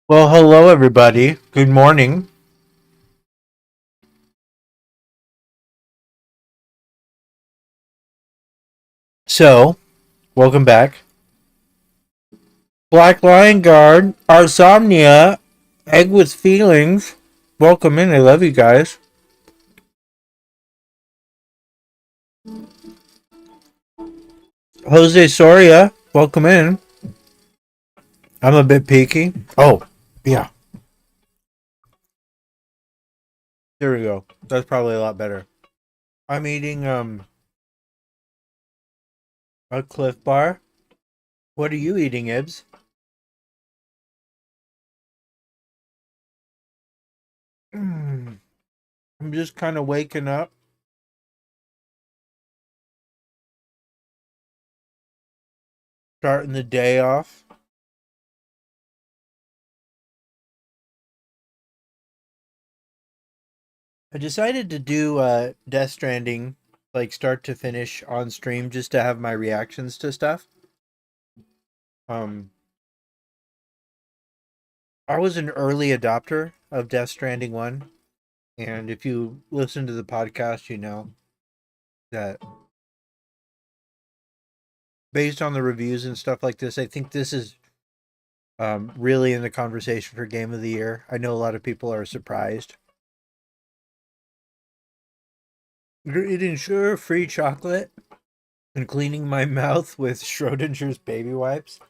Well, hello everybody. Good morning. So, welcome back. Black Lion Guard, Arsomnia, Egg with Feelings. Welcome in. I love you guys. Jose Soria, welcome in. I'm a bit peaky. Oh, yeah. There we go. That's probably a lot better. I'm eating a Cliff Bar. What are you eating, Ibs? I'm just kind of waking up, starting the day off. I decided to do Death Stranding, like start to finish on stream, just to have my reactions to stuff. Um, I was an early adopter of Death Stranding 1, and if you listen to the podcast, you know that based on the reviews and stuff like this, I think this is really in the conversation for Game of the Year. I know a lot of people are surprised. You're eating sugar-free chocolate and cleaning my mouth with Schrodinger's baby wipes.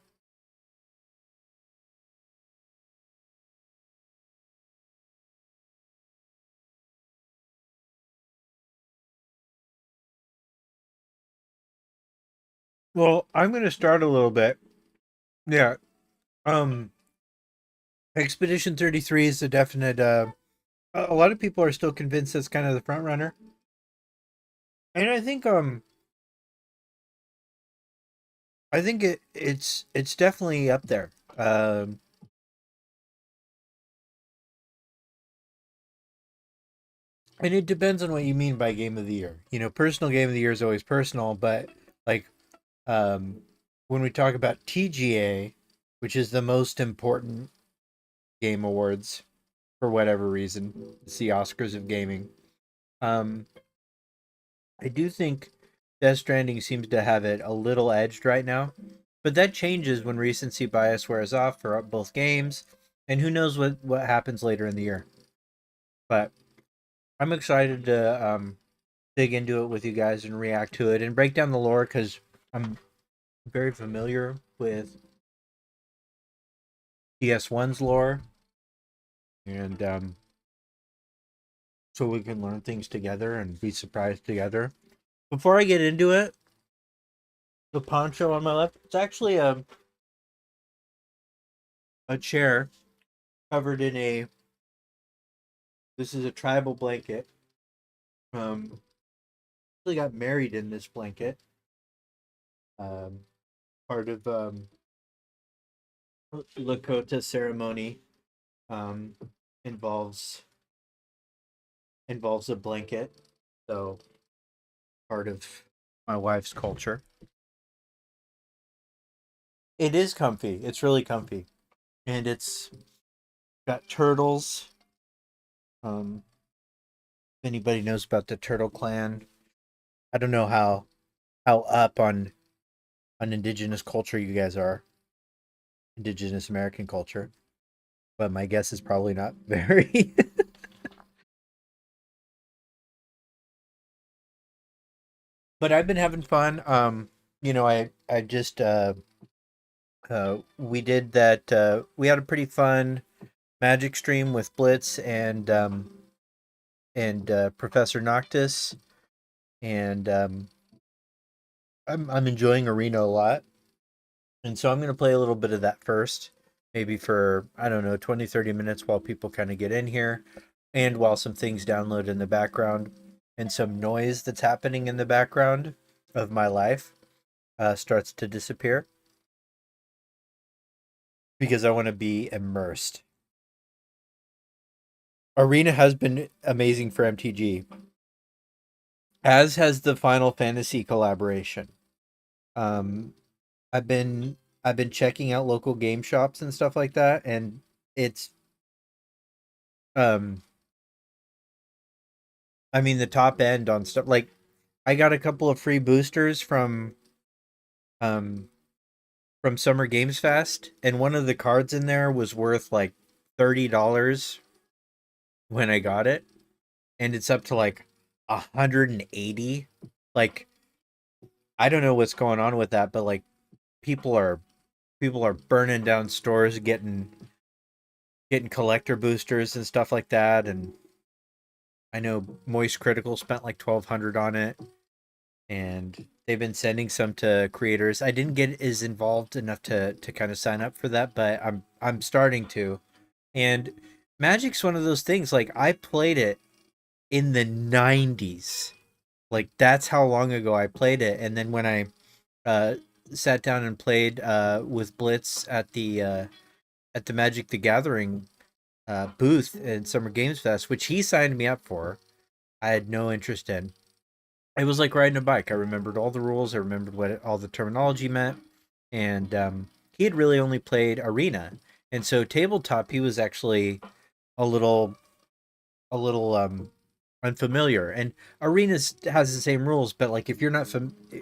Well, I'm going to start a little bit. Yeah. Um, Expedition 33 is a definite. A lot of people are still convinced that's kind of the front runner, and I think it's definitely up there. And it depends on what you mean by game of the year. You know, personal game of the year is always personal, but like um, when we talk about TGA, which is the most important game awards for whatever reason, it's the Oscars of gaming. Um, I do think Death Stranding seems to have it a little edged right now, but that changes when recency bias wears off for both games, and who knows what happens later in the year. But I'm excited to dig into it with you guys and react to it and break down the lore because I'm very familiar with PS1's lore, and so we can learn things together and be surprised together. Before I get into it, the poncho on my left, it's actually a chair covered in a this is a tribal blanket. Um, actually got married in this blanket. Um, Part of Lakota ceremony um, involves a blanket. So part of my wife's culture. It is comfy. It's really comfy, and it's got turtles. Um, if anybody knows about the Turtle Clan, I don't know how up on indigenous culture you guys are, indigenous American culture, but my guess is probably not very. But I've been having fun. I just we did that. We had a pretty fun Magic stream with Blitz and Professor Noctis, and I'm enjoying Arena a lot, and so I'm gonna play a little bit of that first, maybe for I don't know 20-30 minutes while people kind of get in here, and while some things download in the background, and some noise that's happening in the background of my life starts to disappear because I want to be immersed. Arena has been amazing for MTG, as has the Final Fantasy collaboration. Um, I've been I've been checking out local game shops and stuff like that, and it's um I mean the top end on stuff like I got a couple of free boosters um from Summer Games Fest, and one of the cards in there was worth like $30 when I got it, and it's up to like 180. Like I don't know what's going on with that, but like people are people are burning down stores, getting collector boosters and stuff like that. And I know Moist Critical spent like 1,200 on it, and they've been sending some to creators. I didn't get as involved enough to kind of sign up for that, but I'm starting to. And Magic's one of those things. Like I played it in the 90s. Like that's how long ago I played it. And then when I uh, sat down and played with Blitz at the Magic the Gathering booth in Summer Games Fest, which he signed me up for, I had no interest in. It was like riding a bike. I remembered all the rules. I remembered all the terminology meant, and he had really only played Arena, and so tabletop he was actually a little a little unfamiliar. And Arenas has the same rules, but like if you're not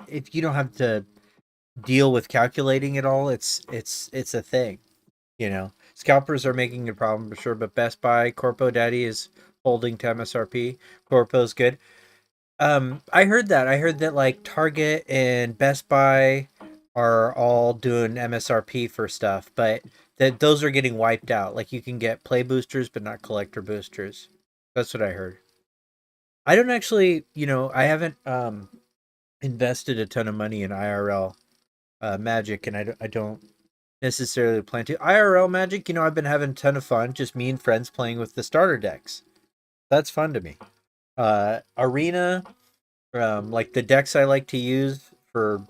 if you don't have to deal with calculating it all, it's a thing. You know, scalpers are making a problem for sure, but Best Buy Corpo Daddy is holding to MSRP. Corpo's good. I heard that. I heard that like Target and Best Buy are all doing MSRP for stuff, but that those are getting wiped out. Like you can get play boosters, but not collector boosters. That's what I heard. I don't actually, I haven't invested a ton of money in IRL Magic, and I don't necessarily plan to. IRL Magic, I've been having a ton of fun. Just me and friends playing with the starter decks. That's fun to me. Arena, like the decks I like to use for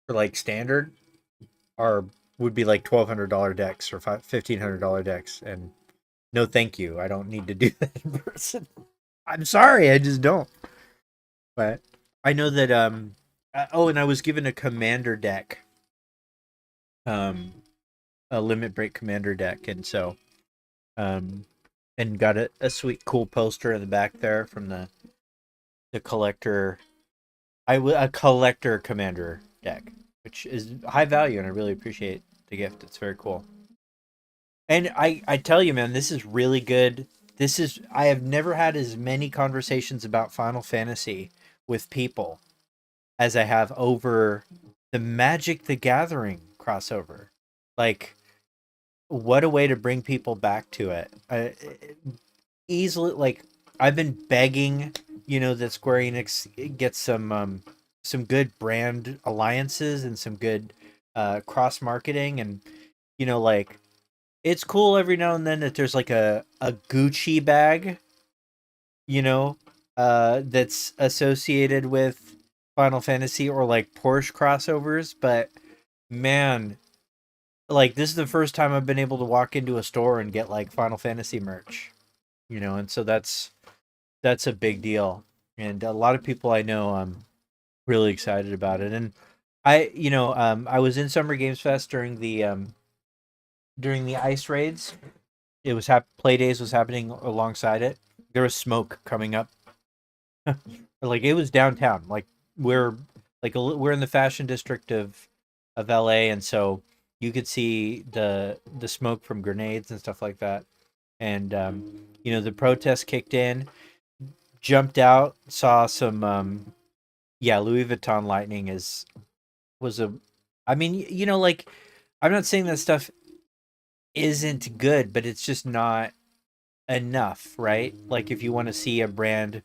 like standard are would be like $1,200 decks or $1,500 decks, and no, thank you. I don't need to do that in person. I'm sorry, I just don't. But I know that oh, and I was given a commander deck, um, a limit break commander deck, and so um, and got a sweet cool poster in the back there from the collector. A collector commander deck, which is high value, and I really appreciate the gift. It's very cool. And I tell you, man, this is really good. I have never had as many conversations about Final Fantasy with people as I have over the Magic the Gathering crossover. Like, what a way to bring people back to it. Easily, like, I've been begging, that Square Enix gets some good brand alliances and some good cross marketing, and like it's cool every now and then that there's like a Gucci bag, you know, that's associated with Final Fantasy, or like Porsche crossovers. But man, like this is the first time I've been able to walk into a store and get like Final Fantasy merch, and so that's a big deal. And a lot of people I know really excited about it. And I was in Summer Games Fest during the ice raids. It was play days was happening alongside it. There was smoke coming up. Like it was downtown. Like we're we're in the fashion district of LA, and so you could see the smoke from grenades and stuff like that. And the protest kicked in, jumped out, saw some yeah, Louis Vuitton lightning was a I mean, like I'm not saying that stuff isn't good, but it's just not enough, right? Like if you want to see a brand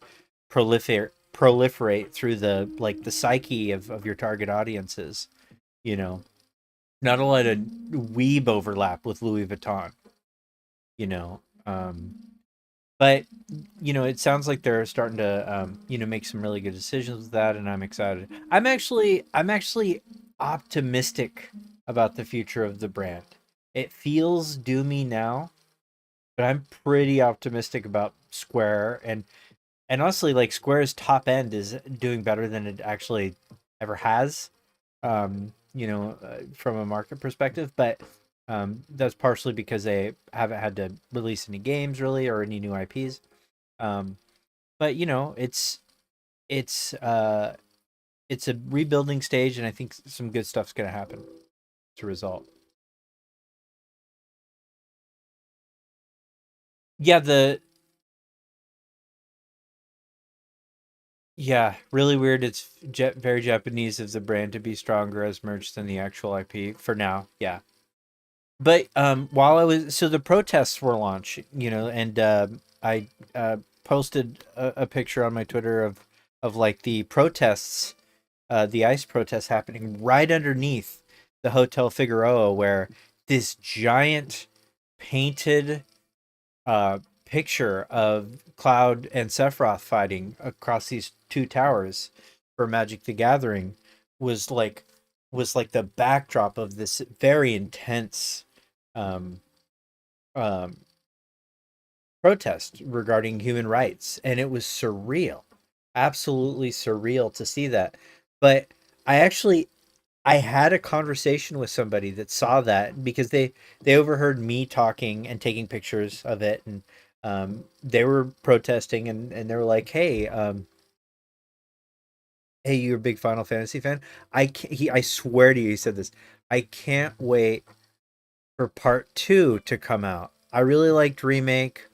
proliferate through the psyche of your target audiences, you know, not a lot of weeb overlap with Louis Vuitton, you know. But it sounds like they're starting to make some really good decisions with that, and I'm excited. I'm actually optimistic about the future of the brand. It feels doomy now, but I'm pretty optimistic about Square, and honestly, like Square's top end is doing better than it actually ever has. From a market perspective, but That's partially because they haven't had to release any games really or any new IPs. But you know, it's uh it's a rebuilding stage, and I think some good stuff's gonna happen as a result. Yeah, really weird. It's very Japanese of the brand to be stronger as merch than the actual IP for now. Yeah, but while I was the protests were launched, you know, and I posted a picture on my Twitter of like the protests, the ice protests happening right underneath the Hotel Figueroa, where this giant painted picture of Cloud and Sephiroth fighting across these two towers for Magic the Gathering was like the backdrop of this very intense um, um, protest regarding human rights, and it was surreal, absolutely surreal to see that. But I actually I had a conversation with somebody that saw that because they overheard me talking and taking pictures of it, and they were protesting, and they were like, "Hey, hey, you're a big Final Fantasy fan? I swear to you, he said this. I can't wait for part two to come out. I really liked remake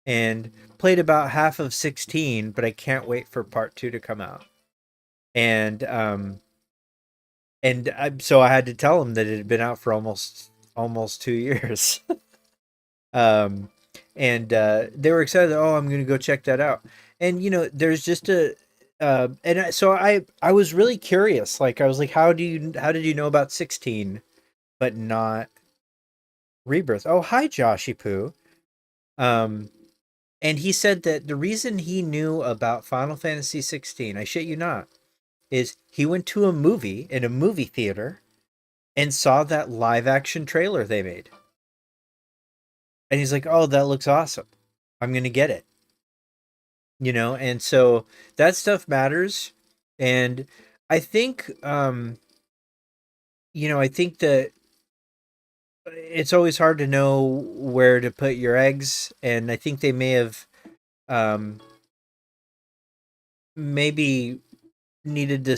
and played about half of 16, but I can't wait for part two to come out." And so I had to tell him that it had been out for almost 2 years. um, and they were excited. Oh, I'm going to go check that out. And you know, there's just so I was really curious. Like I was like, how did you know about 16 but not Rebirth? Oh, hi, Joshy Poo. Um, and he said that the reason he knew about Final Fantasy 16, I shit you not, is he went to a movie in a movie theater and saw that live action trailer they made. And he's like, "Oh, that looks awesome. I'm going to get it." You know, and so that stuff matters. And I think I think that it's always hard to know where to put your eggs, and I think they may have um maybe needed to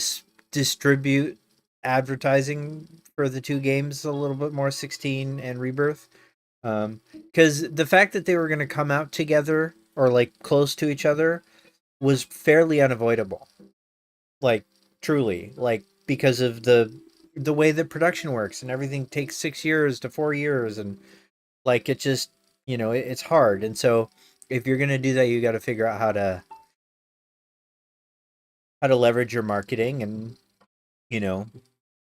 distribute advertising for the two games a little bit more, 16 and Rebirth. Because the fact that they were going to come out together or like close to each other was fairly unavoidable. Like truly, like because of the way that production works, and everything takes 6 years to 4 years, and like it just it's hard. And so if you're going to do that, you got to figure out how to leverage your marketing, and you know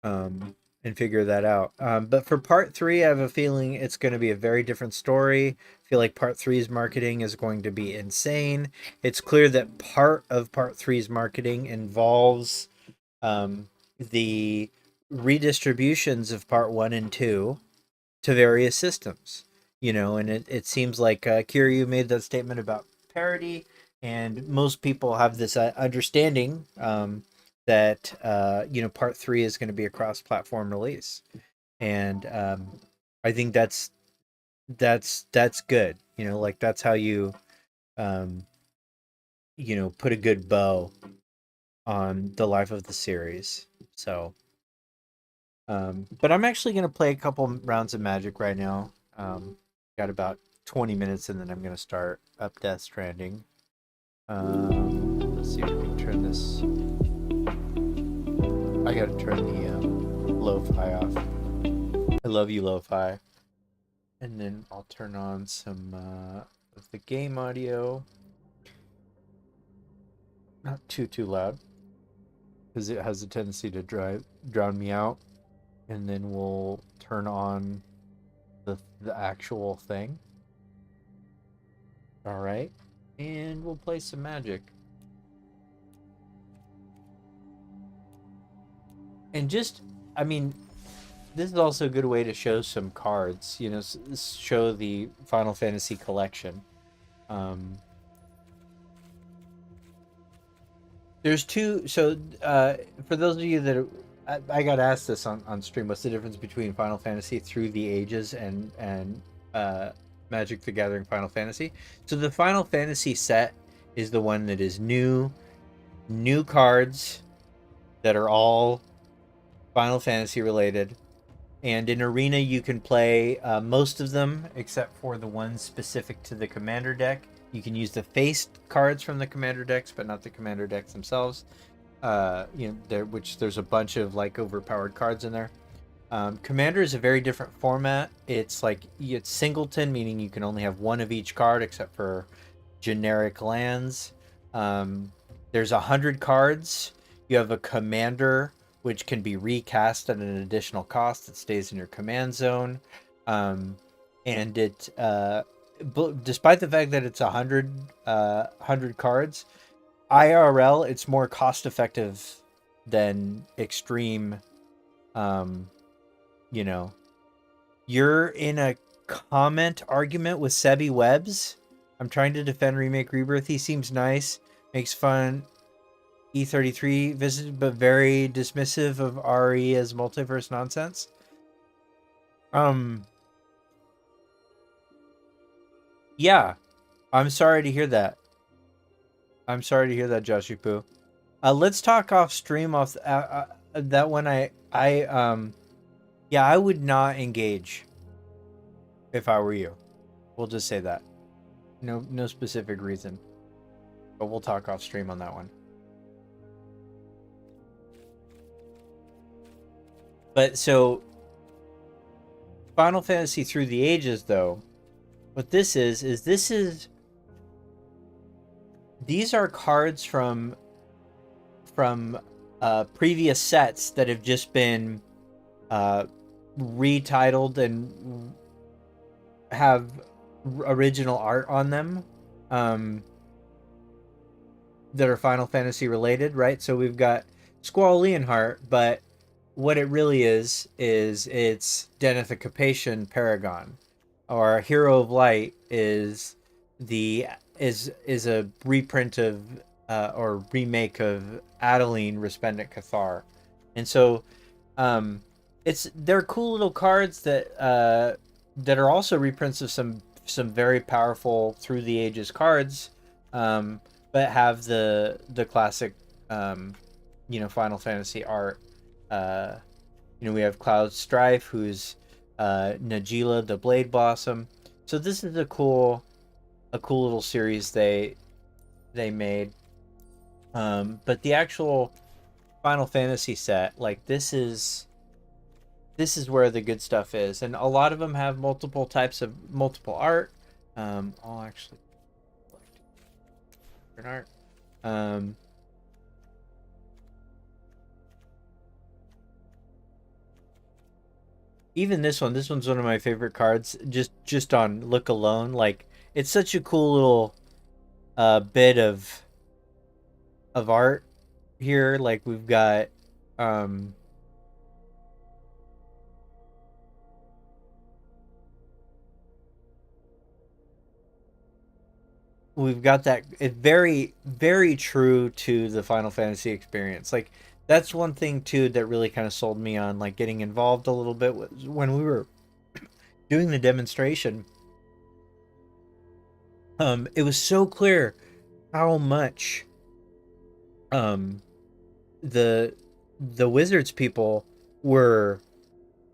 and figure that out. But for part three, I have a feeling it's going to be a very different story. I feel like part three's marketing is going to be insane. It's clear that part of part three's marketing involves the redistributions of part one and two to various systems. And it seems like Kiryu made that statement about parity, and most people have this understanding that part three is going to be a cross-platform release, and I think that's good. Like that's how you um, put a good bow on the life of the series. So, but I'm actually going to play a couple rounds of Magic right now. Got about 20 minutes, and then I'm going to start up Death Stranding. Let's see if we can turn this. I got to turn the lo-fi off. I love you, lo-fi. And then I'll turn on some of the game audio. Not too loud, because it has a tendency to drown me out. And then we'll turn on the actual thing. All right, and we'll play some Magic. And just, I mean, this is also a good way to show some cards. Show the Final Fantasy collection. There's two. So, for those of you that I got asked this on stream. What's the difference between Final Fantasy Through the Ages and uh, Magic the Gathering Final Fantasy? So the Final Fantasy set is the one that is new cards that are all Final Fantasy related. And in Arena, you can play most of them except for the ones specific to the Commander deck. You can use the face cards from the Commander decks, but not the Commander decks themselves. There's a bunch of like overpowered cards in there. Commander is a very different format. It's singleton, meaning you can only have one of each card except for generic lands. There's 100 cards. You have a commander, which can be recast at an additional cost. It stays in your command zone. And it, despite the fact that it's 100 cards, IRL, it's more cost effective than Extreme. You're in a comment argument with Sebi Webbs. I'm trying to defend Remake Rebirth. He seems nice, makes fun E33 visit, but very dismissive of RE as multiverse nonsense. Yeah, I'm sorry to hear that. I'm sorry to hear that, Joshy Poo. Let's talk off stream off that one. I would not engage if I were you. We'll just say that. No specific reason, but we'll talk off stream on that one. But so Final Fantasy Through the Ages, though, what this is these are cards from previous sets that have just been retitled and have original art on them that are Final Fantasy related, right? So we've got Squall Leonhart, but what it really is it's Denethicapation Paragon, or Hero of Light is a reprint of or remake of Adeline Resplendent Cathar. And so they're cool little cards that are also reprints of some very powerful Through the Ages cards, but have the classic Final Fantasy art. We have Cloud Strife, who's Najila the Blade Blossom. So this is a cool little series they made. But the actual Final Fantasy set, like this is where the good stuff is, and a lot of them have multiple types of art. I'll actually art. Even this one's one of my favorite cards. Just on look alone, like it's such a cool little bit of art here. Like we've got that. It's very, very true to the Final Fantasy experience. Like that's one thing too that really kind of sold me on like getting involved a little bit when we were doing the demonstration. It was so clear how much the Wizards people were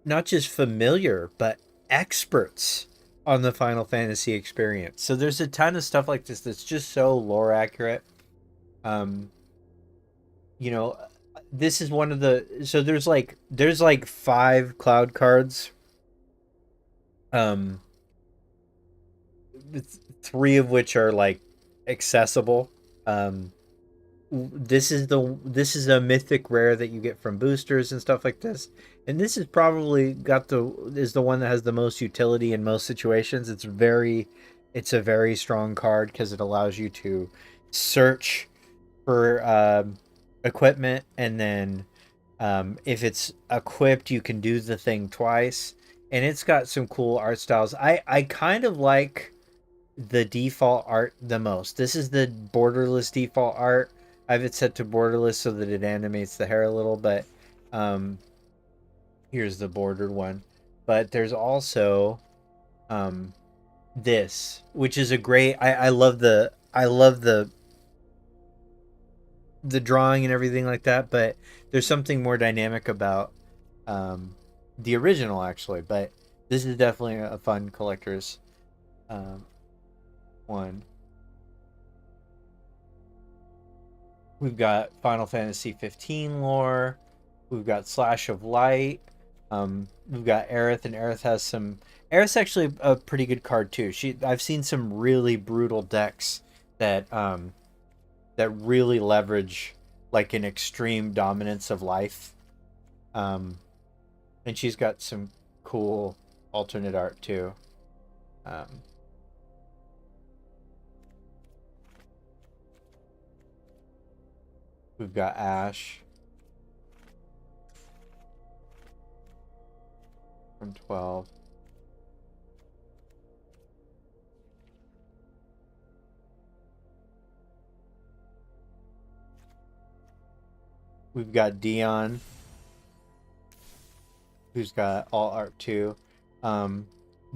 not just familiar but experts on the Final Fantasy experience. So there's a ton of stuff like this that's just so lore accurate. This is one of the there's like 5 cloud cards. 3 of which are like accessible. This is a mythic rare that you get from boosters and stuff like this, and this is probably is the one that has the most utility in most situations. It's a very strong card because it allows you to search for equipment, and then if it's equipped you can do the thing twice, and it's got some cool art styles. I kind of like the default art the most. This is the borderless default art. I have it set to borderless so that it animates the hair a little, but Um, here's the bordered one, but there's also um, this, which is a great. I love the drawing and everything like that, but there's something more dynamic about um, the original actually. But this is definitely a fun collector's um, one. We've got Final Fantasy 15 lore. We've got Slash of Light. We've got Aerith, and Aerith has some. Aerith's actually a pretty good card too. I've seen some really brutal decks that that really leverage like an extreme dominance of life. Um, and she's got some cool alternate art too. Um, we've got Ash from 12. We've got Dion, who's got all art too. Um,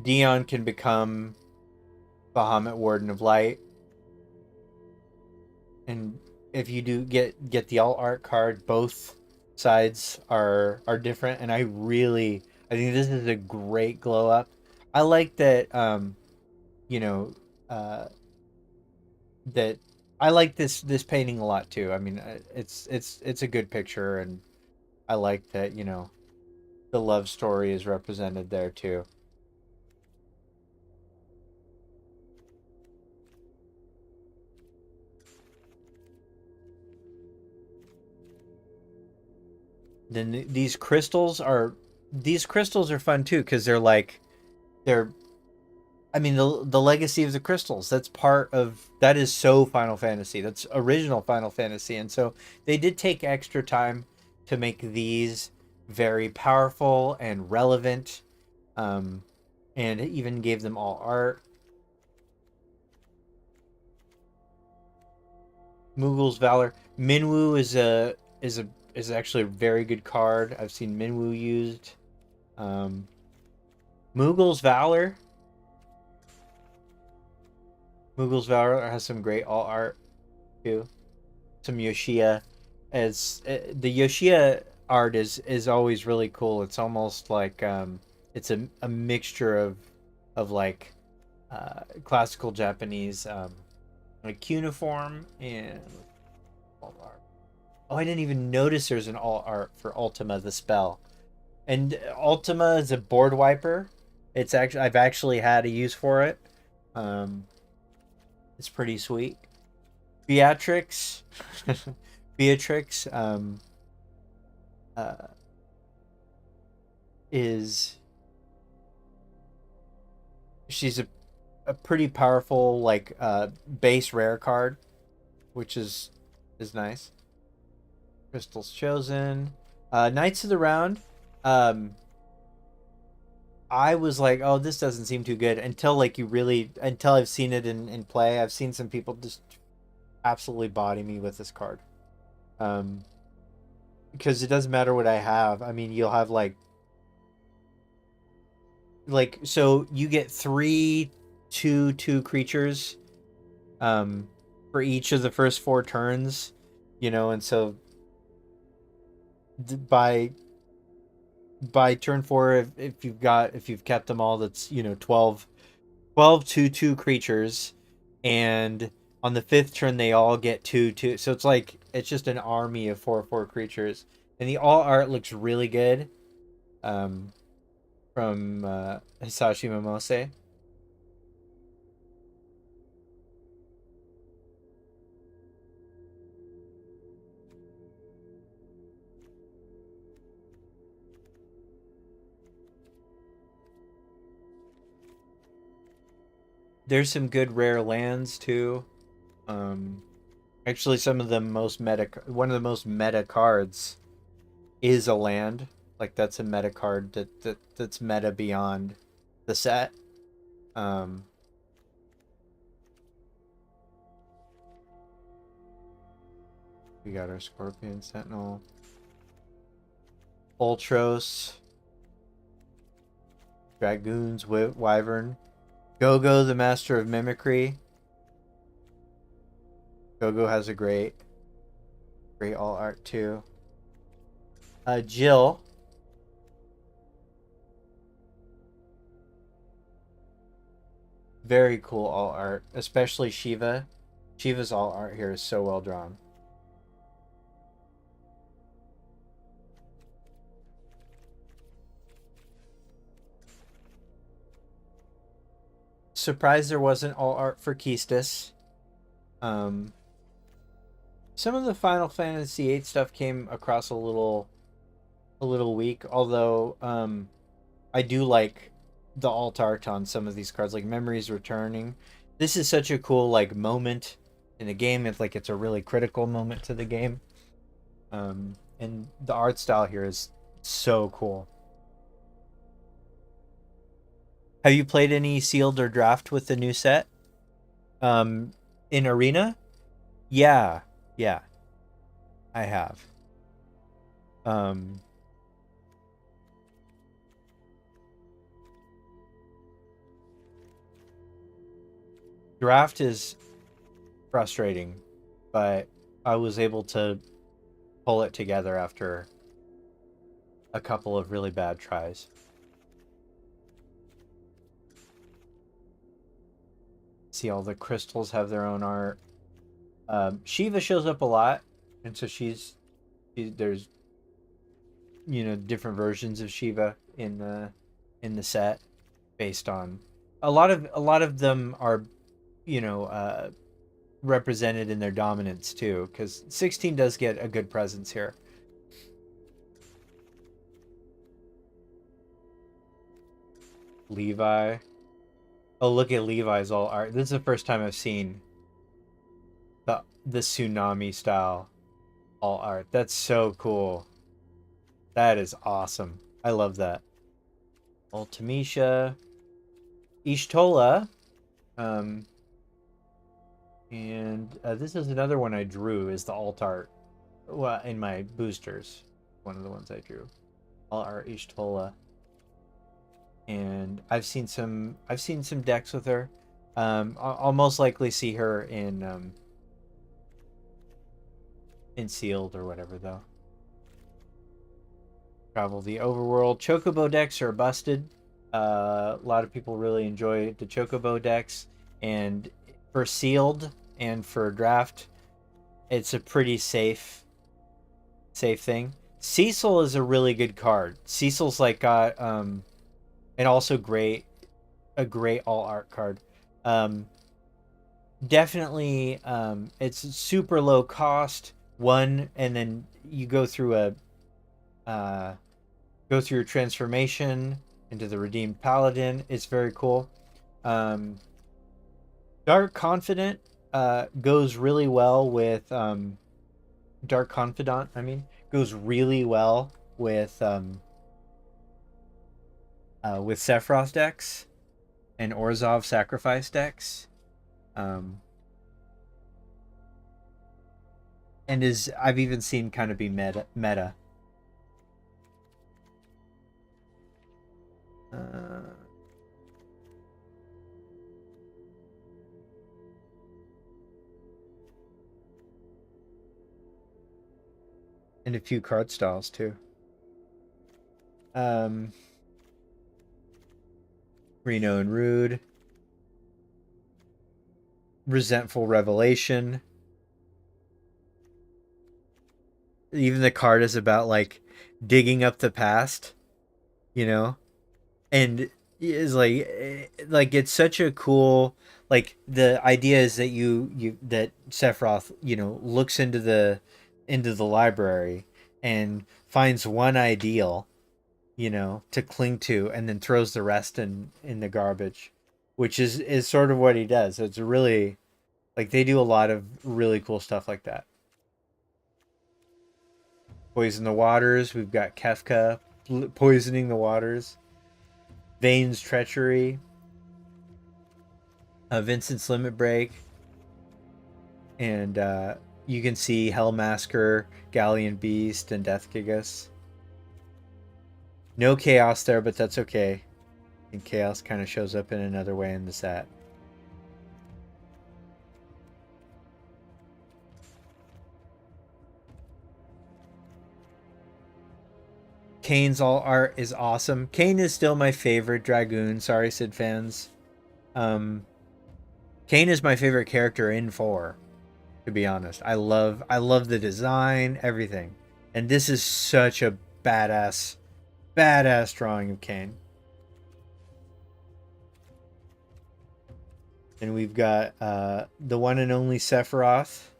Dion can become Bahamut Warden of Light, and if you do get the all art card, both sides are different, and I think this is a great glow up. I like that you know uh that I like this painting a lot too. I mean, it's a good picture, and I like that the love story is represented there too. Then these crystals are fun too because they're I mean the legacy of the crystals. That is so Final Fantasy. That's original Final Fantasy, and so they did take extra time to make these very powerful and relevant, um, and even gave them all art. Mughul's Valor. Minwu is actually a very good card. I've seen Minwu used. Um, Mughul's Valor. Mughul's Valor has some great all art too. Some Yoshia. As the Yoshia art is always really cool. It's almost like it's a mixture of like classical Japanese like cuneiform and all art. Oh, I didn't even notice there's an all art for Ultima the spell. And Ultima is a board wiper. I've actually had a use for it. Um, it's pretty sweet. Beatrix, Beatrix uh, is she's a pretty powerful like base rare card, which is nice. Crystals chosen. Knights of the Round. Um, I was like, oh, this doesn't seem too good until I've seen it in play. I've seen some people just absolutely body me with this card. Um, because it doesn't matter what I have. I mean, you'll have so you get three 2/2 creatures for each of the first four turns, and so by turn four, if you've kept them all, that's 12 2/2 creatures, and on the fifth turn they all get 2/2. So it's just an army of 4/4 creatures, and the all art looks really good. Um, from Hisashi Momose. There's some good rare lands too. Um, Actually, one of the most meta cards is a land. Like that's a meta card that's meta beyond the set. Um, we got our Scorpion Sentinel. Ultros, Dragoons, Wyvern, Go-Go, the Master of Mimicry. Go-Go has a great all art too. Jill. Very cool all art, especially Shiva. Shiva's all art here is so well drawn. Surprised there wasn't all art for Keistis. Some of the Final Fantasy VIII stuff came across a little weak, although I do like the alt art on some of these cards, like Memories Returning. This is such a cool like moment in the game. It's like it's a really critical moment to the game. And the art style here is so cool. Have you played any sealed or draft with the new set? In Arena? Yeah, yeah, I have. Um, Draft is frustrating, but I was able to pull it together after a couple of really bad tries. See, all the crystals have their own art. Shiva shows up a lot, and so there's different versions of Shiva in the set based on a lot of them are you know uh, represented in their dominance too, because 16 does get a good presence here. Levi. Oh, look at Levi's all art. This is the first time I've seen the tsunami style all art. That's so cool. That is awesome. I love that. Ultimisha. Ishtola. Um, and this is another one I drew, is the alt art. Well, in my boosters. One of the ones I drew. Alt art Ishtola. And I've seen some decks with her. I'll most likely see her in sealed or whatever though. Travel the overworld. Chocobo decks are busted. A lot of people really enjoy the Chocobo decks, and for sealed and for draft, it's a pretty safe thing. Cecil is a really good card. Cecil's like got and also a great all art card. Definitely it's super low cost one, and then you go through your transformation into the redeemed paladin. It's very cool. Dark Confident goes really well with Dark Confidant, I mean, goes really well with Sephiroth decks and Orzhov sacrifice decks. And is I've even seen kind of be meta. And a few card styles too. Reno and Rude. Resentful Revelation. Even the card is about like digging up the past, and is like it's such a cool, like the idea is that that Sephiroth looks into the library and finds one ideal to cling to, and then throws the rest in the garbage, which is sort of what he does. So it's really like they do a lot of really cool stuff like that. Poison the Waters. We've got Kefka poisoning the waters. Vane's Treachery. Vincent's Limit Break. And you can see Hellmasker, Galleon Beast, and Death Gigas. No chaos there, but that's okay. And chaos kind of shows up in another way in the set. Kane's all art is awesome. Kane is still my favorite Dragoon. Sorry, Sid fans. Kane is my favorite character in 4, to be honest. I love the design, everything. And this is such a badass drawing of Kane. And we've got the one and only Sephiroth.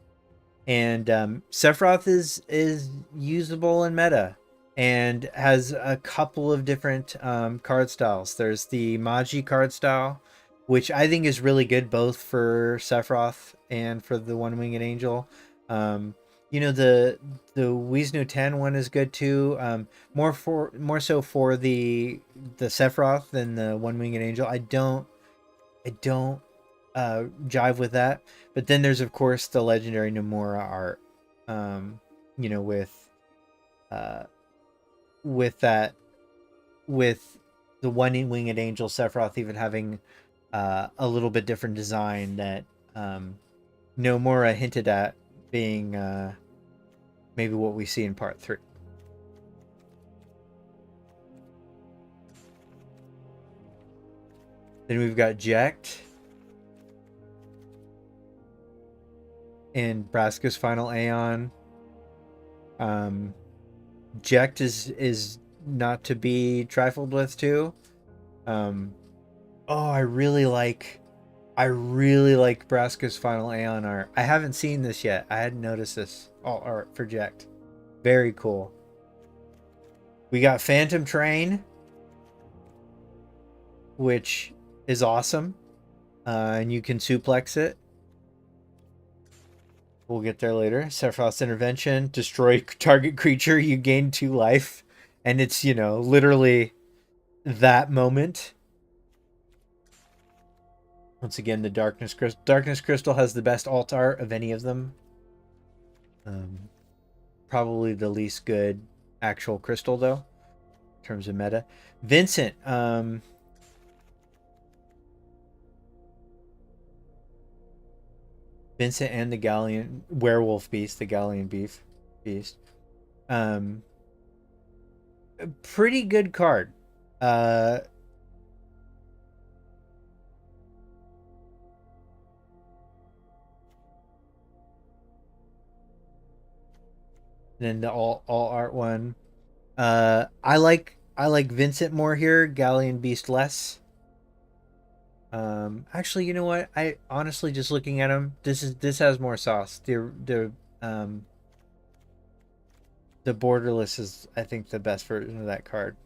And Sephiroth is usable in meta and has a couple of different card styles. There's the Magi card style, which I think is really good both for Sephiroth and for the One-Winged Angel. You know, the Wisnu 10 one is good too. More so for the Sephiroth than the One-Winged Angel. I don't jive with that. But then there's of course the legendary Nomura art. You know, with the One-Winged Angel Sephiroth even having a little bit different design that Nomura hinted at being maybe what we see in part 3. Then we've got Jekt and Braska's Final Aeon. Jekt is not to be trifled with too. I really like Braska's Final Aeon art. I haven't seen this yet. I hadn't noticed this all art for Jekt. Very cool. We got Phantom Train, which is awesome. And you can suplex it. We'll get there later. Sephiroth's Intervention. Destroy target creature. You gain 2 life. And it's, you know, literally that moment. Once again, the Darkness Crystal. Darkness Crystal has the best alt art of any of them. Probably the least good actual crystal, though, in terms of meta. Vincent. Vincent and the Galleon Werewolf Beast, the Galleon Beast. Pretty good card. Then the all art one. I like Vincent more here, Galleon Beast less. Actually, you know what? I honestly, just looking at him, this has more sauce. The borderless is, I think, the best version of that card.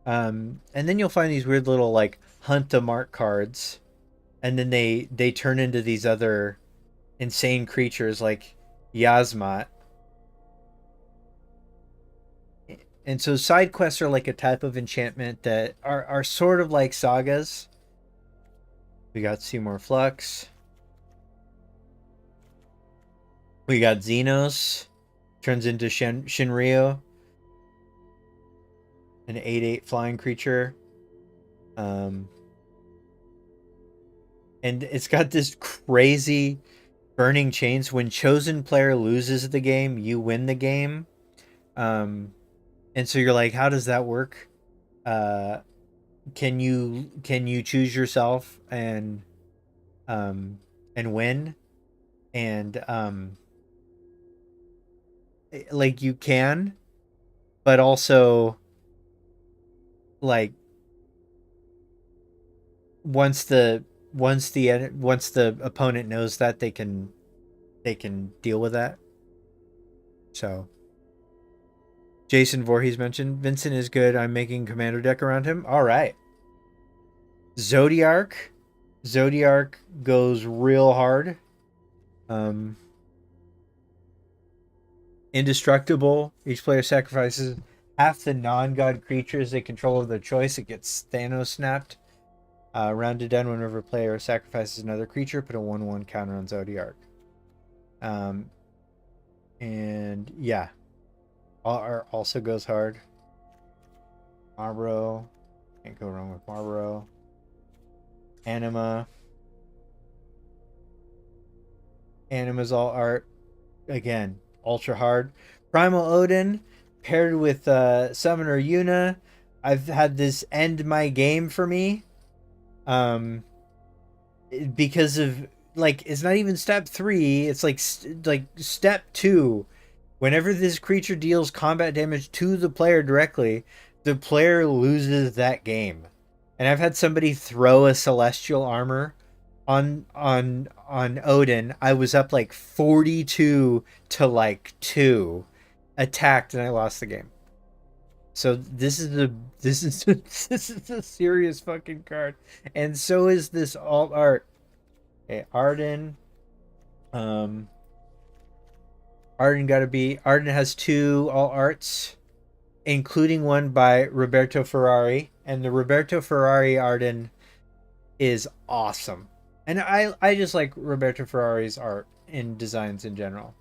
And then you'll find these weird little like hunt the mark cards, and then they turn into these other insane creatures like Yasmat. And so side quests are like a type of enchantment that are sort of like sagas. We got Seymour Flux. We got Xenos. Turns into Shinryu. An 8/8 flying creature. And it's got this crazy burning chains. When chosen player loses the game, you win the game. And so you're like, how does that work? Can you choose yourself and win? And like you can, but also like once the opponent knows that, they can deal with that. So Jason Voorhees mentioned Vincent is good. I'm making commander deck around him. All right. Zodiark goes real hard. Indestructible. Each player sacrifices half the non-god creatures they control of their choice. It gets Thanos snapped. Rounded down whenever a player sacrifices another creature. Put a 1/1 counter on Zodiark. And yeah. Also goes hard. Marlboro. Can't go wrong with Marlboro. Anima. Anima's all art. Again, ultra hard. Primal Odin paired with Summoner Yuna. I've had this end my game for me. Because of like it's not even step 3, it's like step 2. Whenever this creature deals combat damage to the player directly, the player loses that game. And I've had somebody throw a celestial armor on Odin. I was up like 42 to like 2, attacked, and I lost the game. So this is a serious fucking card, and so is this alt art. Okay, Arden. Arden has 2 alt arts, including one by Roberto Ferrari, and the Roberto Ferrari Arden is awesome. And I just like Roberto Ferrari's art in designs in general.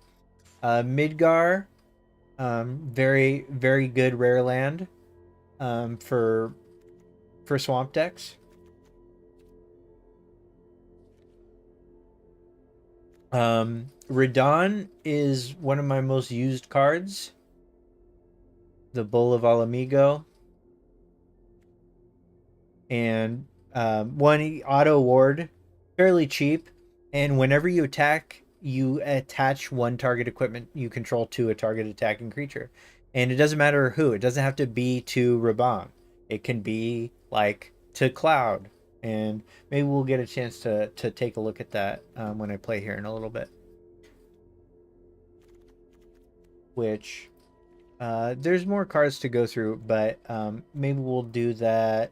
Midgar, very very good rare land, for swamp decks. Radon is one of my most used cards. The Bull of Alamigo. And one auto ward, fairly cheap. And whenever you attack, you attach one target equipment you control to a target attacking creature. And it doesn't matter who. It doesn't have to be to Raban. It can be like to Cloud. And maybe we'll get a chance to take a look at that when I play here in a little bit. Which, there's more cards to go through, but maybe we'll do that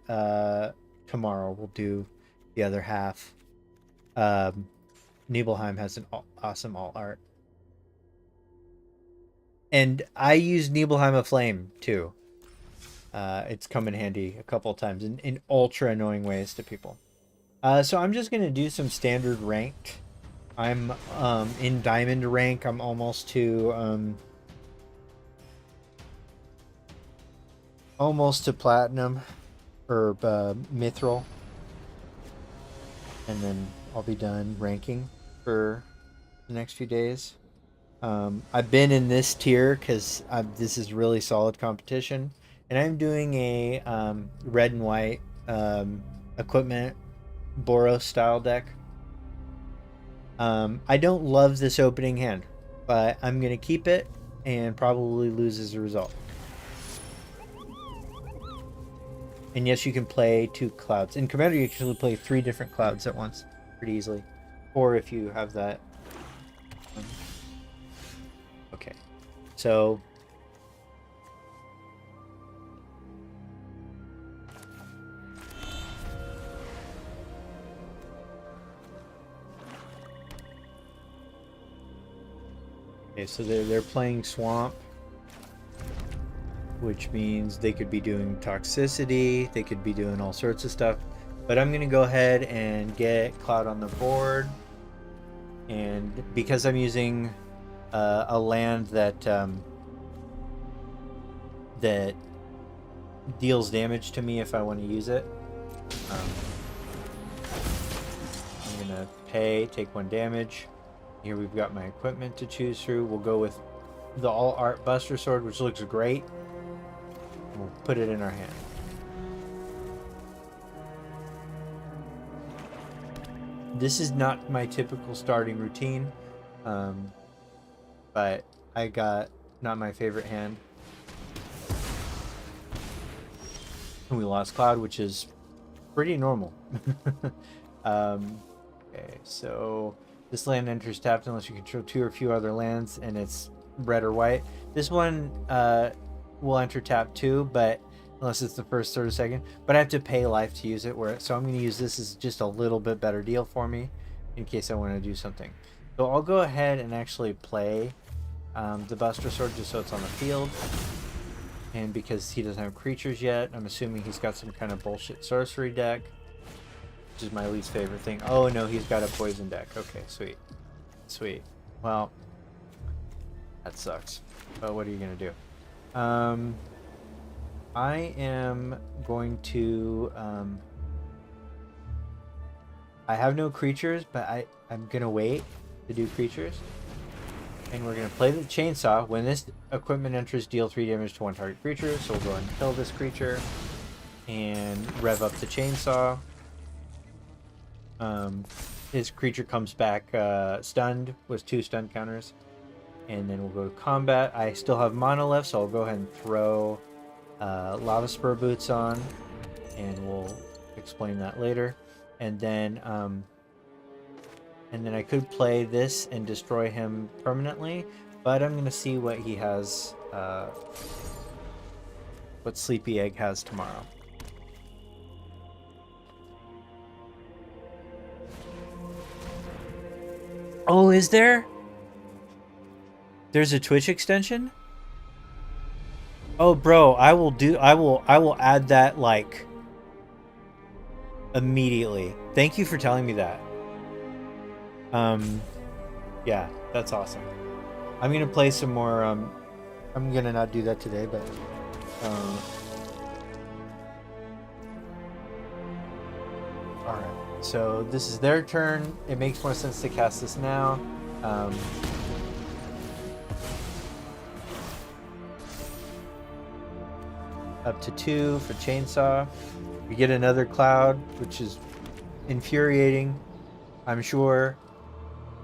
tomorrow. We'll do the other half. Nibelheim has an awesome alt art. And I use Nibelheim of Flame, too. It's come in handy a couple of times in ultra annoying ways to people. So I'm just going to do some standard ranked. I'm in diamond rank. I'm almost to platinum or mithril. And then I'll be done ranking for the next few days. I've been in this tier because this is really solid competition. And I'm doing a red and white equipment Boros style deck. I don't love this opening hand, but I'm going to keep it and probably lose as a result. And yes, you can play 2 clouds. In Commander, you can actually play 3 different clouds at once pretty easily. Or if you have that. Okay. So okay, so they're playing Swamp, which means they could be doing toxicity, they could be doing all sorts of stuff. But I'm gonna go ahead and get Cloud on the board, and because I'm using a land that that deals damage to me if I want to use it, I'm gonna take 1 damage. Here we've got my equipment to choose through. We'll go with the all art Buster Sword, which looks great. We'll put it in our hand. This is not my typical starting routine, but I got not my favorite hand. And we lost Cloud, which is pretty normal. Okay, so this land enters tapped unless you control 2 or few other lands, and it's red or white. This one will enter tap too, but unless it's the first, third, or second. But I have to pay life to use it. So I'm going to use this as just a little bit better deal for me in case I want to do something. So I'll go ahead and actually play the Buster Sword just so it's on the field. And because he doesn't have creatures yet, I'm assuming he's got some kind of bullshit sorcery deck, which is my least favorite thing. Oh no, he's got a poison deck. Okay, sweet. Sweet. Well, that sucks. But what are you going to do? I am going to I have no creatures, but I'm gonna wait to do creatures. And we're gonna play the chainsaw. When this equipment enters, deal 3 damage to one target creature. So we'll go ahead and kill this creature and rev up the chainsaw. His creature comes back stunned with 2 stun counters. And then we'll go to combat. I still have mana left, so I'll go ahead and throw Lava Spur Boots on, and we'll explain that later. And then I could play this and destroy him permanently, but I'm gonna see what he has, what Sleepy Egg has tomorrow. Oh, is there? There's a Twitch extension? Oh, bro, I will add that, like, immediately. Thank you for telling me that. Yeah, that's awesome. I'm gonna play some more, I'm gonna not do that today, but, alright. So, this is their turn. It makes more sense to cast this now. Up to 2 for Chainsaw. We get another cloud, which is infuriating, I'm sure.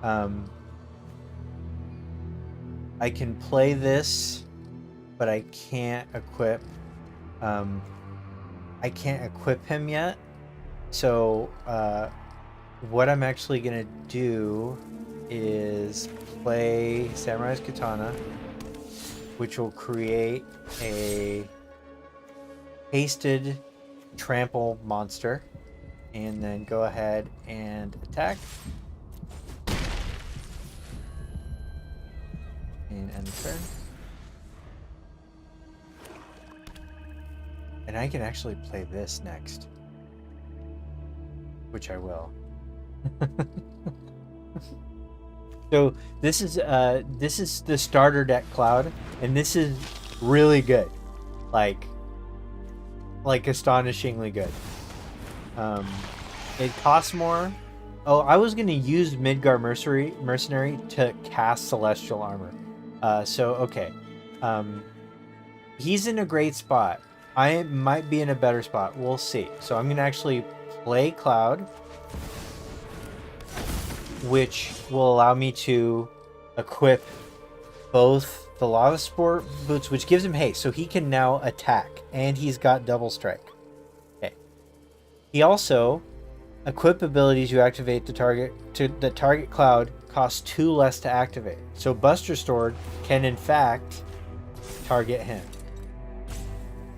I can play this, but I can't equip him yet. So what I'm actually gonna do is play Samurai's Katana, which will create a hasted trample monster, and then go ahead and attack and end the turn. And I can actually play this next, which I will. So this is the starter deck cloud, and this is really good, like astonishingly good. It costs more. Oh, I was gonna use Midgar Mercenary to cast Celestial Armor. So okay, he's in a great spot. I might be in a better spot. We'll see. So I'm gonna actually play Cloud, which will allow me to equip both the Lava Sport Boots, which gives him haste, so he can now attack, and he's got Double Strike. Okay. He also, equip abilities you activate the target cloud costs 2 less to activate. So Buster Sword can in fact target him.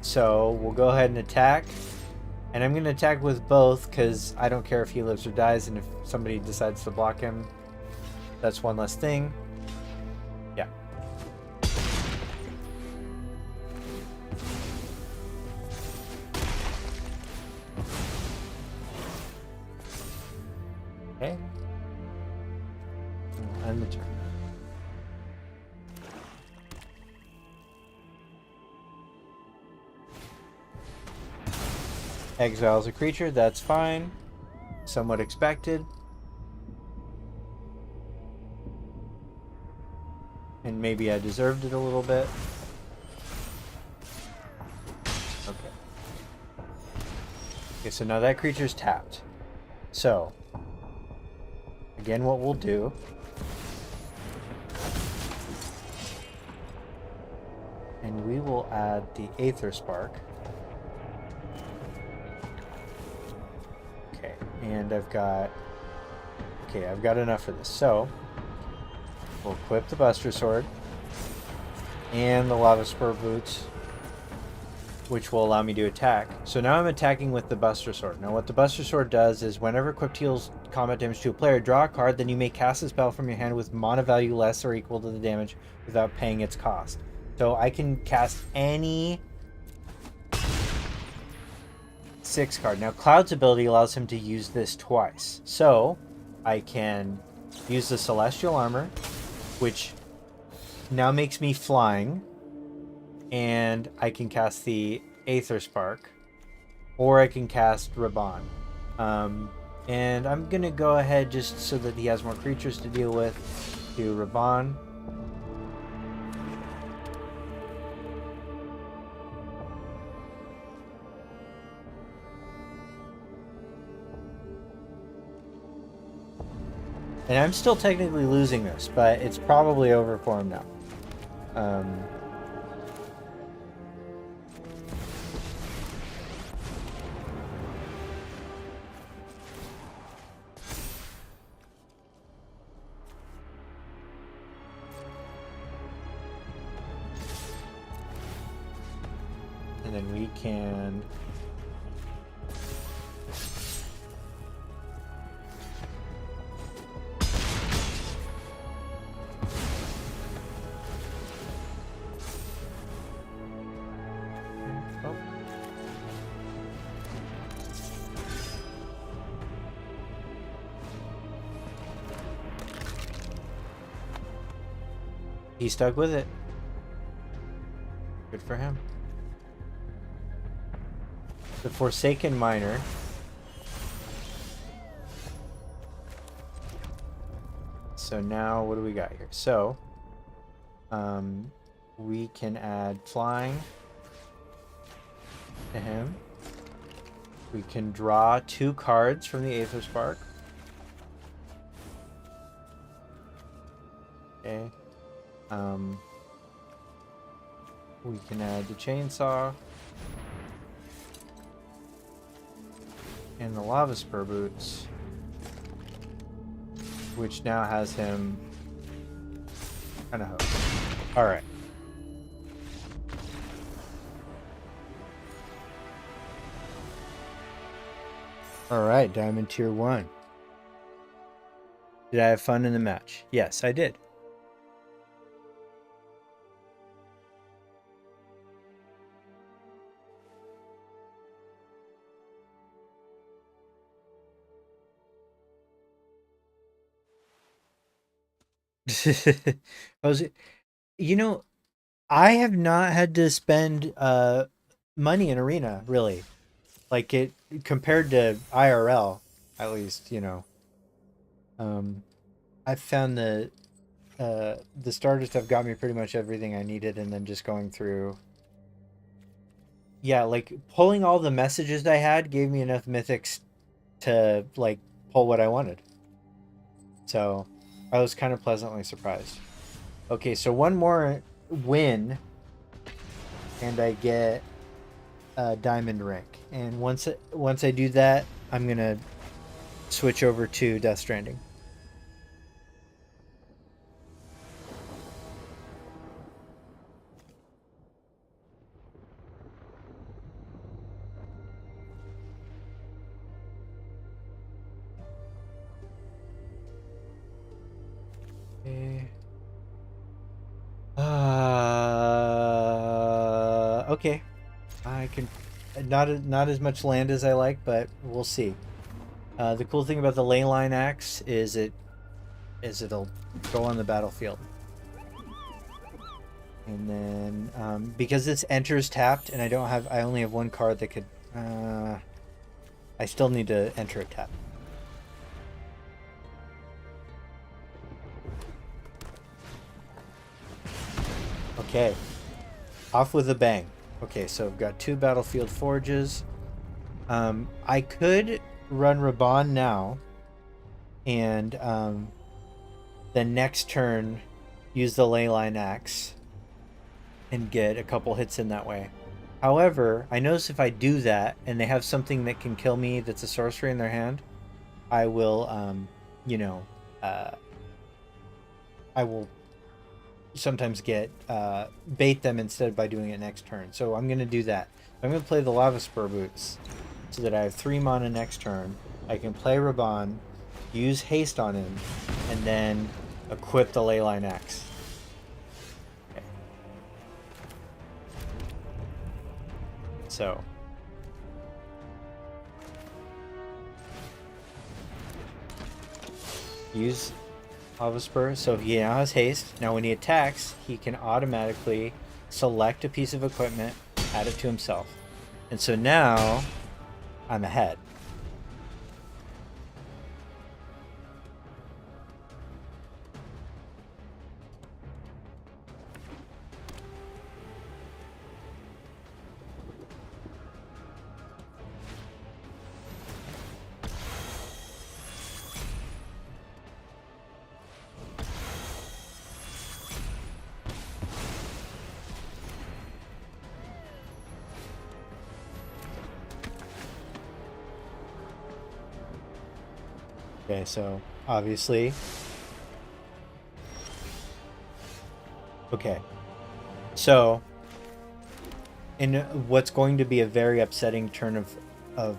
So we'll go ahead and attack. And I'm going to attack with both because I don't care if he lives or dies, and if somebody decides to block him, that's one less thing. Yeah. Okay. End the turn. Exiles a creature, that's fine. Somewhat expected. And maybe I deserved it a little bit. Okay. Okay, so now that creature's tapped. So, again, what we'll do and we will add the Aether Spark. Okay, and I've got enough for this. So we'll equip the Buster Sword and the Lava Spur Boots, which will allow me to attack. So now I'm attacking with the Buster Sword. Now what the Buster Sword does is whenever equipped deals combat damage to a player, draw a card, then you may cast a spell from your hand with mana value less or equal to the damage without paying its cost. So I can cast any 6 card. Now Cloud's ability allows him to use this twice. So I can use the Celestial Armor, which now makes me flying, and I can cast the Aether Spark, or I can cast Raban. And I'm going to go ahead, just so that he has more creatures to deal with, to Raban. And I'm still technically losing this, but it's probably over for him now. And then we can... Oh. He stuck with it. Good for him. The Forsaken Miner. So now what do we got here? So we can add flying to him. We can draw 2 cards from the Aether Spark. Okay. We can add the chainsaw and the lava spur boots, which now has him kind of hooked. All right. All right, Diamond Tier 1. Did I have fun in the match? Yes, I did. You know, I have not had to spend money in Arena, really. Like, it compared to IRL, at least, you know. I found the starter stuff got me pretty much everything I needed, and then just going through. Yeah, like pulling all the messages I had gave me enough mythics to like pull what I wanted. So I was kind of pleasantly surprised. Okay, so one more win, and I get a diamond rank. And once I do that, I'm gonna switch over to Death Stranding. Okay. Okay. I can not as much land as I like, but we'll see. The cool thing about the ley line axe is it'll go on the battlefield. And then because this enters tapped, and I only have 1 card that could. I still need to enter it tapped. Okay, off with a bang. Okay, so I've got 2 battlefield forges. I could run Raban now, and the next turn use the ley line axe and get a couple hits in that way. However, I notice if I do that and they have something that can kill me that's a sorcery in their hand, I will, I will sometimes get bait them instead by doing it next turn. So I'm going to do that. I'm going to play the Lava Spur Boots so that I have 3 mana next turn. I can play Raban, use haste on him, and then equip the ley line axe. Okay. So use Lava Spur. So he now has haste. Now when he attacks, he can automatically select a piece of equipment, add it to himself. And so now I'm ahead. Okay, so obviously. Okay. So in what's going to be a very upsetting of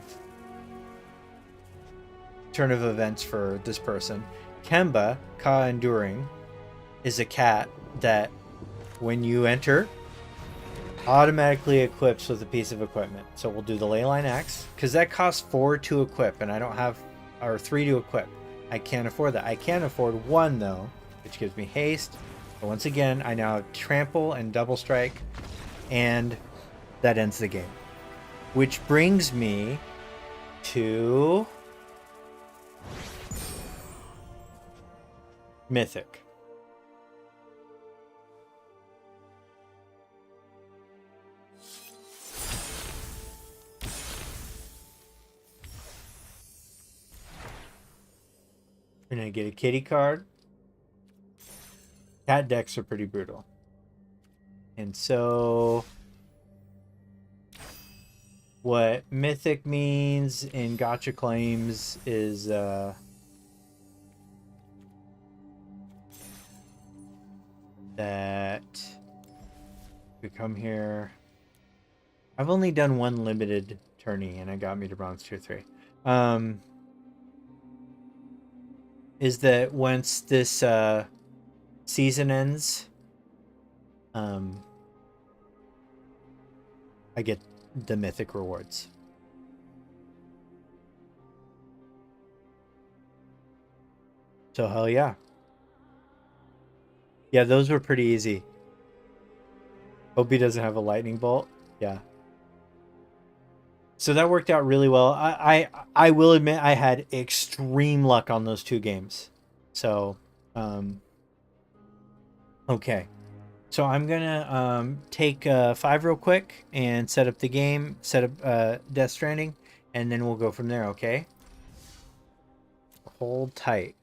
turn of events for this person, Kemba Ka Enduring is a cat that when you enter automatically equips with a piece of equipment. So we'll do the Leyline Axe because that costs 4 to equip, and I don't have, or 3 to equip. I can't afford that. I can afford 1 though, which gives me haste. But once again, I now have trample and double strike, and that ends the game. Which brings me to Mythic. We're gonna get a kitty card. Cat decks are pretty brutal. And so what Mythic means in Gotcha Claims is that we come here. I've only done 1 limited tourney and it got me to bronze tier 3. Is that once this season ends, I get the Mythic rewards. So hell yeah. Yeah, those were pretty easy. Hope he doesn't have a lightning bolt. Yeah. So that worked out really well. I will admit I had extreme luck on those 2 games. So okay. So I'm gonna take 5 real quick and set up the game, set up Death Stranding, and then we'll go from there, okay? Hold tight.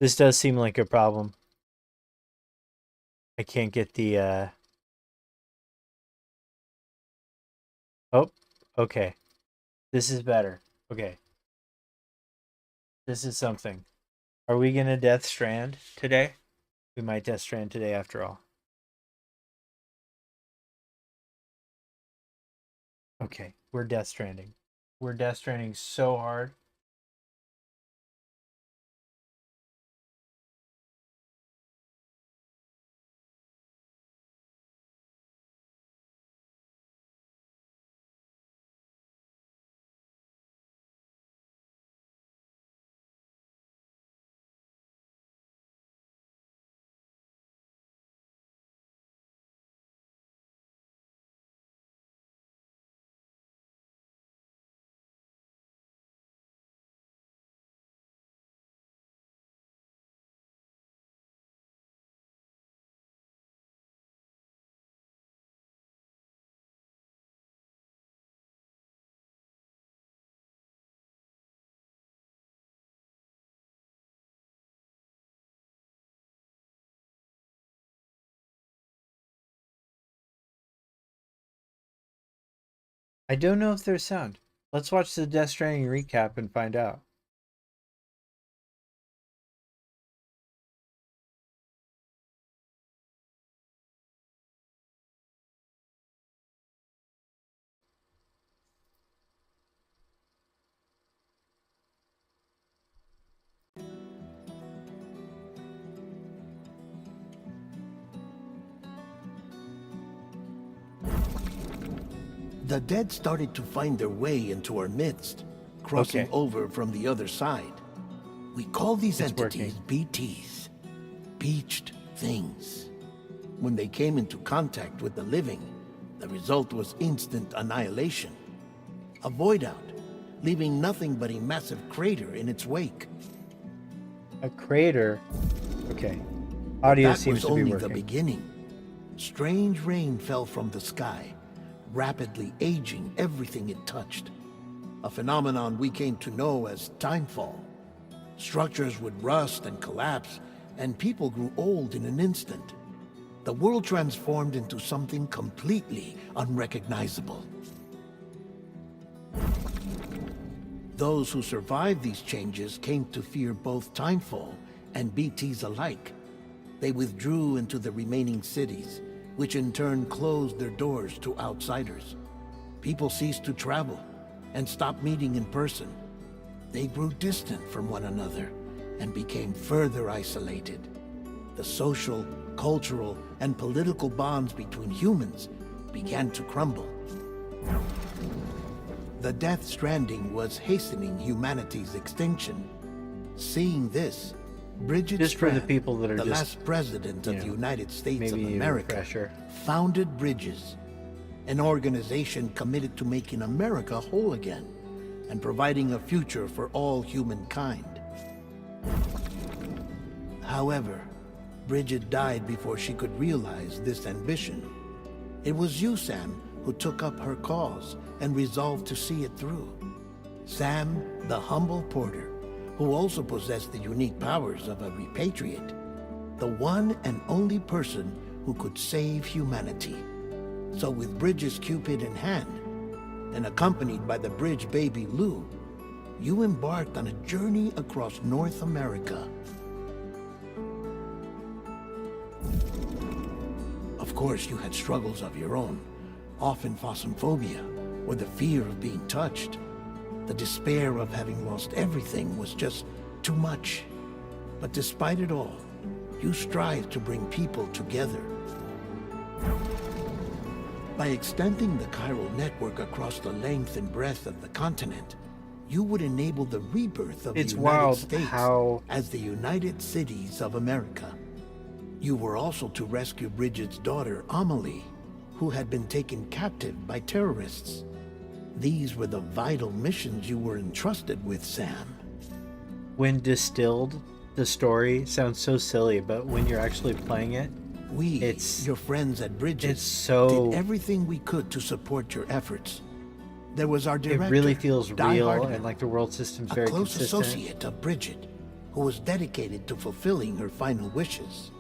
This does seem like a problem. I can't get the oh, okay. This is better. Okay. This is something. Are we gonna Death Strand today? We might Death Strand today after all. Okay, we're Death Stranding. We're Death Stranding so hard. I don't know if there's sound. Let's watch the Death Stranding recap and find out. The dead started to find their way into our midst, crossing over from the other side. We call these entities BTs, beached things. When they came into contact with the living, the result was instant annihilation. A void out, leaving nothing but a massive crater in its wake. A crater? Okay. Audio seems to be working. That was only the beginning. Strange rain fell from the sky, rapidly aging everything it touched. A phenomenon we came to know as timefall. Structures would rust and collapse, and people grew old in an instant. The world transformed into something completely unrecognizable. Those who survived these changes came to fear both timefall and BTs alike. They withdrew into the remaining cities, which in turn closed their doors to outsiders. People ceased to travel and stopped meeting in person. They grew distant from one another and became further isolated. The social, cultural, and political bonds between humans began to crumble. The Death Stranding was hastening humanity's extinction. Seeing this, Bridget just Strand, for the people that are the just, last president of the United States of maybe America, founded Bridges, an organization committed to making America whole again and providing a future for all humankind. However, Bridget died before she could realize this ambition. It was you, Sam, who took up her cause and resolved to see it through. Sam, the humble porter, who also possessed the unique powers of a repatriate, the one and only person who could save humanity. So with Bridges' Cupid in hand, and accompanied by the bridge baby Lou, you embarked on a journey across North America. Of course, you had struggles of your own, often phasmophobia, or the fear of being touched. The despair of having lost everything was just too much. But despite it all, you strive to bring people together. By extending the chiral network across the length and breadth of the continent, you would enable the rebirth of the United States as the United Cities of America. You were also to rescue Bridget's daughter, Amelie, who had been taken captive by terrorists. These were the vital missions you were entrusted with, Sam. When distilled, the story sounds so silly, but when you're actually playing it, your friends at Bridges, did everything we could to support your efforts. There was our director, it really feels real, and like the world system's very consistent. A close associate of Bridget, who was dedicated to fulfilling her final wishes.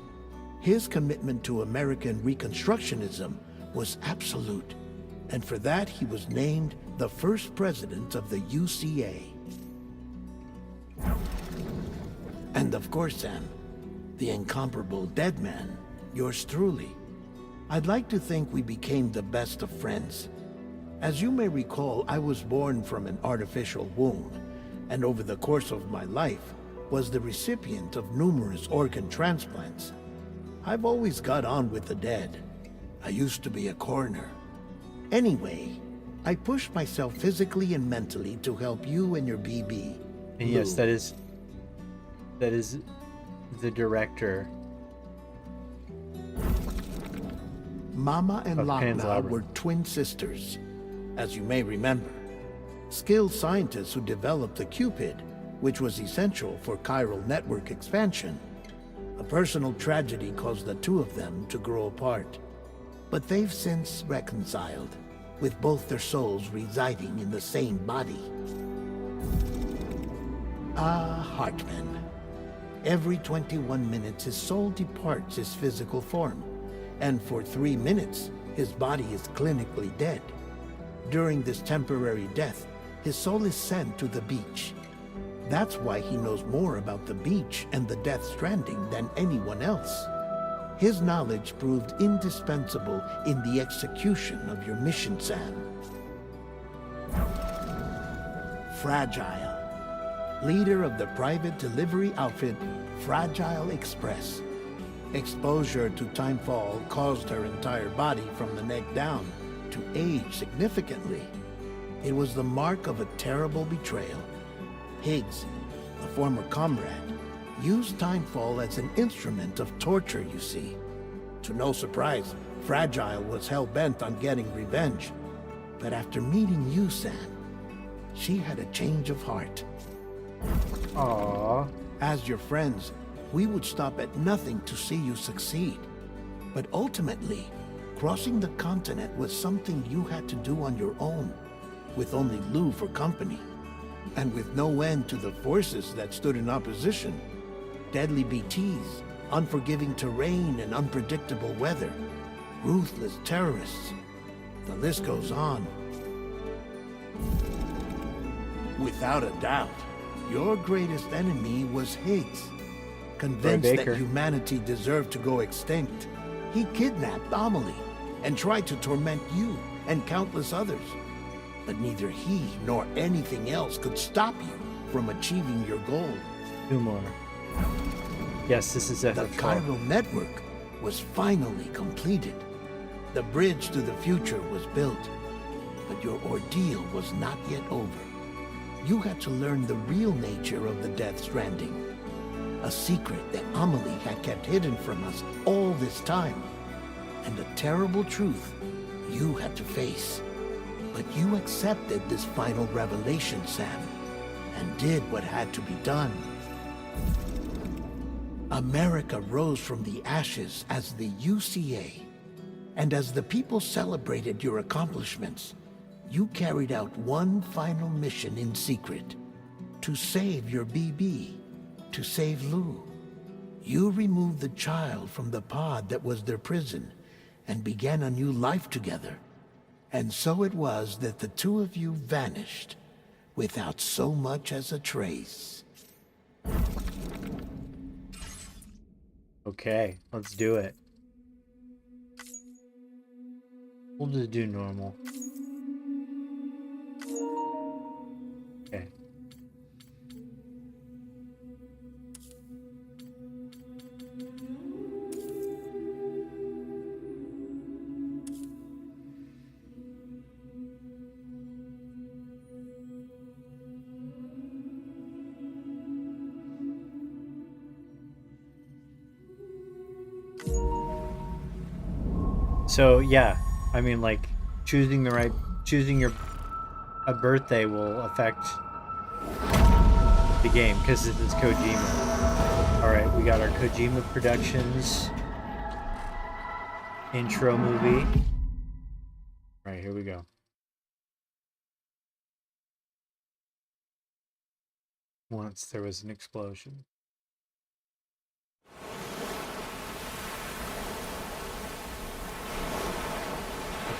His commitment to American Reconstructionism was absolute, and for that he was named the first president of the UCA. And of course, Sam, the incomparable Dead Man, yours truly. I'd like to think we became the best of friends. As you may recall, I was born from an artificial womb, and over the course of my life was the recipient of numerous organ transplants. I've always got on with the dead. I used to be a coroner. Anyway, I pushed myself physically and mentally to help you and your BB. And yes, that is the director. Mama and Pan's Lakna Labyrinth. were twin sisters, as you may remember. Skilled scientists who developed the Cupid, which was essential for chiral network expansion. A personal tragedy caused the two of them to grow apart. But they've since reconciled, with both their souls residing in the same body. Ah, Hartman. Every 21 minutes his soul departs his physical form, and for 3 minutes his body is clinically dead. During this temporary death, his soul is sent to the beach. That's why he knows more about the beach and the Death Stranding than anyone else. His knowledge proved indispensable in the execution of your mission, Sam. Fragile. Leader of the private delivery outfit, Fragile Express. Exposure to timefall caused her entire body from the neck down to age significantly. It was the mark of a terrible betrayal. Higgs, a former comrade, used timefall as an instrument of torture, you see. To no surprise, Fragile was hell-bent on getting revenge. But after meeting you, Sam, she had a change of heart. Aww. As your friends, we would stop at nothing to see you succeed. But ultimately, crossing the continent was something you had to do on your own, with only Lou for company, and with no end to the forces that stood in opposition. Deadly BTs, unforgiving terrain and unpredictable weather, ruthless terrorists. The list goes on. Without a doubt, your greatest enemy was Higgs. Convinced that humanity deserved to go extinct, he kidnapped Amelie and tried to torment you and countless others. But neither he nor anything else could stop you from achieving your goal. 2 more. Yes, this is FF. The chiral network was finally completed. The bridge to the future was built. But your ordeal was not yet over. You had to learn the real nature of the Death Stranding. A secret that Amelie had kept hidden from us all this time. And a terrible truth you had to face. But you accepted this final revelation, Sam, and did what had to be done. America rose from the ashes as the UCA. And as the people celebrated your accomplishments, you carried out one final mission in secret. To save your BB. To save Lou. You removed the child from the pod that was their prison and began a new life together. And so it was that the two of you vanished without so much as a trace. Okay, let's do it. We'll just do normal. Okay. So yeah, I mean, like choosing a birthday will affect the game because this is Kojima. All right, we got our Kojima Productions intro movie. All right, here we go. Once there was an explosion.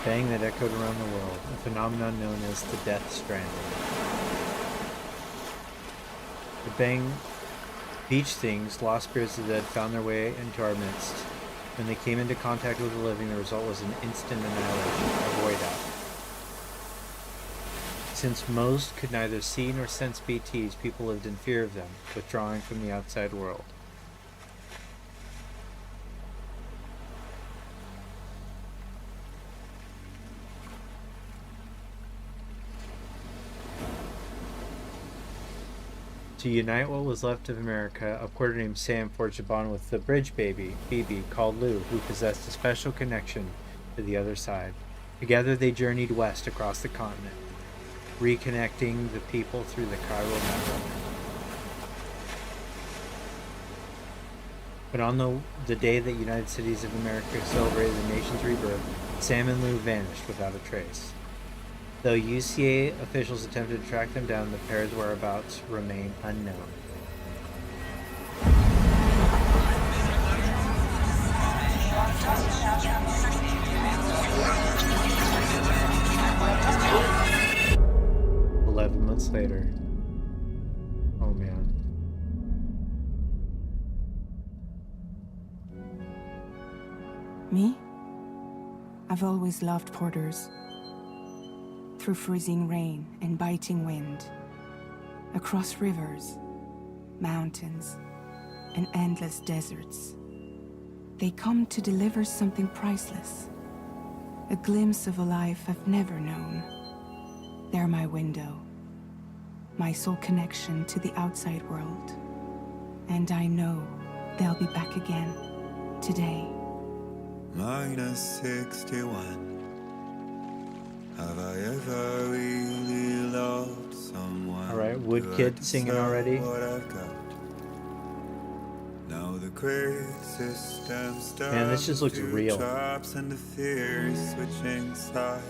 bang that echoed around the world, a phenomenon known as the Death Stranding. The bang beach things, lost spirits of the dead, found their way into our midst. When they came into contact with the living, the result was an instant annihilation, a void out. Since most could neither see nor sense BTs, people lived in fear of them, withdrawing from the outside world. To unite what was left of America, a porter named Sam forged a bond with the bridge baby, BB, called Lou, who possessed a special connection to the other side. Together they journeyed west across the continent, reconnecting the people through the chiral network. But on the day that United Cities of America celebrated the nation's rebirth, Sam and Lou vanished without a trace. Though UCA officials attempted to track them down, the pair's whereabouts remain unknown. Months later. Oh man. Me? I've always loved porters. Through freezing rain and biting wind, across rivers, mountains, and endless deserts, they come to deliver something priceless, a glimpse of a life I've never known. They're my window, my sole connection to the outside world, and I know they'll be back again today. -61. Have I ever really loved someone? Alright, Wood Kid singing already. What I've got. Now the great system Man, this just looks real. traps and the fear switching sides.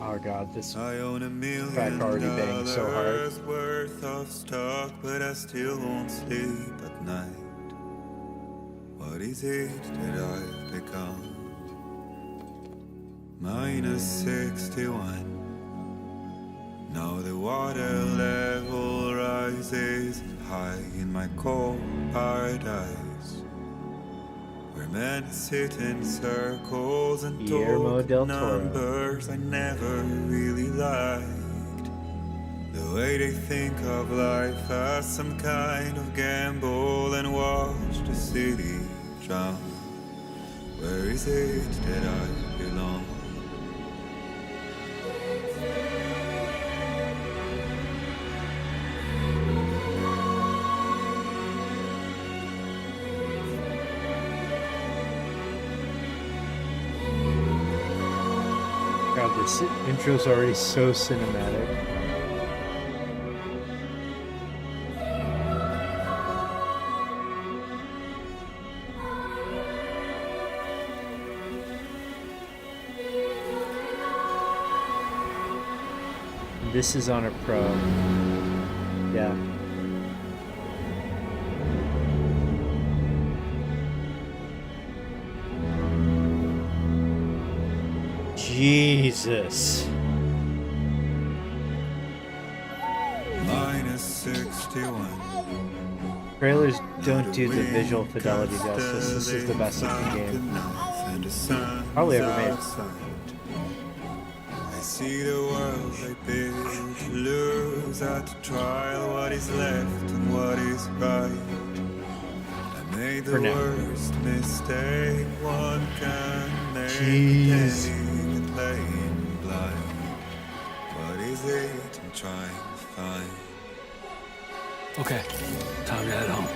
Oh god, this I own $1 million track already banged so hard. worth of stock, but I still won't sleep at night. What is it that I've become? -61. Now the water level rises high in my cold paradise, where men sit in circles and Guillermo talk del Toro. numbers I never really liked. The way they think of life as some kind of gamble and watch the city drown. Where is it that I belong? God, this intro's already so cinematic. This is on a pro. Yeah. Jesus. -61. Trailers don't do the visual fidelity justice. This is the best looking game probably ever made. I see the world they build to lose at the trial what is left and what is right. I made the worst mistake one can make, pretending and playing blind. What is it I'm trying to find? Okay, time to head home.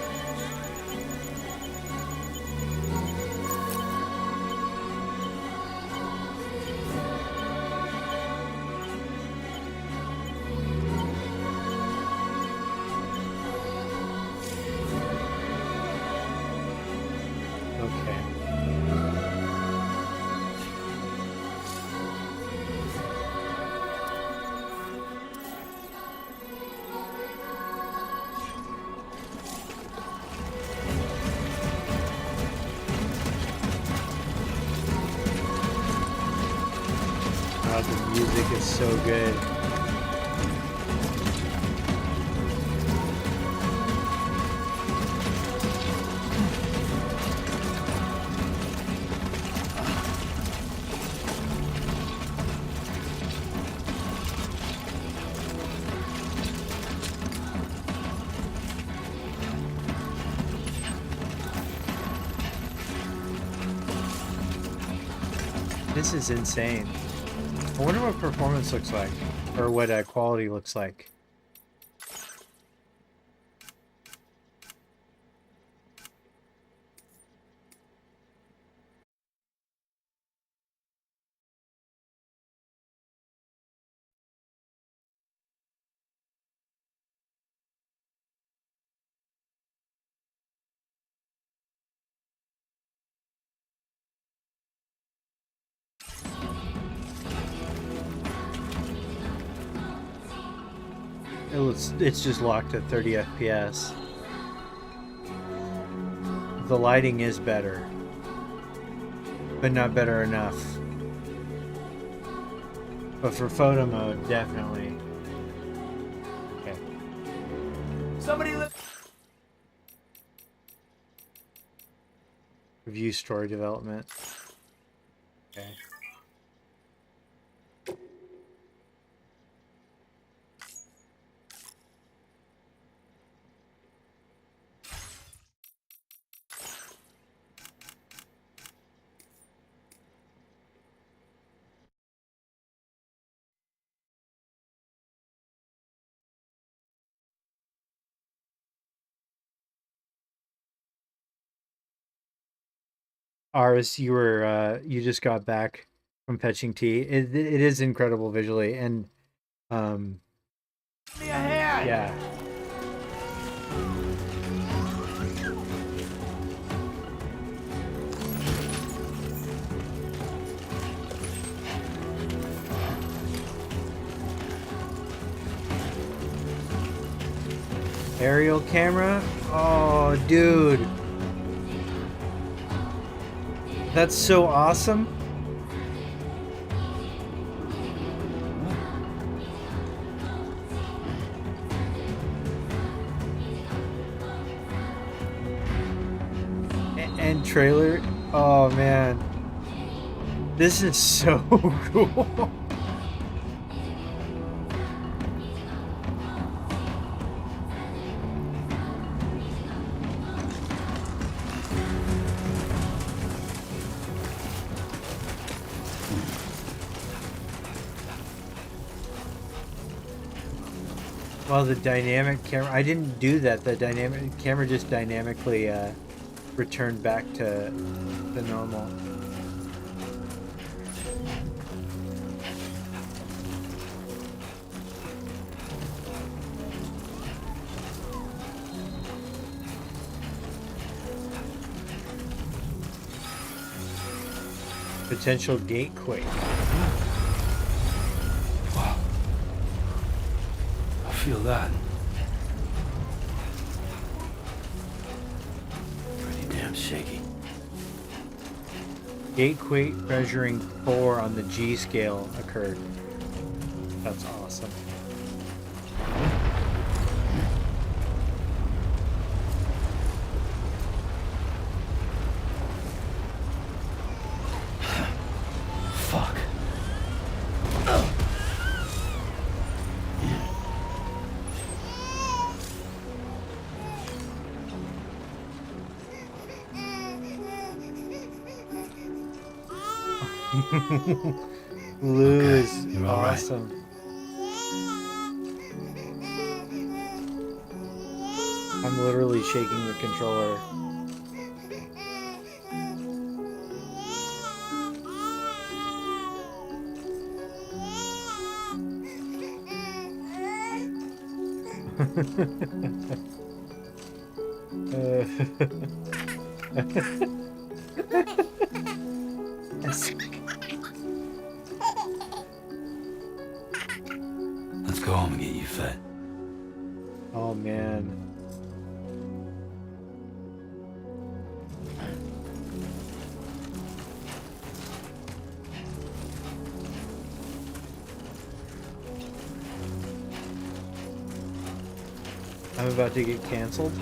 Okay. God, the music is so good. This is insane. I wonder what performance looks like, or what quality looks like. It's just locked at 30 FPS. The lighting is better, but not better enough. But for photo mode, definitely. Okay. Review story development. Okay. Aris, you just got back from fetching tea. It is incredible visually, and yeah. Aerial camera? Oh, dude. That's so awesome. And trailer. Oh man. This is so cool. Well, the dynamic camera, I didn't do that. The dynamic camera just dynamically returned back to the normal. Potential gate quake. Wow. I feel that. Pretty damn shaky. Gate quake measuring 4 on the G scale occurred. That's awesome. Fuck. Blue Okay, is you're all right. awesome. I'm literally shaking the controller. Let's go home and get you fed. Oh man. I'm about to get canceled.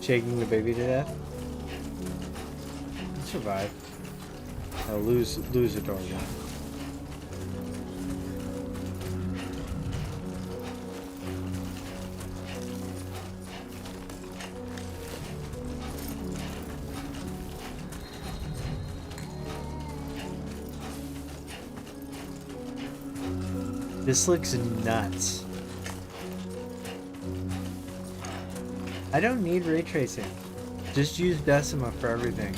Shaking the baby to death. Survive. I'll lose a door one. This looks nuts. I don't need ray tracing. Just use Decima for everything.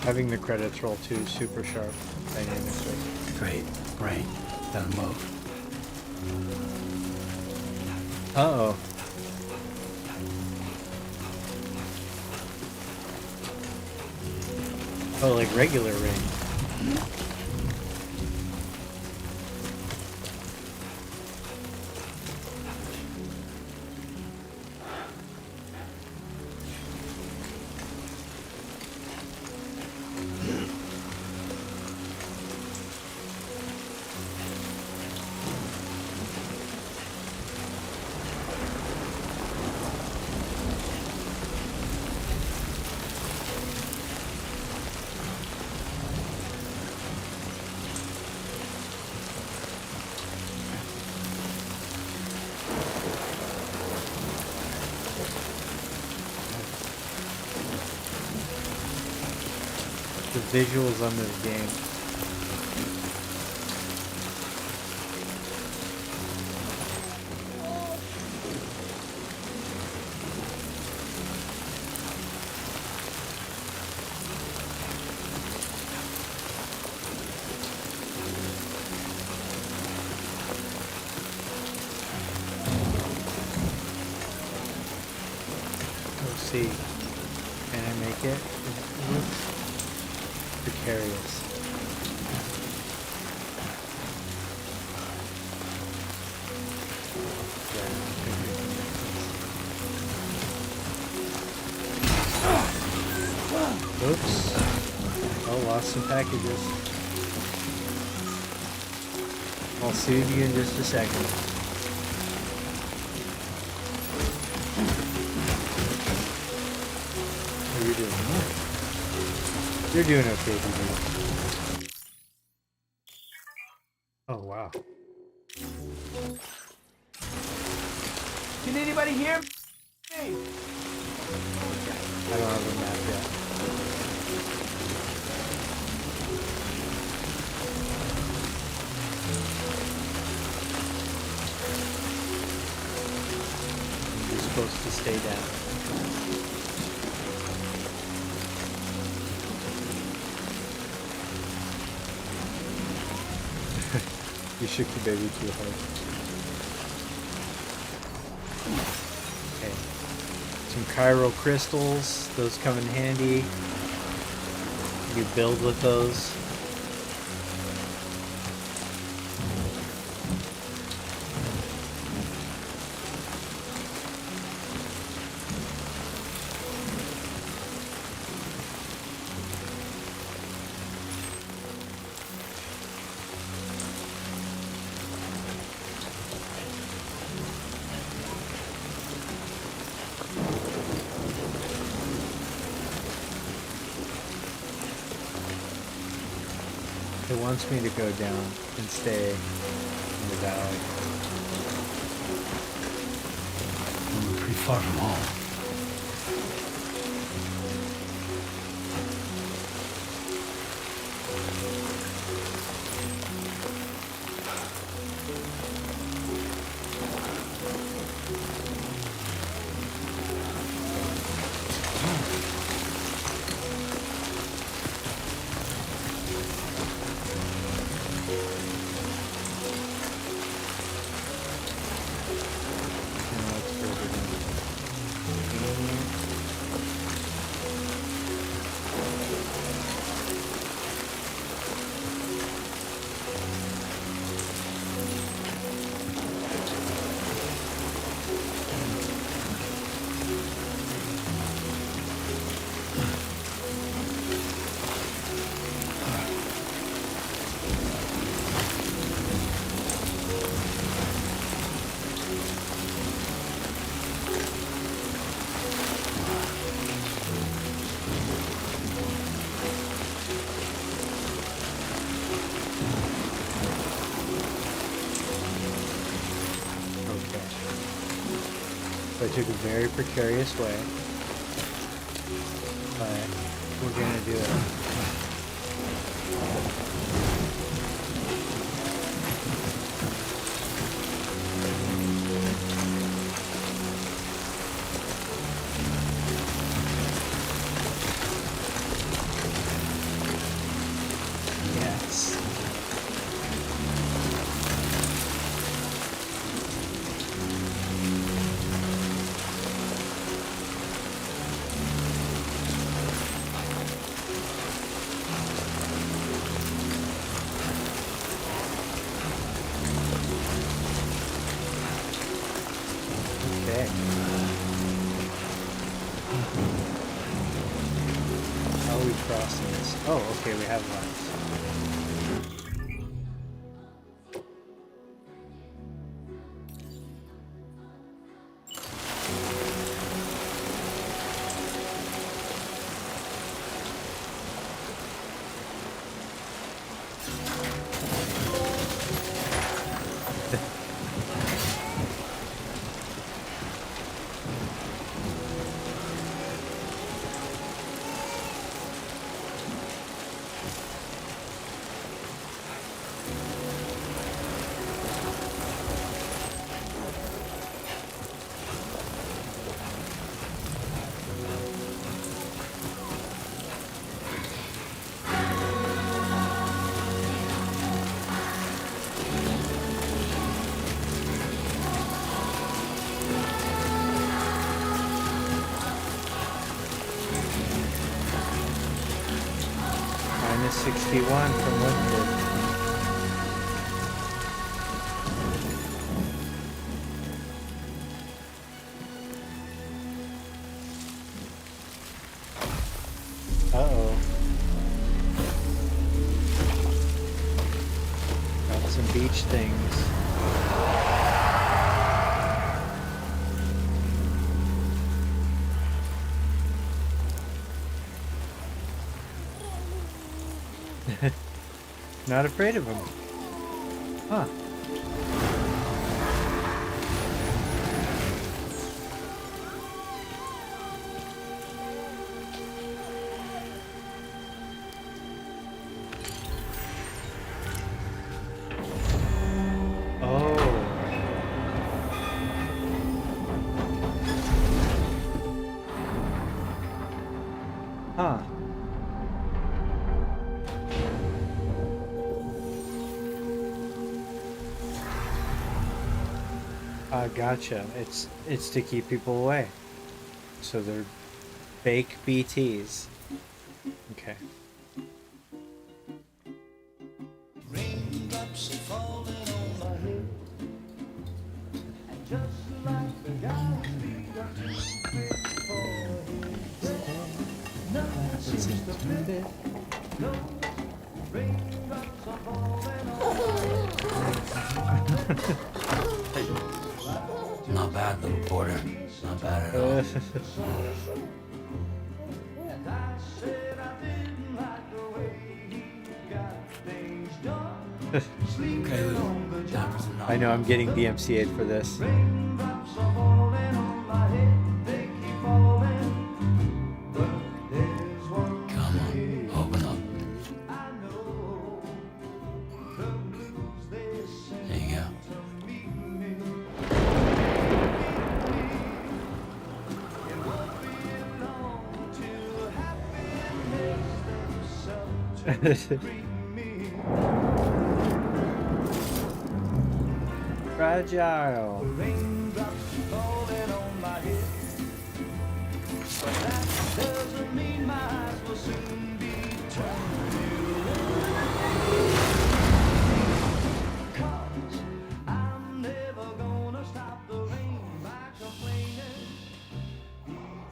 Having the credits roll too super sharp dynamically. Great. Right. Now move. Uh-oh. Oh, like regular rain. The visuals on this game. Let's see. Can I make it? It looks precarious. Oops. Oh, lost some packages. I'll soothe you in just a second. How are you doing? You're doing okay, dude. Oh, wow. Can anybody hear me? Hey. I don't have a map yet. You're supposed to stay down. You shook the baby too hard. Okay. Some chiral crystals. Those come in handy. You build with those. It wants me to go down and stay in the valley. We're pretty far from home. took a very precarious way, but we're gonna do it. Yes. Okay. How are we crossing this? Oh, okay, we have lines. Minus 61 from Winford. Uh-oh. Got some beach things. Not afraid of them. Huh. Oh. Huh. Gotcha. It's to keep people away. So they're fake BTs. Okay. Raindrops are falling on my head, and just like the guy nothing seems to fit. No, raindrops are falling on my head. Not bad, little porter. Not bad at all. And I said I didn't like the way he got things done. Okay, Lou. Time for some I know I'm getting DMCA'd for this. Raindrops are falling on my head, they keep falling. But there's one Come on, open up. I know. The blues they sing There you go. to meet me. It won't be long till happiness themselves to greet me. Fragile. Raindrops falling on my head, but that doesn't mean my eyes will soon be turning away. 'Cause I'm never gonna stop the rain by complaining,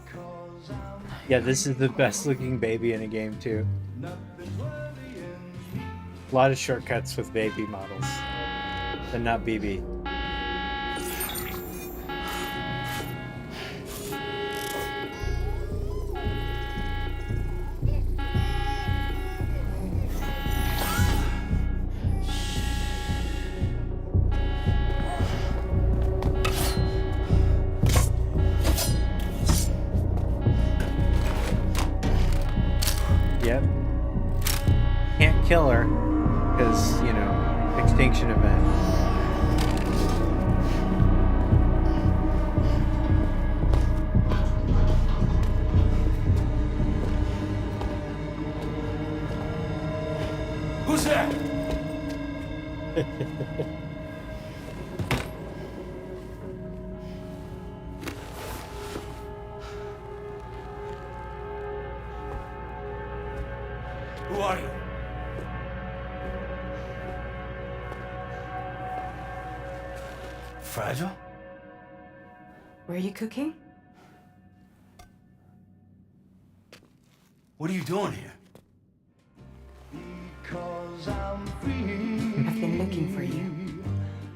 because I'm Yeah, this is the best looking baby in a game too. nothing's worrying me. A lot of shortcuts with baby models, but not BB. killer because, you know, extinction event. Who's there? Who are you? Fragile? Were you cooking? What are you doing here? Because I'm free. I've been looking for you.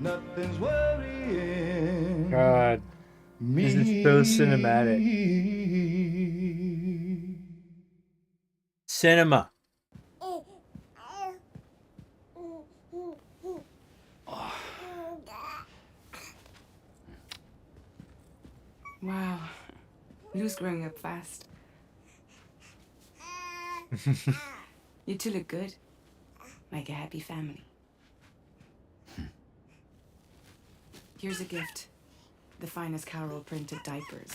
Nothing's worrying God, this is so cinematic. Cinema. Wow. Lou's growing up fast. You two look good. Like a happy family. Here's a gift. The finest Carol printed diapers.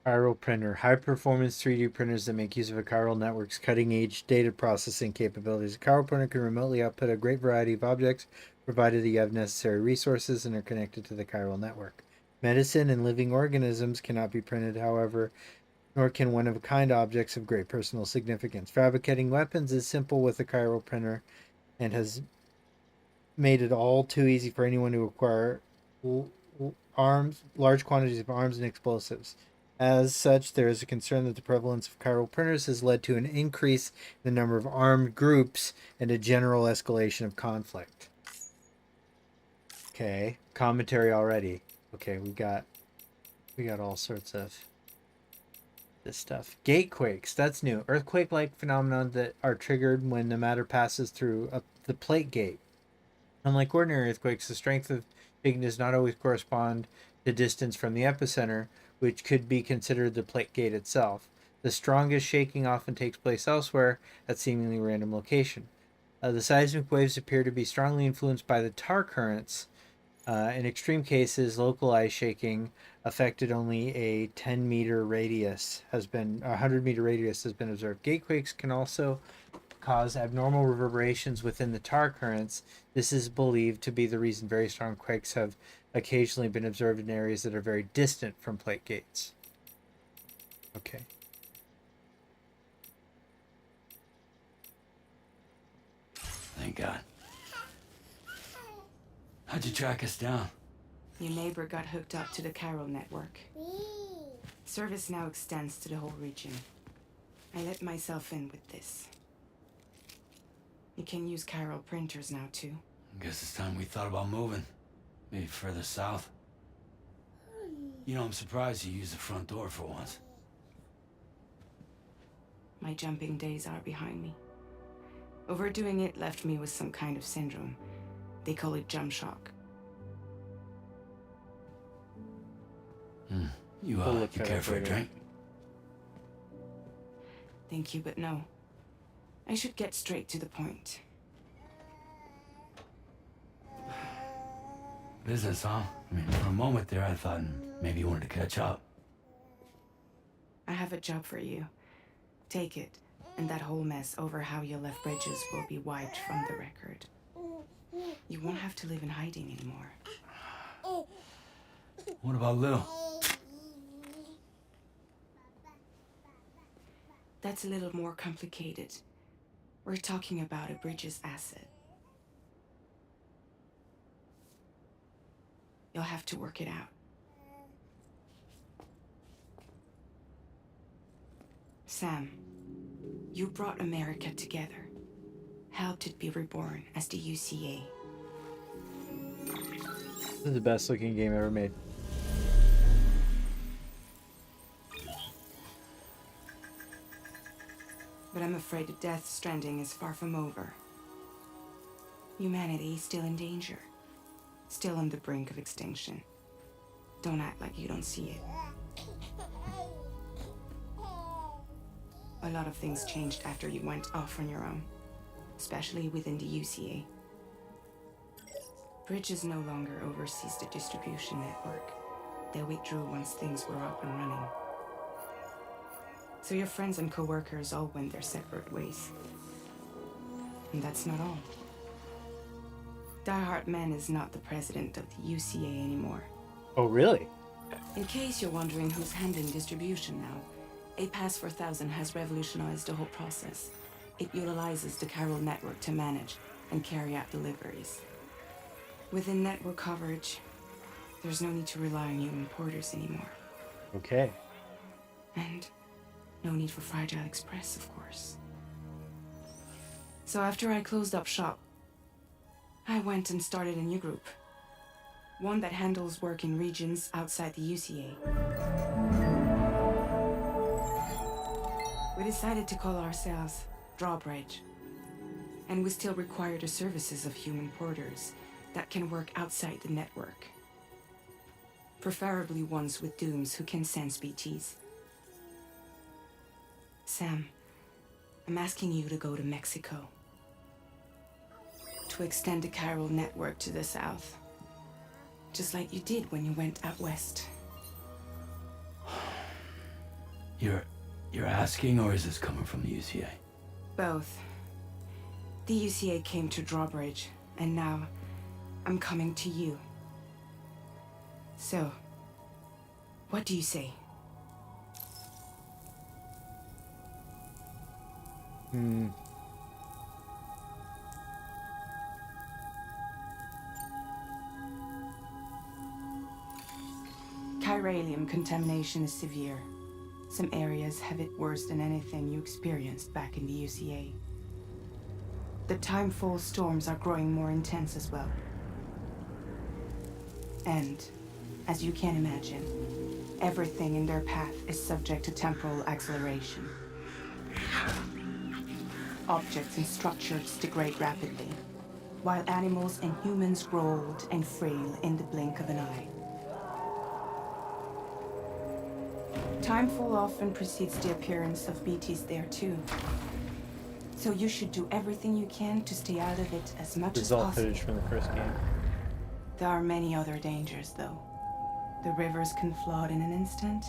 Chiral printer. High performance 3D printers that make use of a chiral network's cutting edge data processing capabilities. A chiral printer can remotely output a great variety of objects provided that you have necessary resources and are connected to the chiral network. Medicine and living organisms cannot be printed, however, nor can one of a kind objects of great personal significance. Fabricating weapons is simple with a chiral printer and has made it all too easy for anyone to acquire large quantities of arms and explosives. As such, there is a concern that the prevalence of chiral printers has led to an increase in the number of armed groups and a general escalation of conflict. Okay, commentary already. Okay, we got all sorts of this stuff. Gatequakes, that's new. Earthquake-like phenomena that are triggered when the matter passes through the plate gate. Unlike ordinary earthquakes, the strength of shaking does not always correspond to distance from the epicenter, which could be considered the plate gate itself. The strongest shaking often takes place elsewhere at seemingly random location. The seismic waves appear to be strongly influenced by the tar currents. In extreme cases, localized shaking affected only a 10-meter radius has been 100-meter radius has been observed. Gatequakes can also cause abnormal reverberations within the tar currents. This is believed to be the reason very strong quakes have occasionally been observed in areas that are very distant from plate gates. Okay. Thank God. How'd you track us down? Your neighbor got hooked up to the chiral network. Service now extends to the whole region. I let myself in with this. You can use chiral printers now too. Guess it's time we thought about moving. Maybe further south. You know, I'm surprised you used the front door for once. My jumping days are behind me. Overdoing it left me with some kind of syndrome. They call it jump shock. You care for a drink? Thank you, but no. I should get straight to the point. Business, huh? I mean, for a moment there, I thought maybe you wanted to catch up. I have a job for you. Take it, and that whole mess over how you left bridges will be wiped from the record. You won't have to live in hiding anymore. What about Lil? That's a little more complicated. We're talking about a bridges asset. You'll have to work it out. Sam, you brought America together. Helped it be reborn as the UCA. This is the best looking game ever made. But I'm afraid the Death Stranding is far from over. Humanity is still in danger. Still on the brink of extinction. Don't act like you don't see it. a lot of things changed after you went off on your own, especially within the UCA. Bridges no longer oversees the distribution network. They withdrew once things were up and running. So your friends and co-workers all went their separate ways. And that's not all. Die Hartman is not the president of the UCA anymore. Oh, really? In case you're wondering who's handling distribution now, A Pass 4000 has revolutionized the whole process. It utilizes the chiral network to manage and carry out deliveries. Within network coverage, there's no need to rely on human porters anymore. Okay. And no need for Fragile Express, of course. So after I closed up shop, I went and started a new group. One that handles work in regions outside the UCA. We decided to call ourselves Drawbridge. And we still require the services of human porters that can work outside the network. Preferably ones with dooms who can sense BTs. Sam, I'm asking you to go to Mexico. To extend the chiral network to the south. Just like you did when you went out west. You're asking, or is this coming from the UCA? Both. The UCA came to Drawbridge, and now I'm coming to you. So, what do you say? Chiralium contamination is severe. Some areas have it worse than anything you experienced back in the UCA. The timefall storms are growing more intense as well. And, as you can imagine, everything in their path is subject to temporal acceleration. Objects and structures degrade rapidly, while animals and humans grow old and frail in the blink of an eye. Timefall often precedes the appearance of BTs there too. So you should do everything you can to stay out of it as much as Result possible. footage from the first game. There are many other dangers though. The rivers can flood in an instant,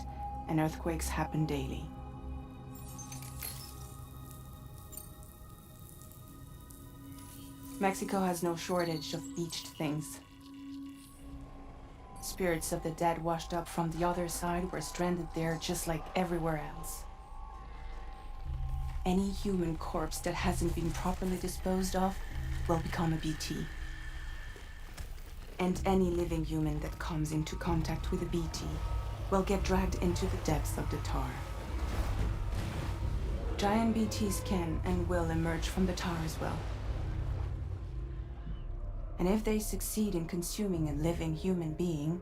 and earthquakes happen daily. Mexico has no shortage of beached things. Spirits of the dead washed up from the other side were stranded there just like everywhere else. Any human corpse that hasn't been properly disposed of will become a BT. And any living human that comes into contact with a BT will get dragged into the depths of the tar. Giant BTs can and will emerge from the tar as well. And if they succeed in consuming a living human being,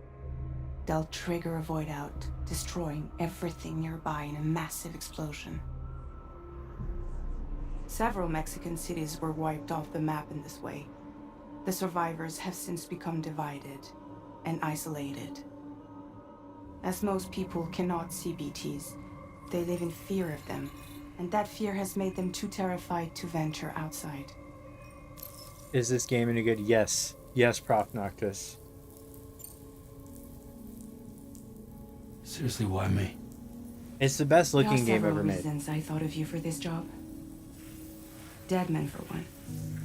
they'll trigger a void out, destroying everything nearby in a massive explosion. Several Mexican cities were wiped off the map in this way. The survivors have since become divided and isolated. As most people cannot see BTs, they live in fear of them, and that fear has made them too terrified to venture outside. Is this game any good? Yes. Yes, Prof. Noctis. Seriously, why me? It's the best looking game There are ever several made. reasons I thought of you for this job. Deadman, for one.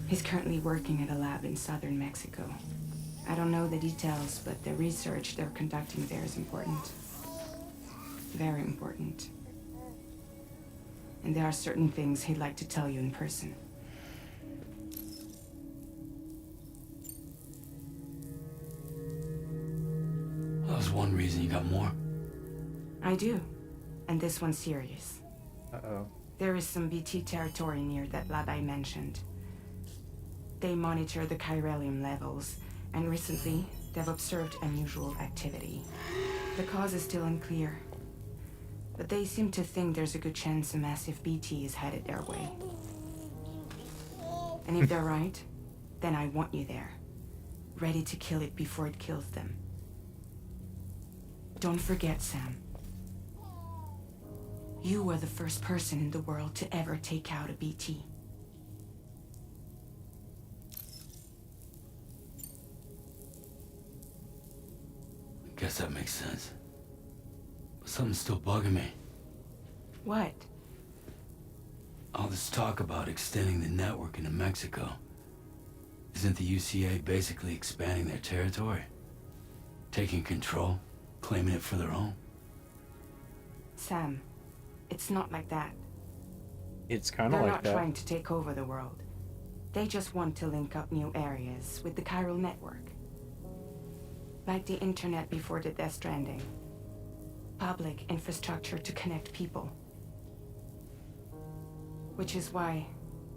He's currently working at a lab in southern Mexico. I don't know the details, but the research they're conducting there is important. Very important. And there are certain things he'd like to tell you in person. That was one reason you got more. I do. And this one's serious. Uh-oh. There is some BT territory near that lab I mentioned. They monitor the chiralium levels, and recently, they've observed unusual activity. The cause is still unclear, but they seem to think there's a good chance a massive BT is headed their way. And if they're right, then I want you there, ready to kill it before it kills them. Don't forget, Sam. You were the first person in the world to ever take out a BT. I guess that makes sense. But something's still bugging me. What? All this talk about extending the network into Mexico. Isn't the UCA basically expanding their territory? Taking control, claiming it for their own? Sam, it's not like that. It's kind of They're like not that. trying to take over the world. They just want to link up new areas with the chiral network. Like the internet before the Death Stranding. Public infrastructure to connect people. Which is why,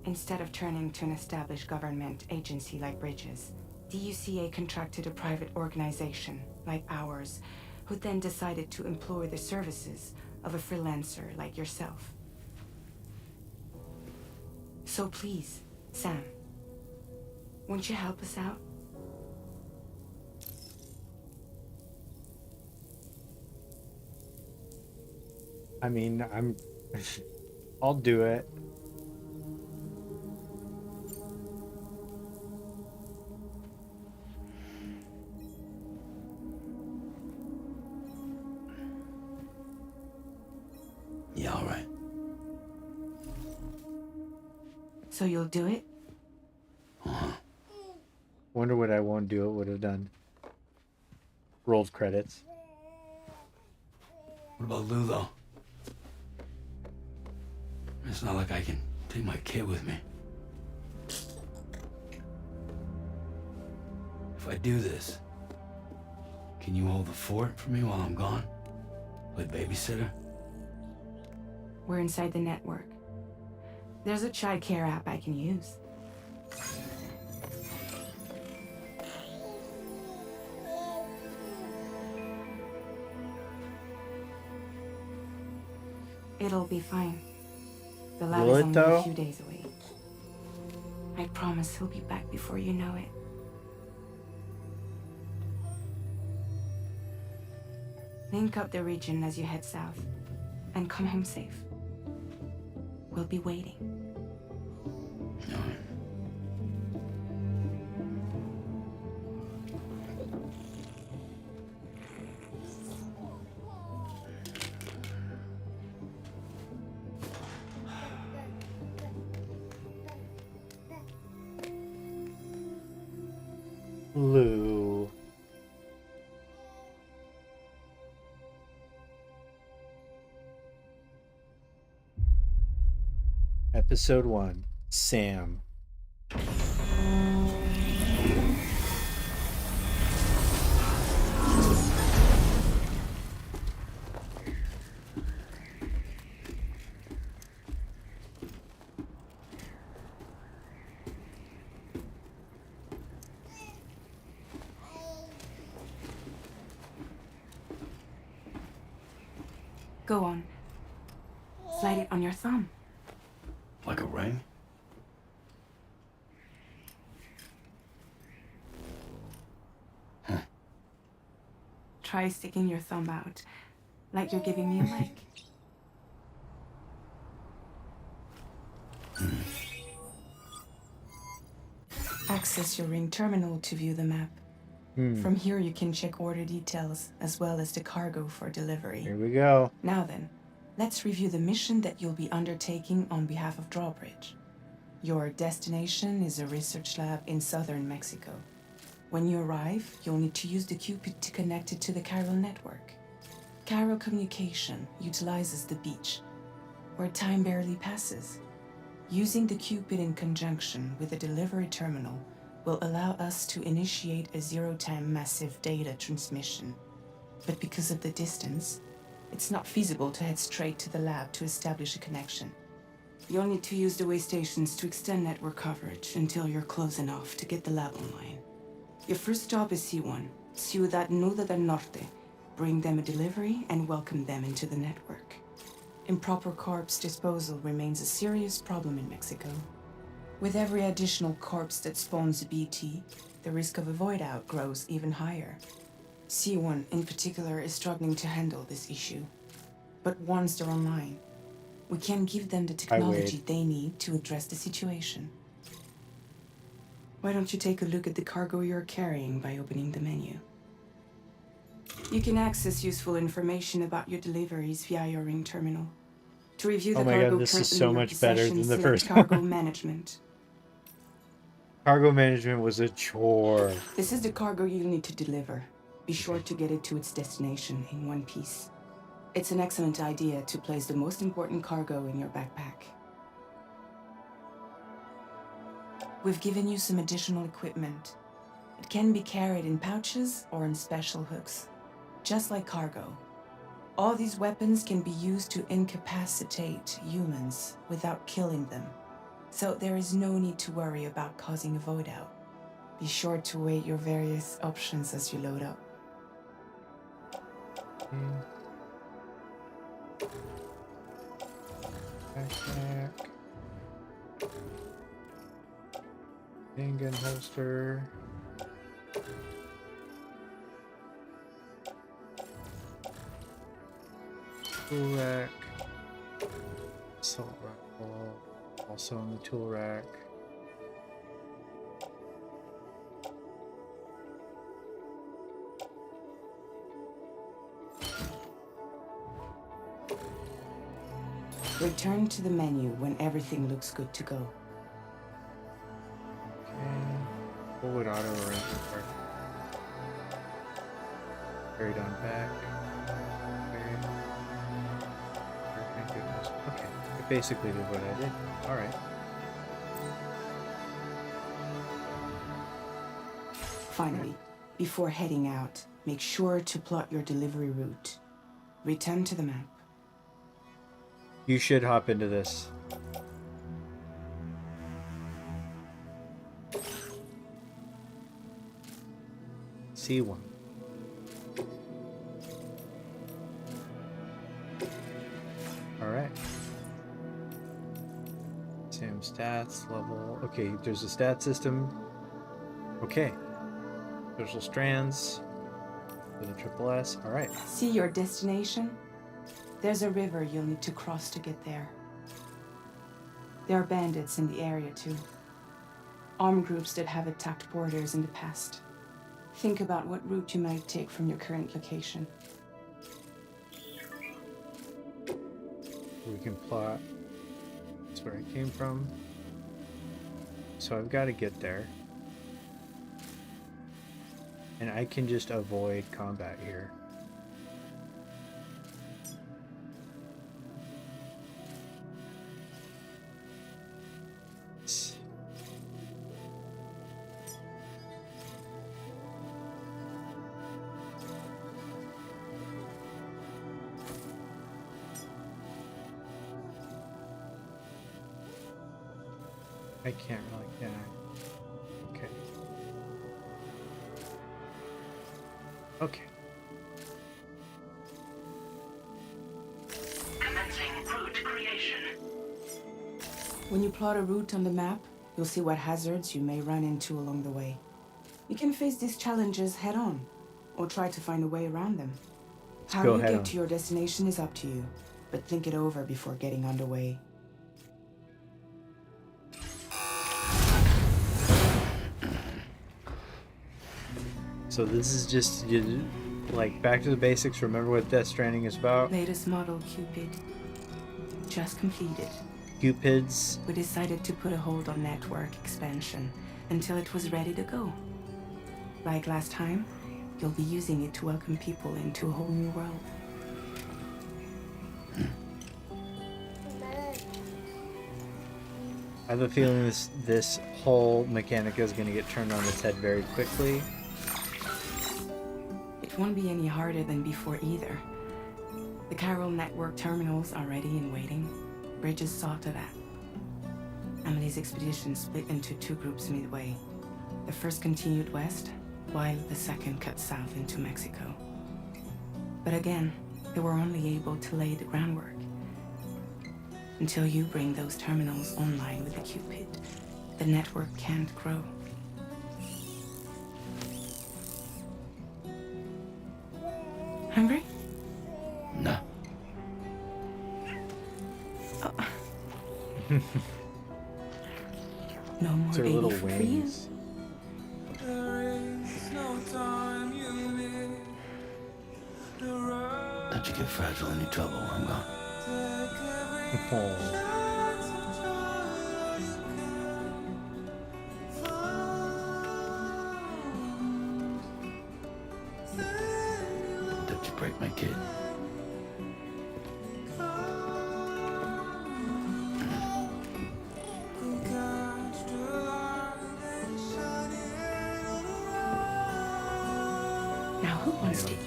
instead of turning to an established government agency like Bridges, the UCA contracted a private organization like ours, who then decided to employ the services of a freelancer like yourself. So please, Sam, won't you help us out? I mean, I'll do it. Yeah, all right. So you'll do it? Wonder what I won't do it would have done. Rolled credits. What about Lou, though? It's not like I can take my kid with me. If I do this, can you hold the fort for me while I'm gone? Play babysitter? We're inside the network. There's a child care app I can use. It'll be fine. The lab Will is it, only though? a few days away. I promise he'll be back before you know it. Link up the region as you head south, and come home safe. We'll be waiting. All right. Lou. Episode 1. Sam. Go on. Slide it on your thumb. Like a ring? Try sticking your thumb out, like you're giving me a mic. Access your ring terminal to view the map. From here you can check order details, as well as the cargo for delivery. Here we go. Now then, let's review the mission that you'll be undertaking on behalf of Drawbridge. Your destination is a research lab in southern Mexico. When you arrive, you'll need to use the Cupid to connect it to the chiral network. Chiral communication utilizes the beach, where time barely passes. Using the Cupid in conjunction with the delivery terminal will allow us to initiate a zero-time massive data transmission. But because of the distance, it's not feasible to head straight to the lab to establish a connection. You'll need to use the way stations to extend network coverage until you're close enough to get the lab online. Your first stop is C1, Ciudad Nuda del Norte. Bring them a delivery and welcome them into the network. Improper corpse disposal remains a serious problem in Mexico. With every additional corpse that spawns a BT, the risk of a void out grows even higher. C1 in particular is struggling to handle this issue. But once they're online, We can give them the technology they need to address the situation. Why don't you take a look at the cargo you're carrying by opening the menu? You can access useful information about your deliveries via your ring terminal. To review the Oh my cargo God, this is currently so in your much better possession, than the select first cargo one. management. Cargo management was a chore. This is the cargo you'll need to deliver. Be sure to get it to its destination in one piece. It's an excellent idea to place the most important cargo in your backpack. We've given you some additional equipment. It can be carried in pouches or in special hooks, just like cargo. All these weapons can be used to incapacitate humans without killing them. So there is no need to worry about causing a void out. Be sure to weigh your various options as you load up. Backpack. Handgun holster. Tool rack. Assault rifle. Also in the tool rack. Return to the menu when everything looks good to go. Okay. Forward auto arrangement part. Carried on back. Okay. Thank goodness. Okay. I basically did what I did. Alright. Finally, before heading out, make sure to plot your delivery route. Return to the map. You should hop into this. C1. Alright. Same stats, level. Okay, there's a stat system. Okay. Social strands. With a triple S. Alright. See your destination? There's a river you'll need to cross to get there. There are bandits in the area too. Armed groups that have attacked borders in the past. Think about what route you might take from your current location. We can plot. That's where I came from. So I've got to get there. And I can just avoid combat here. I can't really, yeah. Okay. Okay. Commencing route creation. When you plot a route on the map, you'll see what hazards you may run into along the way. You can face these challenges head on, or try to find a way around them. How you get to your destination is up to you, but think it over before getting underway. So this is just, like, back to the basics. Remember what Death Stranding is about? Latest model Cupid. Just completed. Cupids. We decided to put a hold on network expansion until it was ready to go. Like last time, you'll be using it to welcome people into a whole new world. I have a feeling this whole mechanic is going to get turned on its head very quickly. It won't be any harder than before either. The Chiral network terminals are ready and waiting. Bridges saw to that. Emily's expedition split into two groups midway. The first continued west, while the second cut south into Mexico. But again, they were only able to lay the groundwork. Until you bring those terminals online with the Cupid, the network can't grow. Hungry? No. No more It's her baby little for you. wings. Don't you get fragile any trouble while I'm gone. Oh. Don't you break my kid. Now who wants to eat?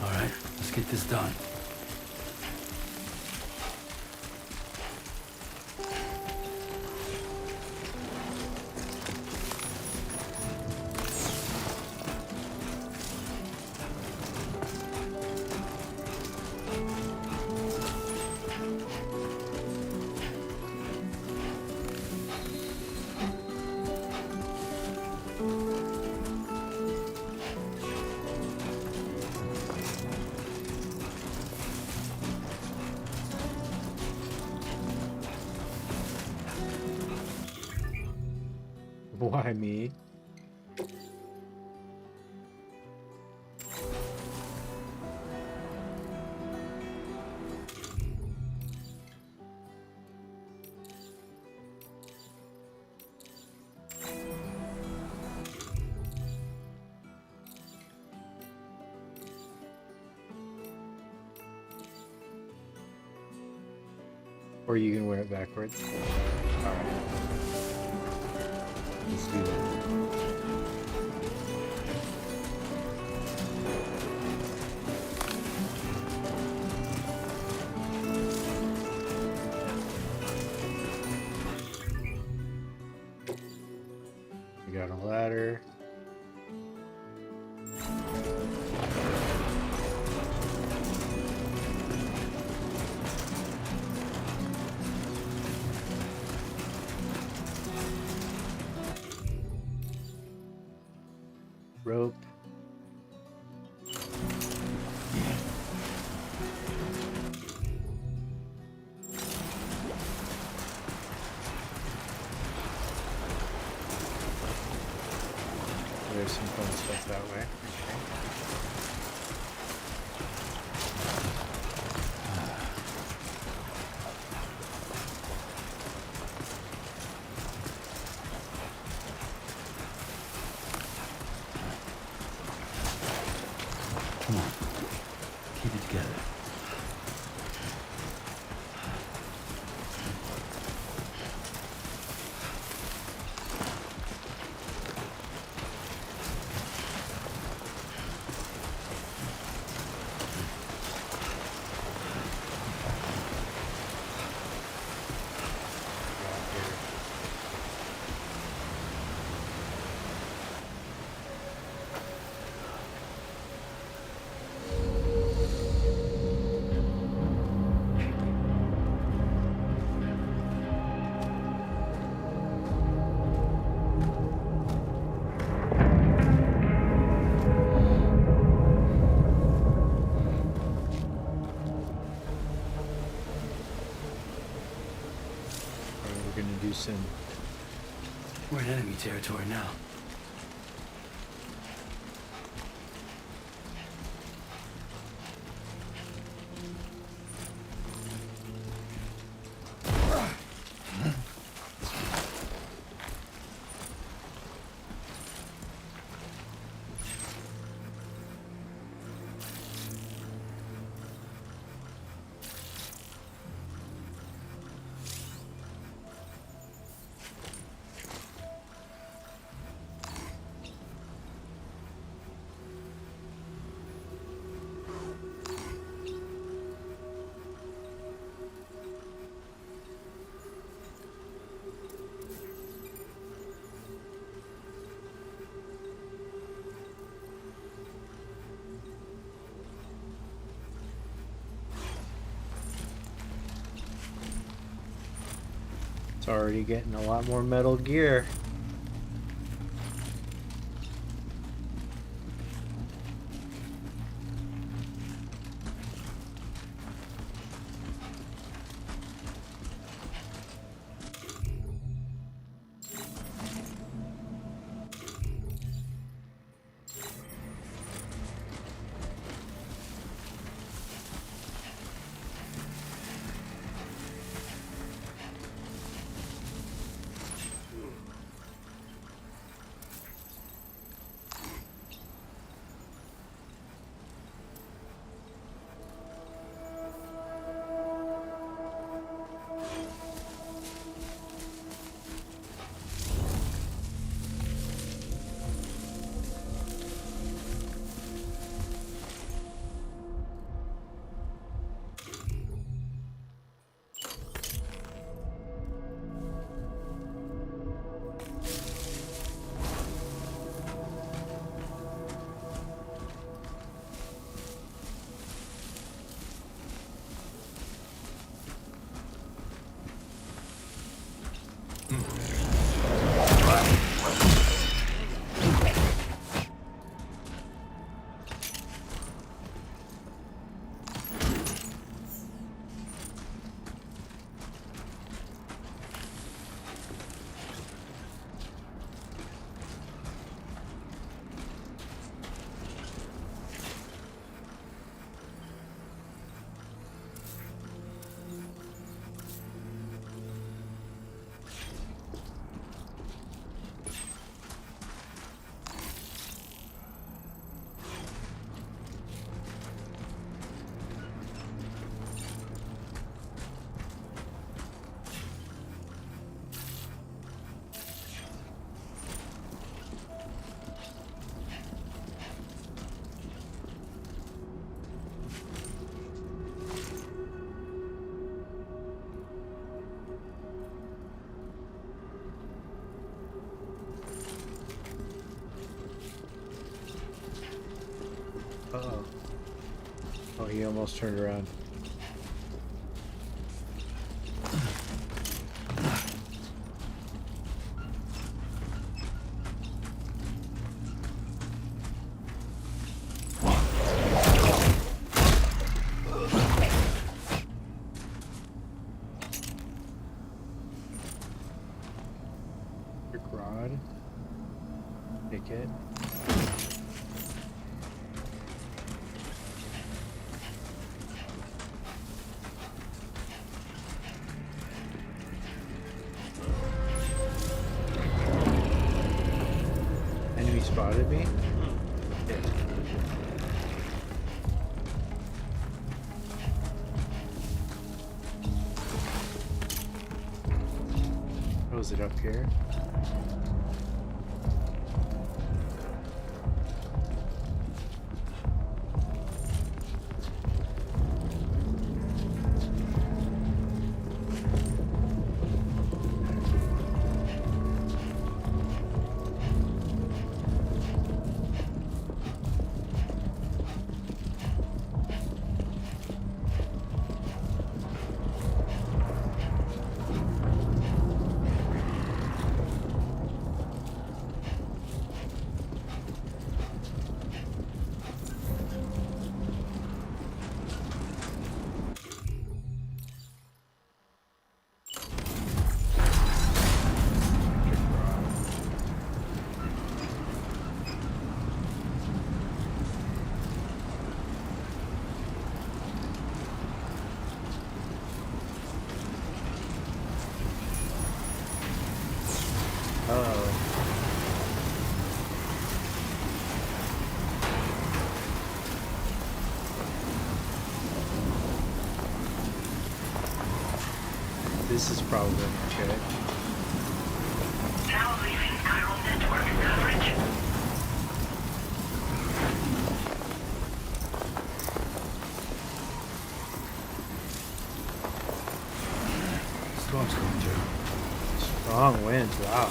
All right, let's get this done. Why me? Or you can wear it backwards. Alright. Let's do that. We got a ladder. Rope. There's some fun stuff that way. Come on, keep it together. We're gonna do some. We're in enemy territory now. It's already getting a lot more Metal Gear. Uh-oh. Oh, he almost turned around. Rod. Take it. Enemy spotted me? Yeah. Oh, is it up here? This is probably okay. Now leaving chiral network coverage. Storm's coming through. Strong winds, wow.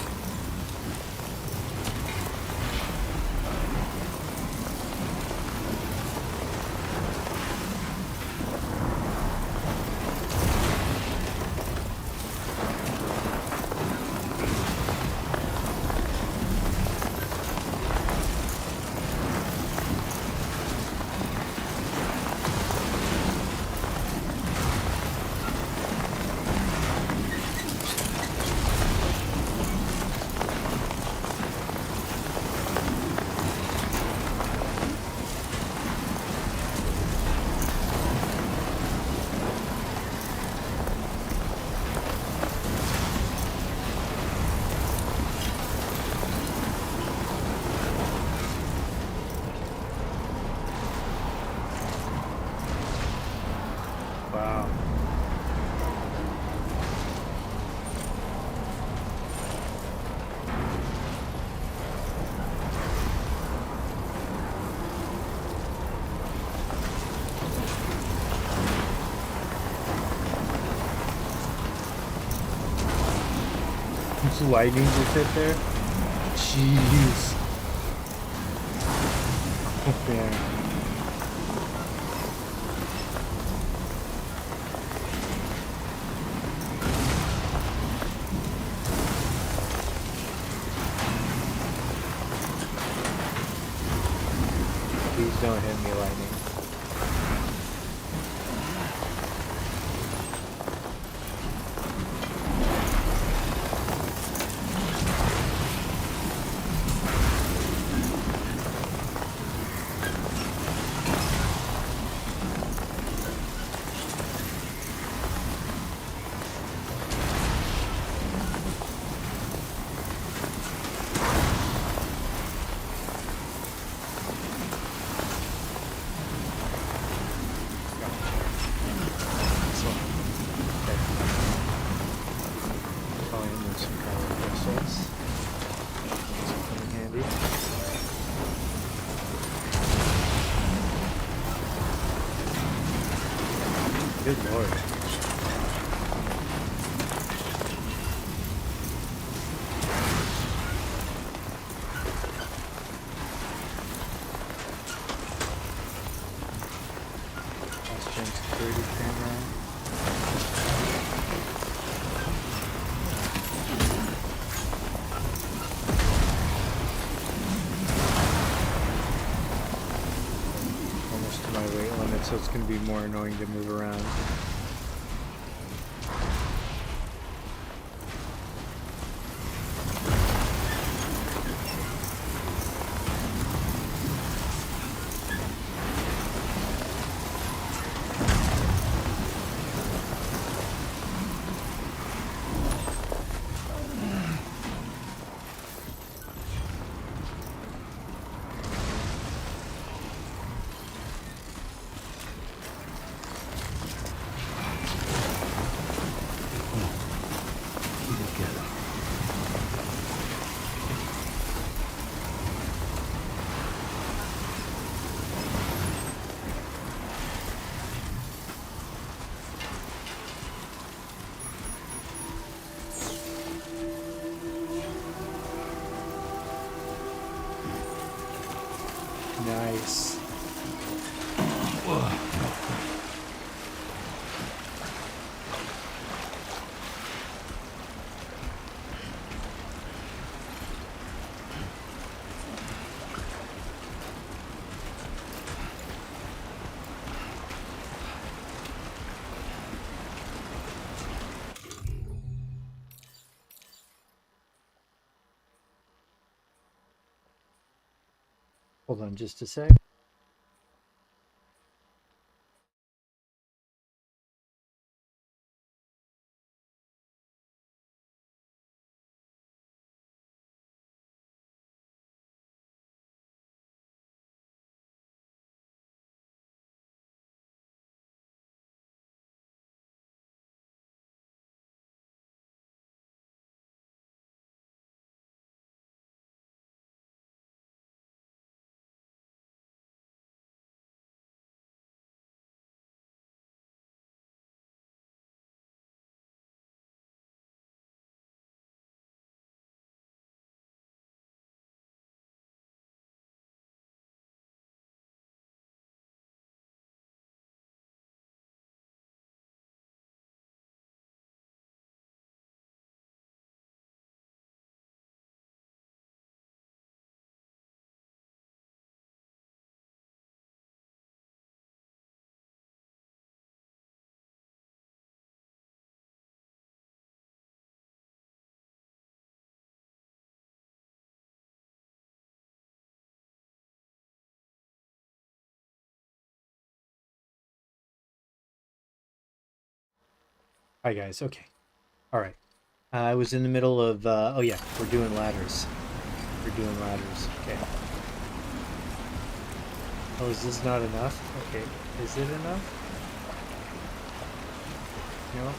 lightning just hit there. Jeez. Oh man. Please don't hit me, lightning. Good lord. Last gen security camera. Almost to my weight limit, so it's going to be more annoying to move around. Nice. Hold on just a sec. Hi guys, okay. Alright. I was in the middle of, oh yeah, we're doing ladders. We're doing ladders, okay. Oh, is this not enough? Okay, is it enough? No?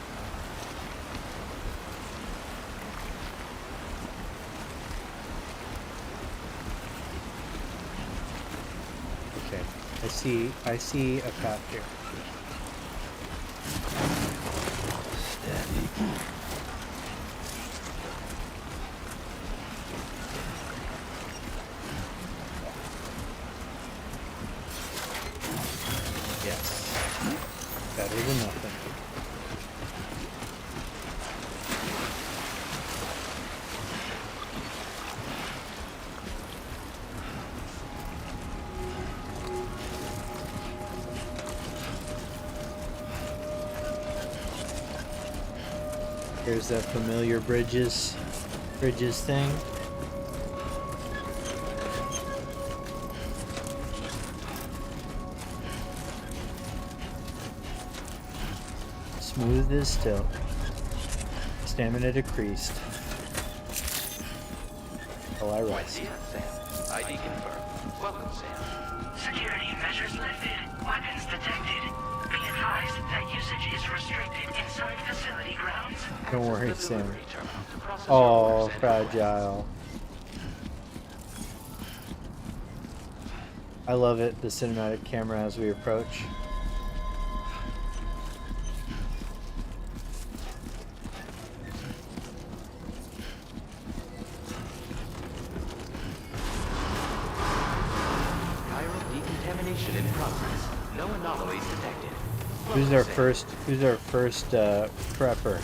Okay, I see a path here. Better than nothing. Here's that familiar bridges thing. Smooth as silk. Stamina decreased. Oh, I rest. ID confirmed. Welcome, Sam. Security measures lifted. Weapons detected. Be advised that usage is restricted inside facility grounds. Don't worry, Sam. Delivery terminal to process your Oh, orders and fragile. I love it, the cinematic camera as we approach. Chiral decontamination in progress. No anomalies detected. Who's our first prepper?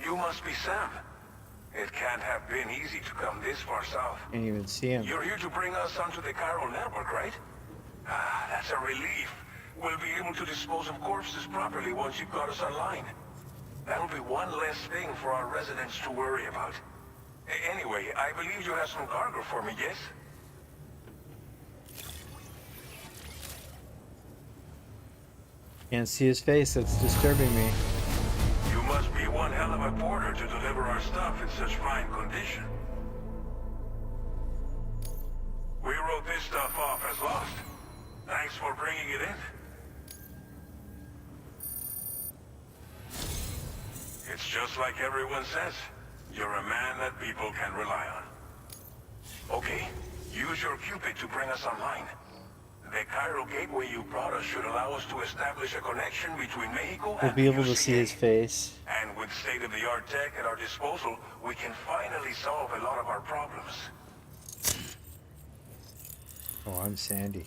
You must be Sam. It can't have been easy to come this far south. Can't even see him. You're here to bring us onto the chiral network, right? Ah, that's a relief. We'll be able to dispose of corpses properly once you've got us online. That'll be one less thing for our residents to worry about. Anyway, I believe you have some cargo for me, yes? Can't see his face, that's disturbing me. You must be one hell of a porter to deliver our stuff in such fine condition. We wrote this stuff off as lost. Thanks for bringing it in. It's just like everyone says. You're a man that people can rely on. Okay, use your Cupid to bring us online. The chiral gateway you brought us should allow us to establish a connection between Mexico We'll and be the able to see UCA. his face. And with state-of-the-art tech at our disposal, we can finally solve a lot of our problems. Oh, I'm Sandy.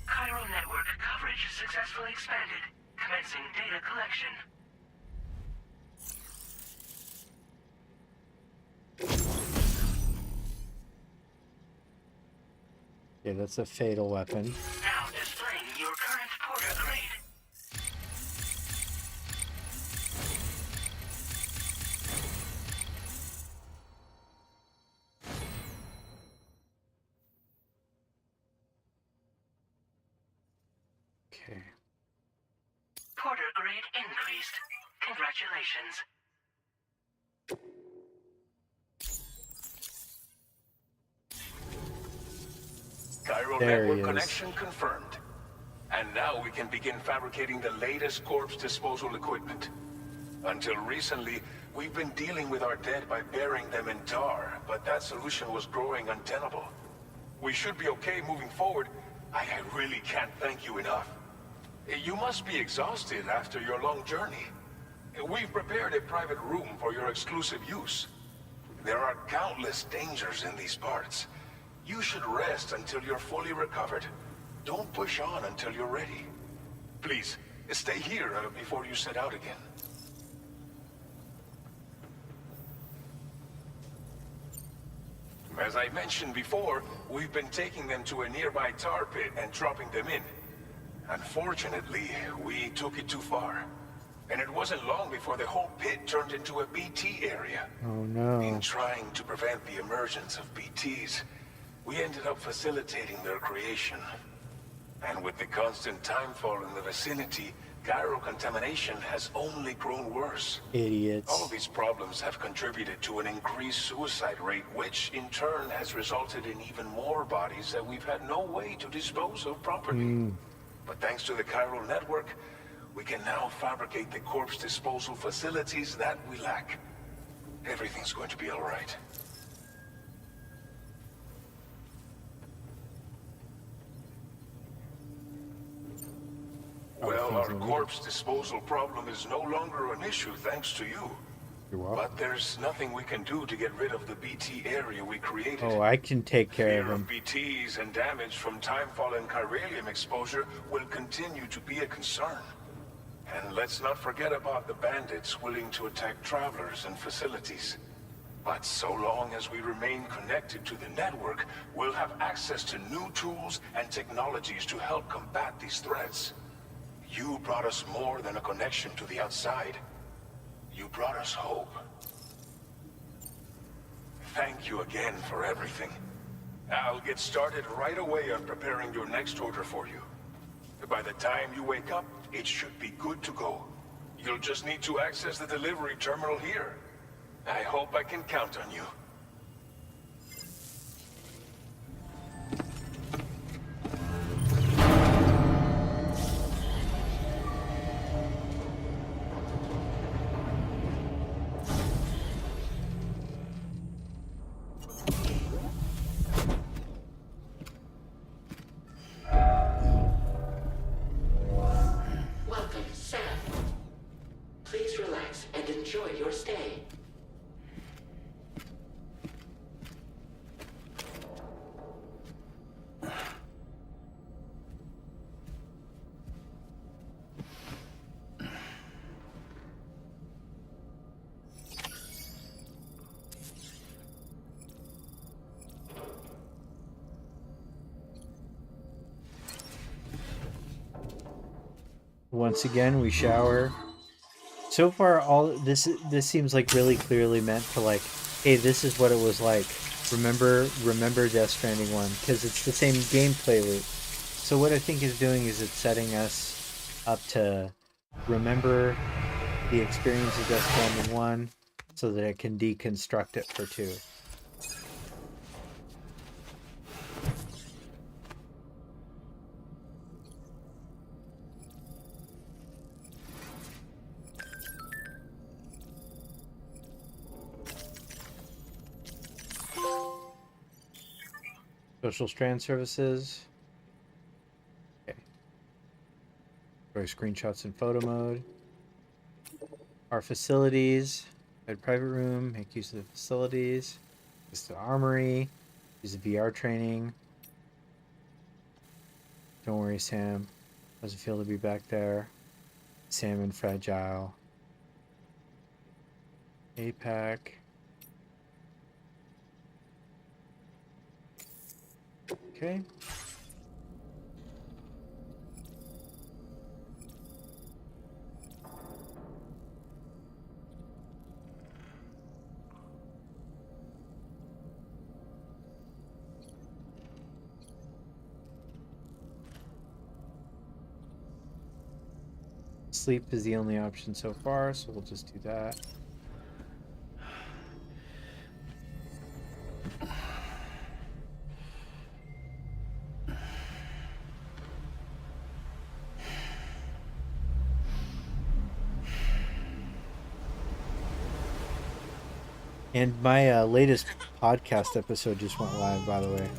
Chiral network coverage successfully expanded. Commencing data collection. Yeah, that's a fatal weapon. Now displaying your current porter grade. Okay. Porter grade increased. Congratulations. Chiral There he network is. connection confirmed. And now we can begin fabricating the latest corpse disposal equipment. Until recently, we've been dealing with our dead by burying them in tar, but that solution was growing untenable. We should be okay moving forward. I really can't thank you enough. You must be exhausted after your long journey. We've prepared a private room for your exclusive use. There are countless dangers in these parts. You should rest until you're fully recovered. Don't push on until you're ready. Please, stay here before you set out again. As I mentioned before, we've been taking them to a nearby tar pit and dropping them in. Unfortunately, we took it too far. And it wasn't long before the whole pit turned into a BT area. Oh no. In trying to prevent the emergence of BTs, we ended up facilitating their creation. And with the constant timefall in the vicinity, gyro contamination has only grown worse. Idiots. All of these problems have contributed to an increased suicide rate, which in turn has resulted in even more bodies that we've had no way to dispose of properly. But thanks to the chiral network, we can now fabricate the corpse disposal facilities that we lack. Everything's going to be all right. Well, our corpse disposal problem is no longer an issue thanks to you. You're welcome. But there's nothing we can do to get rid of the BT area we created. Oh, I can take care of Fear him. of BTs and damage from timefall and chiralium exposure will continue to be a concern. And let's not forget about the bandits willing to attack travelers and facilities. But so long as we remain connected to the network, we'll have access to new tools and technologies to help combat these threats. You brought us more than a connection to the outside. You brought us hope. Thank you again for everything. I'll get started right away on preparing your next order for you. By the time you wake up, it should be good to go. You'll just need to access the delivery terminal here. I hope I can count on you. Welcome, Sam. Please relax and enjoy your stay. Once again, we shower. So far, all this seems like really clearly meant to like, hey, this is what it was like. Remember Death Stranding 1, because it's the same gameplay loop. So what I think it's doing is it's setting us up to remember the experience of Death Stranding 1, so that it can deconstruct it for 2. Social strand services. Okay. Go screenshots in photo mode. Our facilities. Add private room. Make use of the facilities. Use the armory. Use the VR training. Don't worry, Sam. Doesn't feel to be back there. Sam and fragile. APAC. Okay. Sleep is the only option so far, so we'll just do that. And my latest podcast episode just went live, by the way.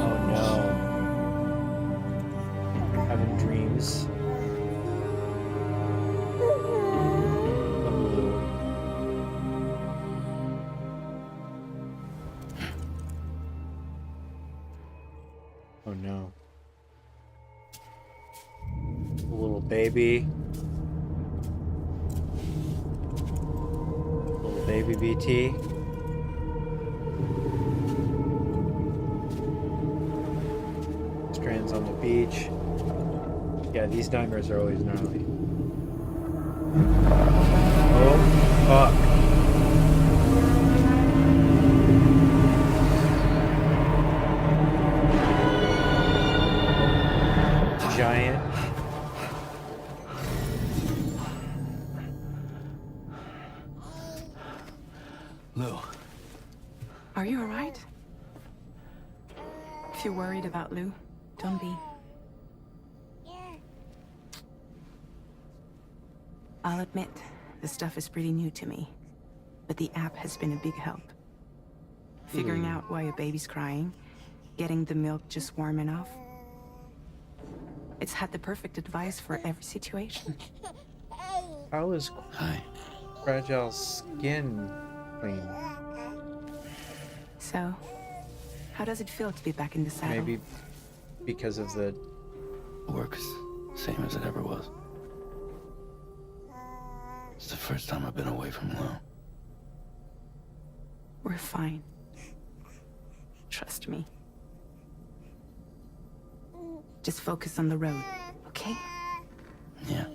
Oh no. Having dreams. baby. Little baby BT. Strands on the beach. Yeah, these nightmares are always gnarly. Oh, fuck. Giant. Lou. Are you alright? If you're worried about Lou, don't be. I'll admit, the stuff is pretty new to me, but the app has been a big help. Figuring out why a baby's crying, getting the milk just warm enough. It's had the perfect advice for every situation. How is Hi. fragile skin clean? So, how does it feel to be back in the saddle? Maybe because of the... Works same as it ever was. It's the first time I've been away from Lou. We're fine. Trust me. Just focus on the road, okay? Yeah.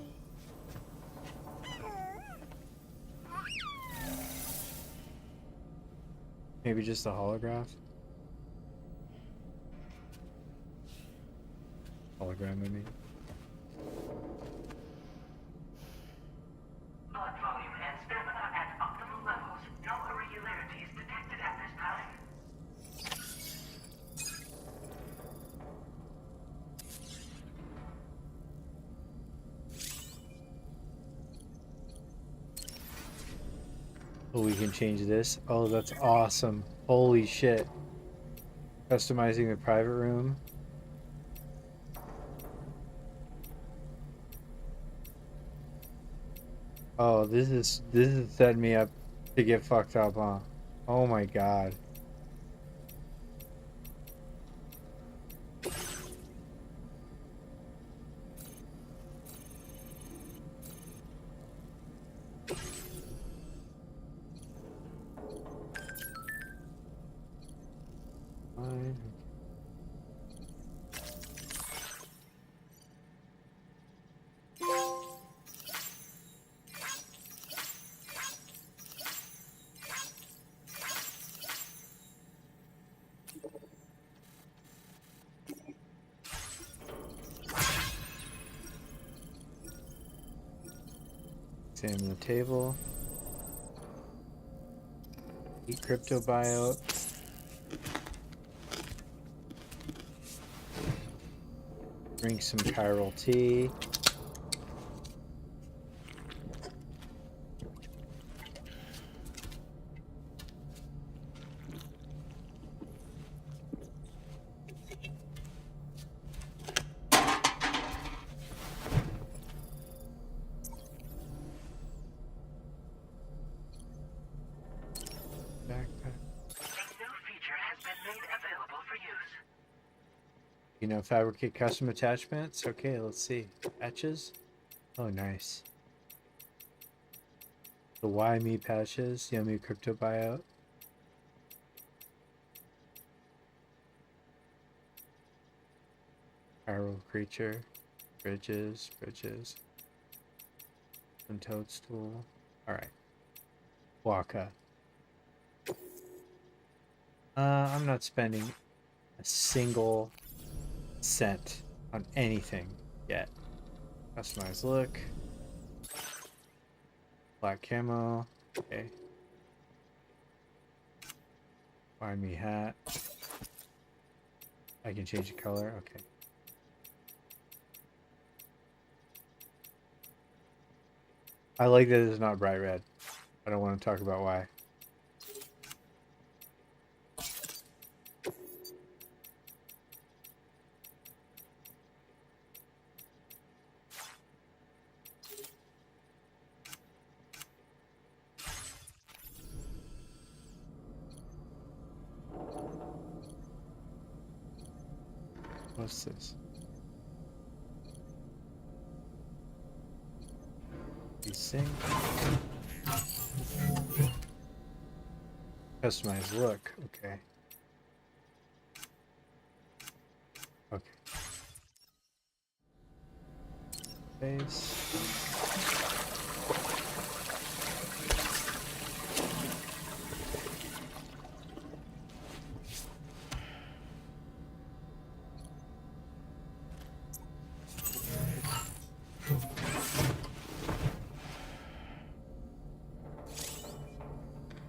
Maybe just a holograph? Hologram, I mean. Blood volume and stamina at optimal levels. No irregularities detected at this time. Oh, we can change this. Oh, that's awesome. Holy shit. Customizing the private room. Oh, this is setting me up to get fucked up, huh? Oh my god. Fine. Examine the table. Eat crypto buyout. Drink some chiral tea. Backpack. A new feature has been made available for use. You know, fabricate custom attachments. Okay, let's see. Patches. Oh, nice. The Why Me patches. Yummy crypto buyout. Arrow creature. Bridges. And toadstool. Alright. Waka. I'm not spending a single cent on anything yet. Customize look. Black camo. Okay. Buy me hat. I can change the color. Okay. I like that it's not bright red. I don't want to talk about why. What's this? Desync. Customize look. Okay. Okay. Base.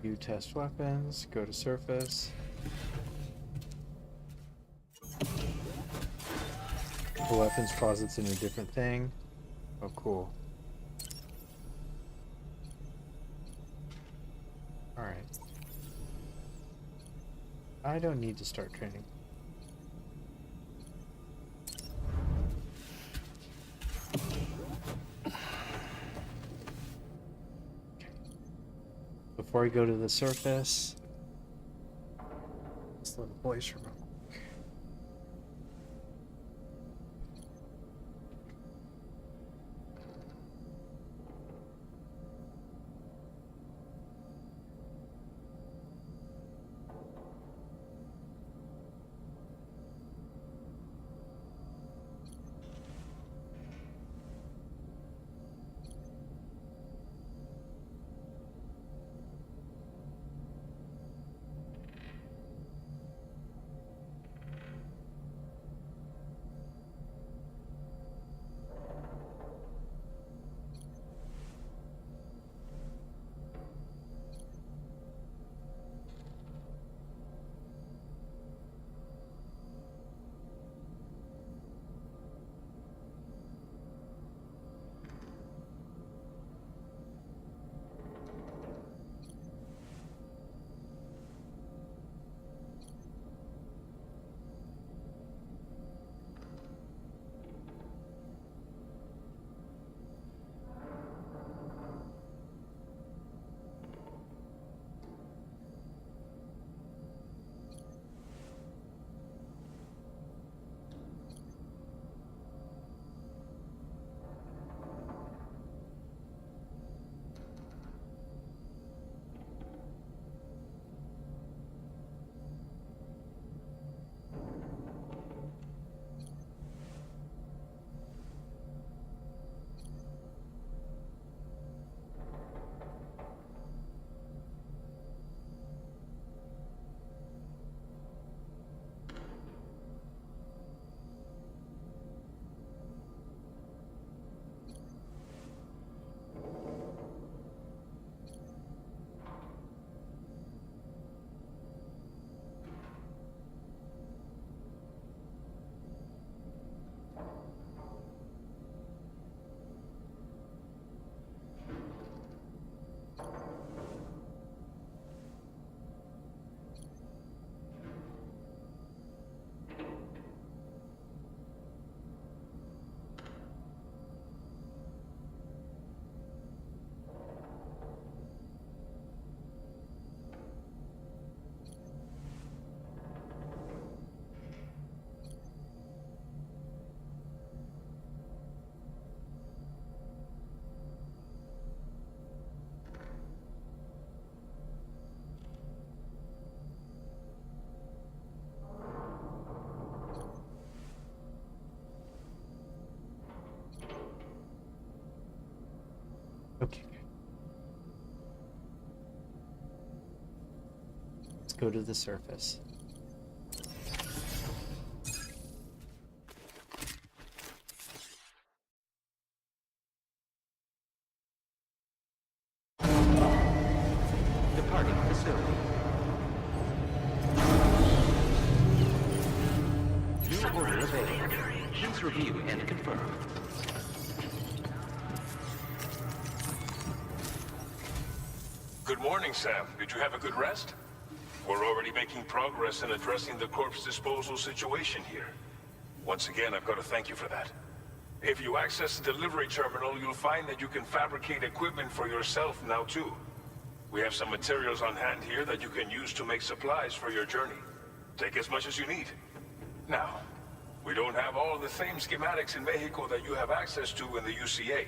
View test weapons, go to surface. The weapons closet's in a different thing. Oh, cool. Alright. I don't need to start training. Before I go to the surface, let's let the voice remote. Okay. Let's go to the surface. Departing facility. New order available. Please review and confirm. Good morning, Sam. Did you have a good rest? We're already making progress in addressing the corpse disposal situation here. Once again, I've got to thank you for that. If you access the delivery terminal, you'll find that you can fabricate equipment for yourself now too. We have some materials on hand here that you can use to make supplies for your journey. Take as much as you need. Now, we don't have all the same schematics in Mexico that you have access to in the UCA.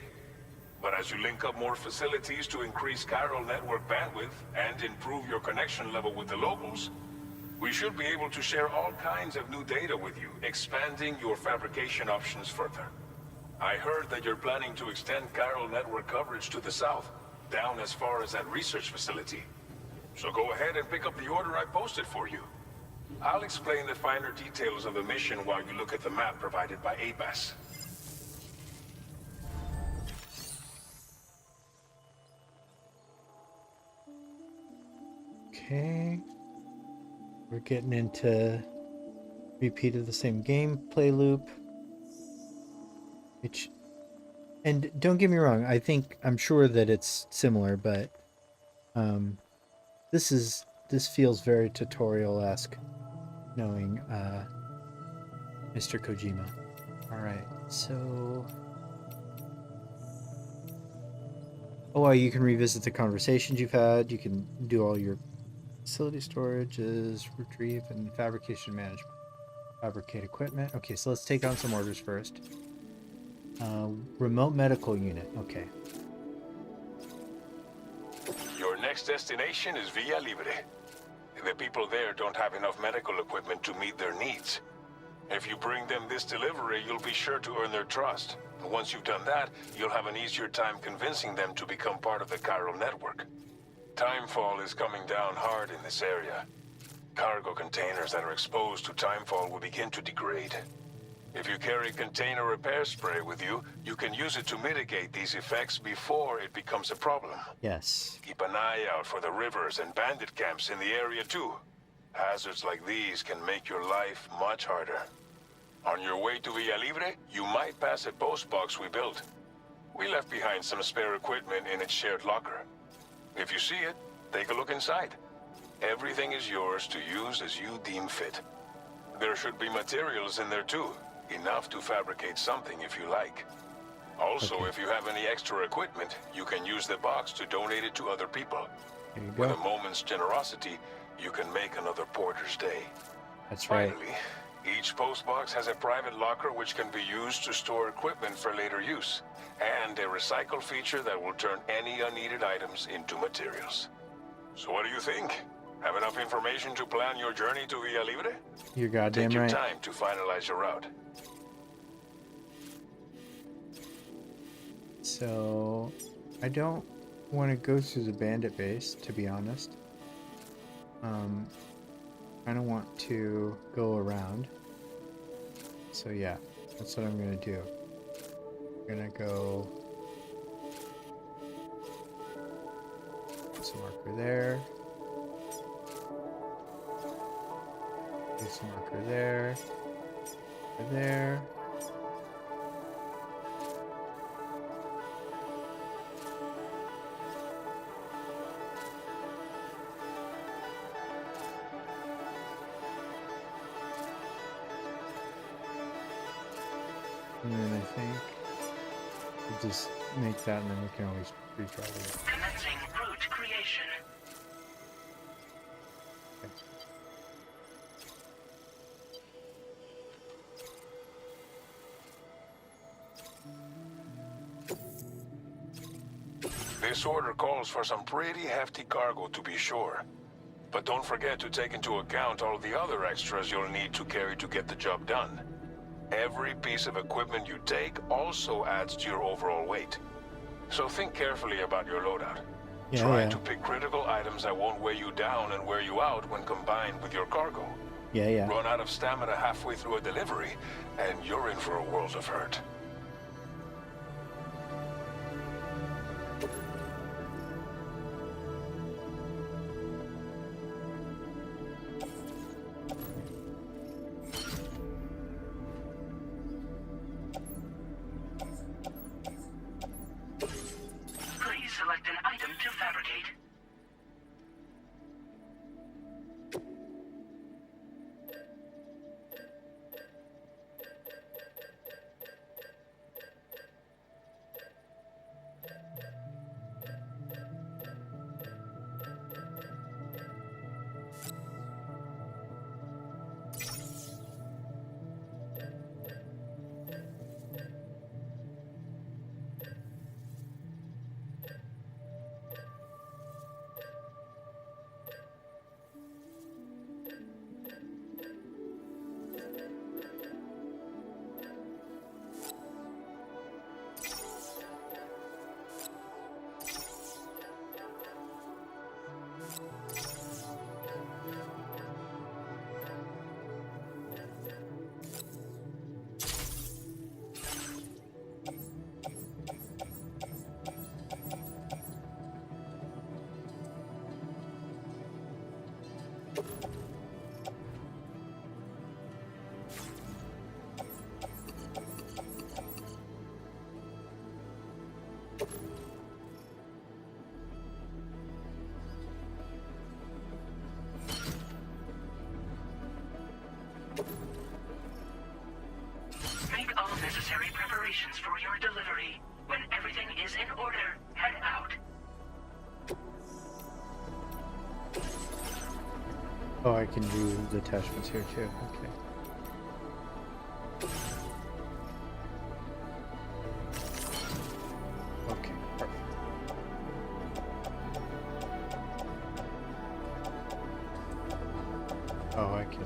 But as you link up more facilities to increase chiral network bandwidth and improve your connection level with the locals, we should be able to share all kinds of new data with you, expanding your fabrication options further. I heard that you're planning to extend chiral network coverage to the south, down as far as that research facility. So go ahead and pick up the order I posted for you. I'll explain the finer details of the mission while you look at the map provided by ABAS. Okay. We're getting into repeat of the same gameplay loop. Which, and don't get me wrong, I'm sure that it's similar, but this feels very tutorial-esque, knowing Mr. Kojima. All right, so you can revisit the conversations you've had. You can do all your facility storages, retrieve, and fabrication management. Fabricate equipment. Okay, so let's take on some orders first. Remote medical unit. Okay. Your next destination is Villa Libre. The people there don't have enough medical equipment to meet their needs. If you bring them this delivery, you'll be sure to earn their trust. And once you've done that, you'll have an easier time convincing them to become part of the chiral network. Timefall is coming down hard in this area. Cargo containers that are exposed to timefall will begin to degrade. If you carry container repair spray with you, you can use it to mitigate these effects before it becomes a problem. Yes. Keep an eye out for the rivers and bandit camps in the area too. Hazards like these can make your life much harder. On your way to Villa Libre, you might pass a post box we built. We left behind some spare equipment in its shared locker. If you see it, take a look inside. Everything is yours to use as you deem fit. There should be materials in there too. Enough to fabricate something if you like. Also, Okay. if you have any extra equipment, you can use the box to donate it to other people. There you With go. a moment's generosity, you can make another porter's day. That's right. Finally, each postbox has a private locker which can be used to store equipment for later use, and a recycle feature that will turn any unneeded items into materials. So what do you think? Have enough information to plan your journey to Villa Libre? You're goddamn Take your right. time to finalize your route. So, I don't want to go through the bandit base, to be honest. I don't want to go around. So yeah, that's what I'm gonna do. I'm gonna go. Place a marker there. Place a marker there. There. And then I think we'll just make that, and then we can always retry it. Commencing route creation. This order calls for some pretty hefty cargo to be sure. But don't forget to take into account all the other extras you'll need to carry to get the job done. Every piece of equipment you take also adds to your overall weight. So think carefully about your loadout. Try to pick critical items that won't weigh you down and wear you out when combined with your cargo. Run out of stamina halfway through a delivery, and you're in for a world of hurt. Please select an item to fabricate. Make all necessary preparations for your delivery. When everything is in order, head out. Oh, I can do the attachments here too. Okay. Okay, perfect. Oh, I can.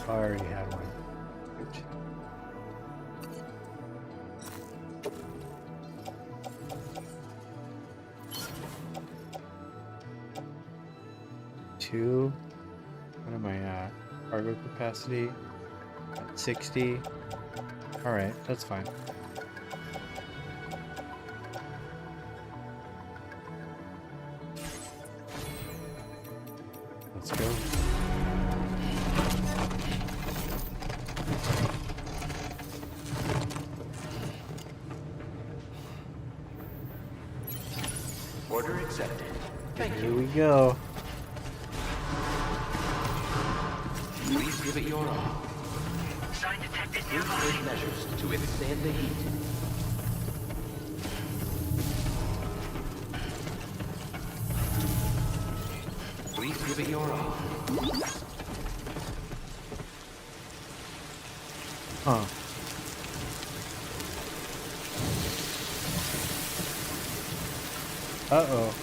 I already had one. Good. Two. What am I at? Cargo capacity at 60. All right, that's fine. Let's go. Order accepted. Thank Here you. we go. Please give it your all. Sign detected Please nearby. take measures to withstand the heat. Please give it your all. Huh. Uh-oh.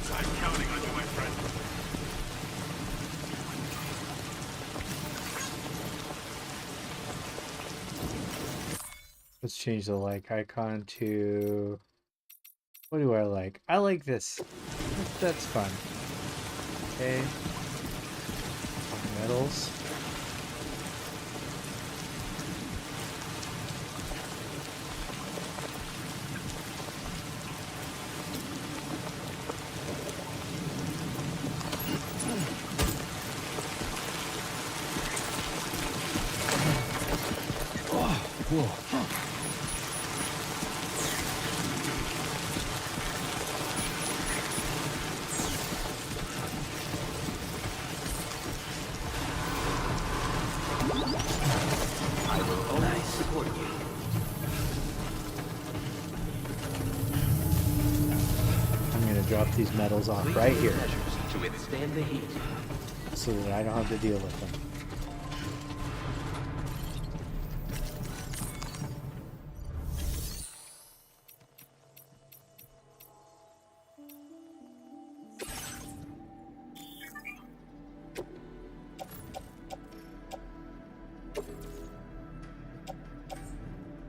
I'm counting on you, my friend. Let's change the like icon to... What do I like? I like this. That's fun. Okay. Metals. Whoa. I will always support you. I'm gonna drop these metals off Please right take here measures to withstand the heat. so that I don't have to deal with them.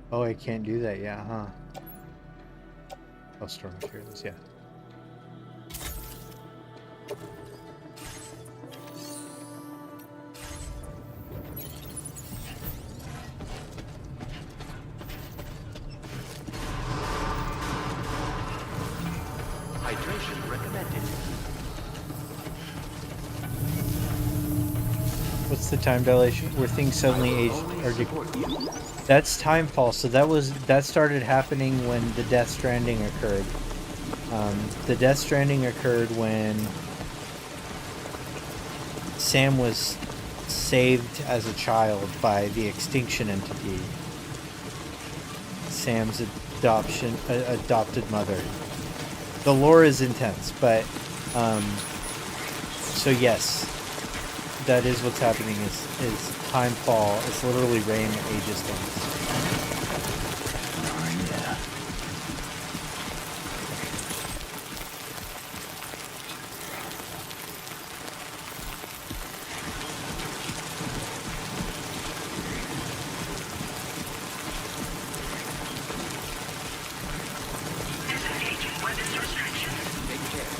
Oh, I can't do that yet, huh? I'll store materials, yeah. Hydration recommended. What's the time dilation? Where things suddenly I age will or always support you. That's timefall. So that started happening when the Death Stranding occurred. The Death Stranding occurred when Sam was saved as a child by the Extinction Entity. Sam's adopted mother. The lore is intense, but so yes, that is what's happening. Is timefall? It's literally rain that ages things. Disengaging weapons restrictions. Take care.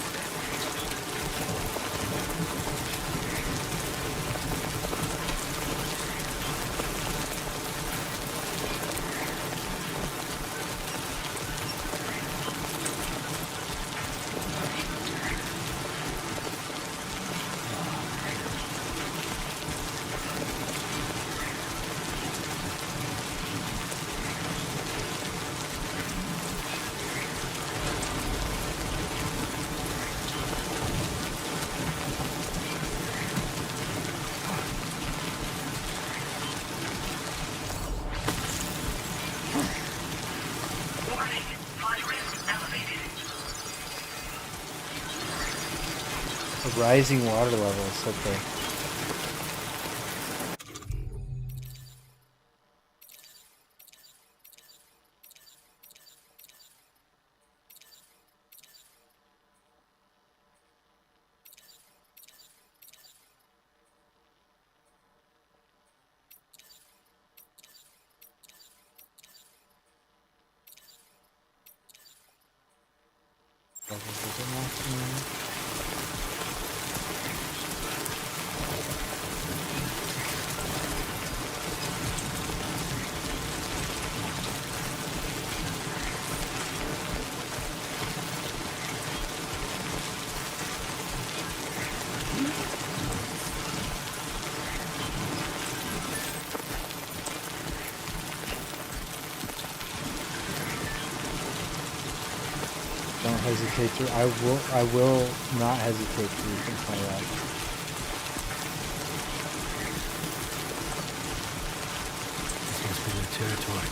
The rising water levels. Okay. Don't hesitate to. I will not hesitate to rethink my life. This must be their territory.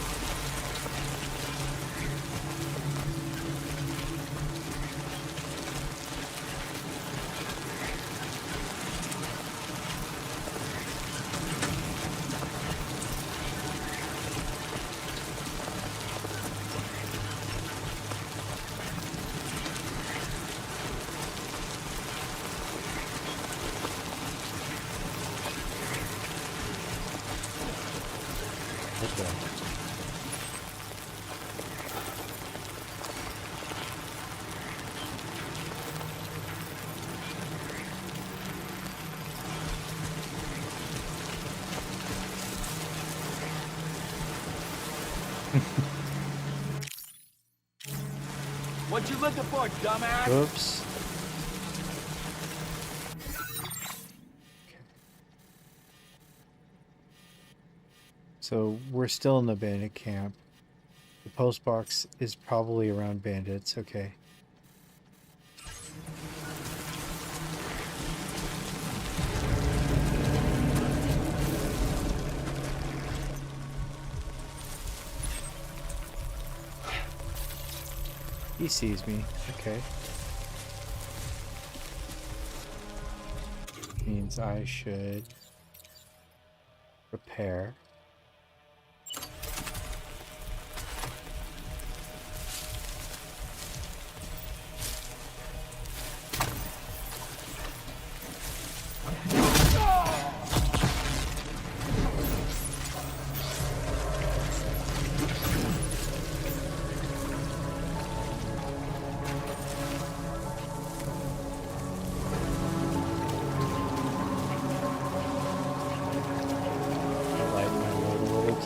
What you looking for, dumbass? Whoops. So we're still in the bandit camp. The post box is probably around bandits. Okay. He sees me. Okay. Means I should prepare.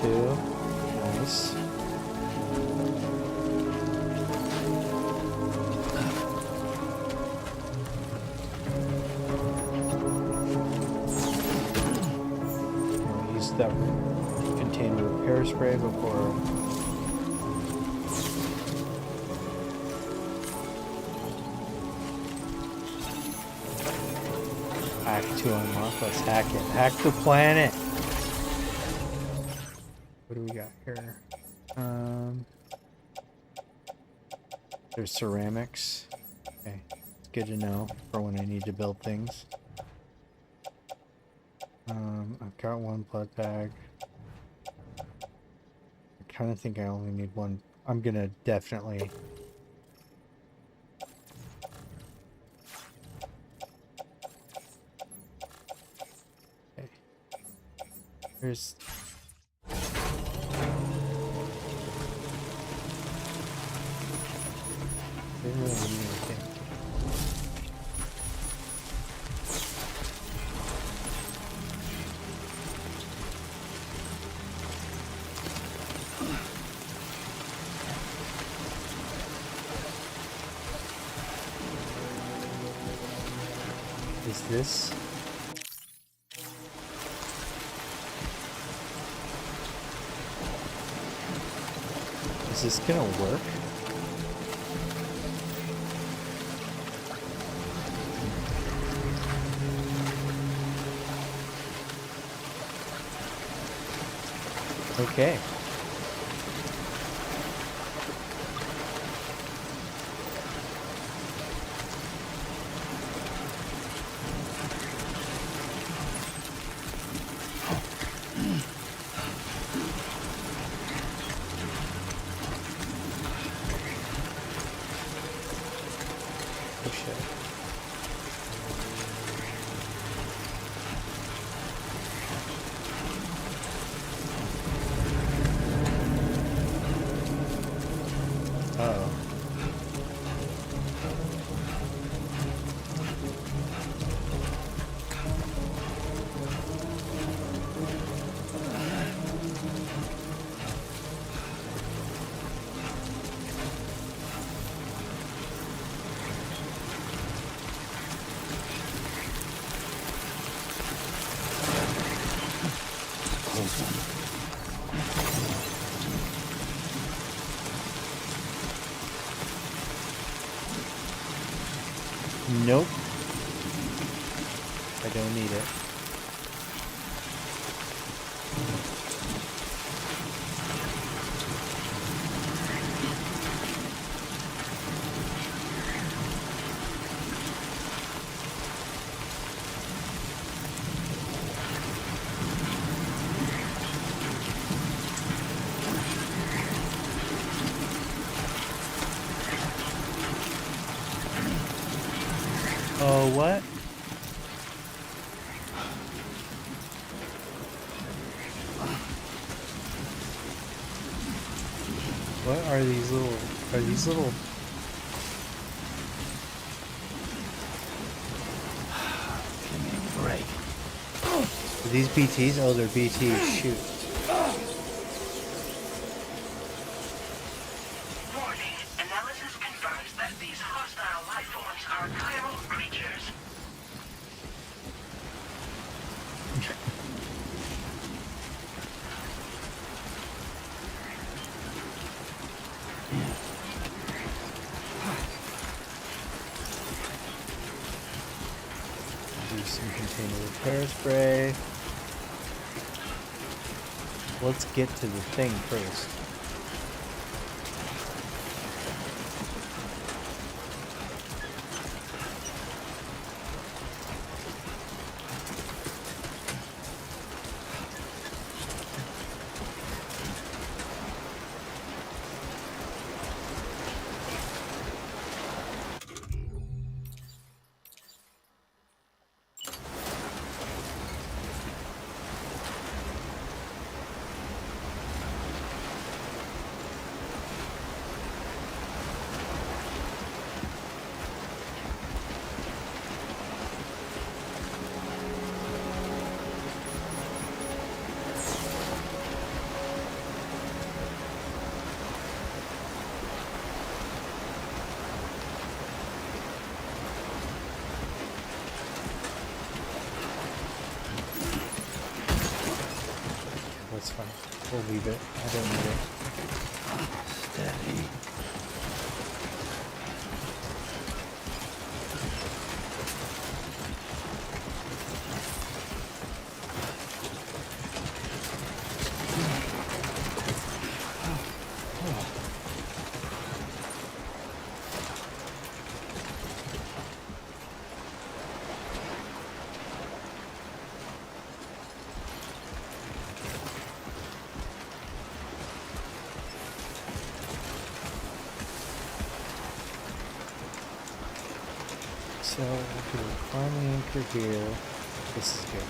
Nice. I'll use that container repair spray before. Hack to unlock. Let's hack it. Hack the planet. What do we got here? There's ceramics. Okay, it's good to know for when I need to build things. I've got one blood bag. I kind of think I only need one. I'm gonna definitely. Okay. Here's. Didn't really need anything. Is this? Is this gonna work? Okay. Oh shit. Uh-oh. Nope. I don't need it. Oh, what? What are these little... Are these little... Give me a break. Are these BTs? Oh, they're BTs. Shoot. Warning. Analysis confirms that these hostile life forms are chiral creatures. Do some container repair spray. Let's get to the thing first. That's fine. We'll leave it. I don't need it. Steady. So we'll do a farming anchor here. This is good.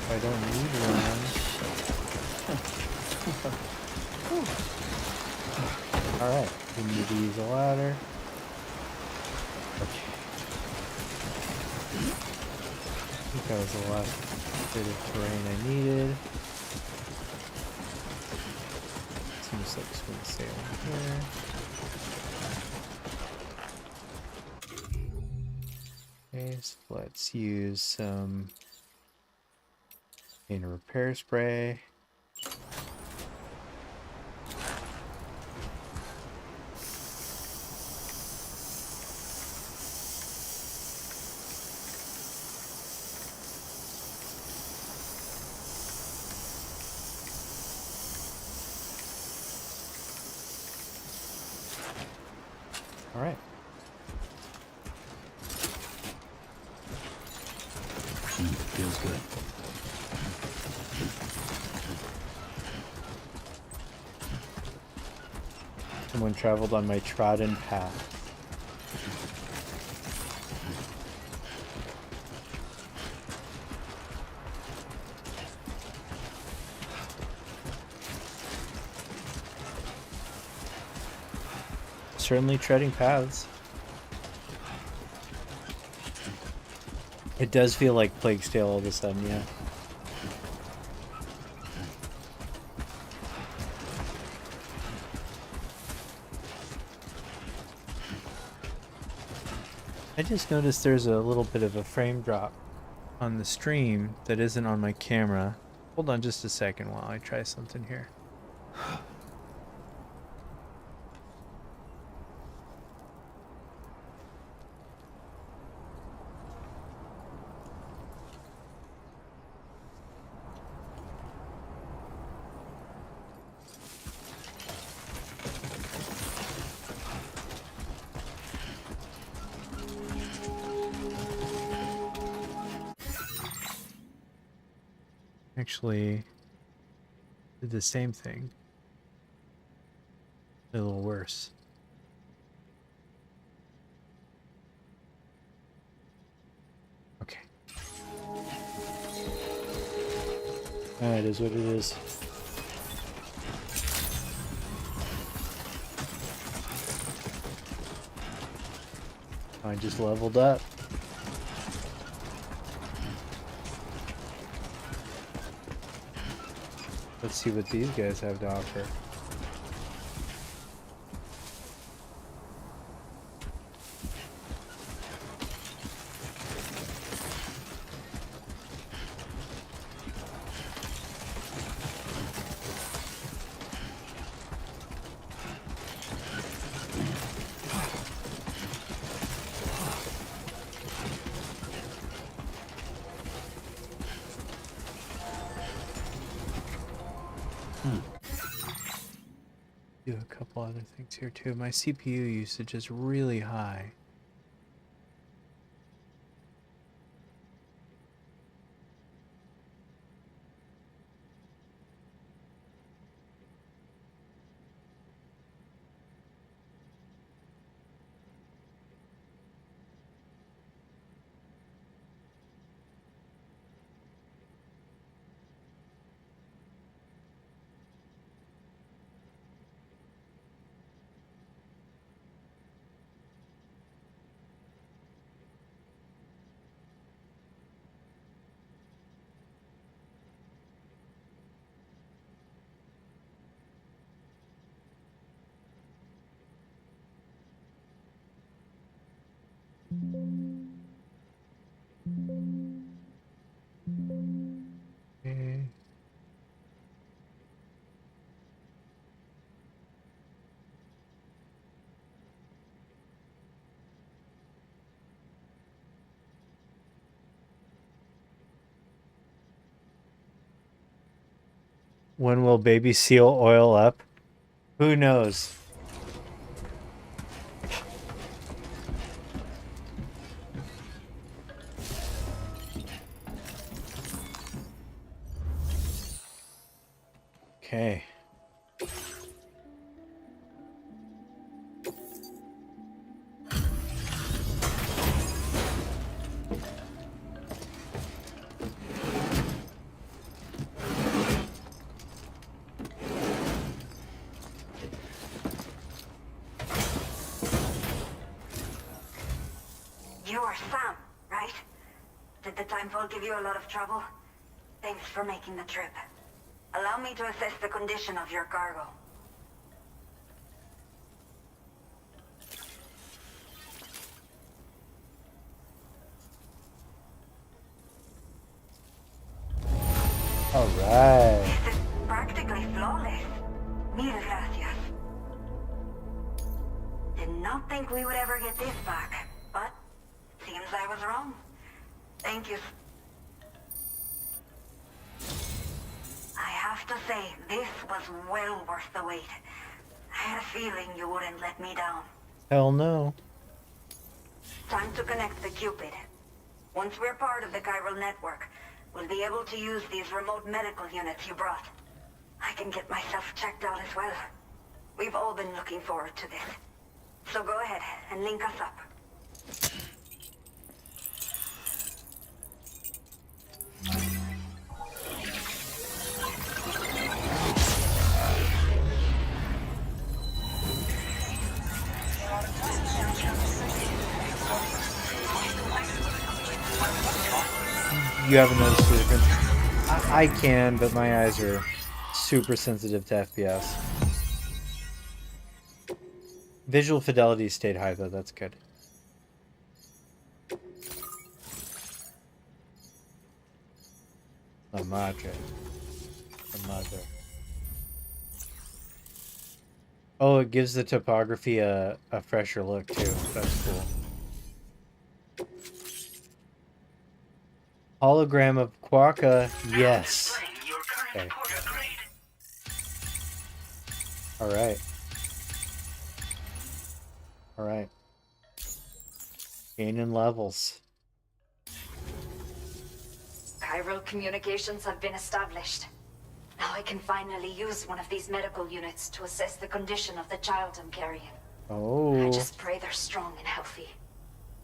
I don't need one. Alright, we need to use a ladder. Okay. That was the last bit of terrain I needed. Seems like swing sailing here. Okay, so let's use some paint repair spray. All right. Feels good. Someone traveled on my trodden path. Certainly treading paths. It does feel like Plague's Tale all of a sudden, yeah. I just noticed there's a little bit of a frame drop on the stream that isn't on my camera. Hold on just a second while I try something here. Actually did the same thing. A little worse. Okay. That is what it is. I just leveled up. Let's see what these guys have to offer. Do a couple other things here too. My CPU usage is really high. Okay. When will baby seal oil up? Who knows? Okay. You're Sam, right? Did the timefall give you a lot of trouble? Thanks for making the trip. Allow me to assess the condition of your cargo. Alright. This is practically flawless. Mil gracias. Did not think we would ever get this back, but seems I was wrong. Thank you. I have to say, this was well worth the wait. I had a feeling you wouldn't let me down. Hell no. Time to connect the Cupid. Once we're part of the chiral network, we'll be able to use these remote medical units you brought. I can get myself checked out as well. We've all been looking forward to this. So go ahead and link us up. You haven't noticed the difference? I can, but my eyes are super sensitive to FPS. Visual fidelity stayed high though, that's good. La madre. La madre. Oh, it gives the topography a fresher look too. That's cool. Hologram of Quokka, yes. Okay. Alright. Alright. Gaining levels. Chiral communications have been established. Now I can finally use one of these medical units to assess the condition of the child I'm carrying. Oh. I just pray they're strong and healthy.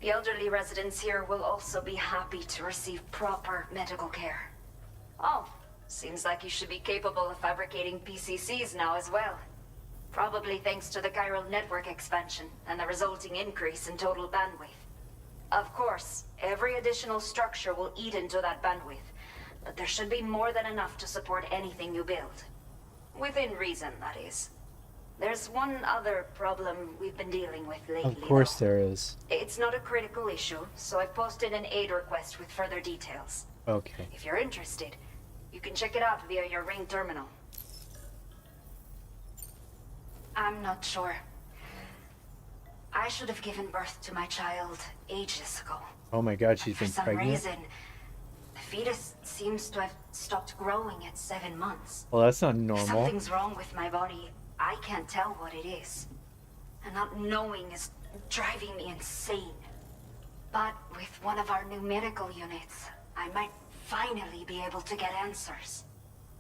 The elderly residents here will also be happy to receive proper medical care. Oh, seems like you should be capable of fabricating PCCs now as well. Probably thanks to the chiral network expansion and the resulting increase in total bandwidth. Of course, every additional structure will eat into that bandwidth, but there should be more than enough to support anything you build. Within reason, that is. There's one other problem we've been dealing with lately. Of course though. there is. It's not a critical issue, so I've posted an aid request with further details. Okay. If you're interested, you can check it out via your ring terminal. I'm not sure. I should have given birth to my child ages ago. Oh my god, she's For been some pregnant? reason, the fetus seems to have stopped growing at 7 months. Well, that's not If normal. something's wrong with my body, I can't tell what it is. And not knowing is driving me insane. But with one of our new medical units, I might finally be able to get answers.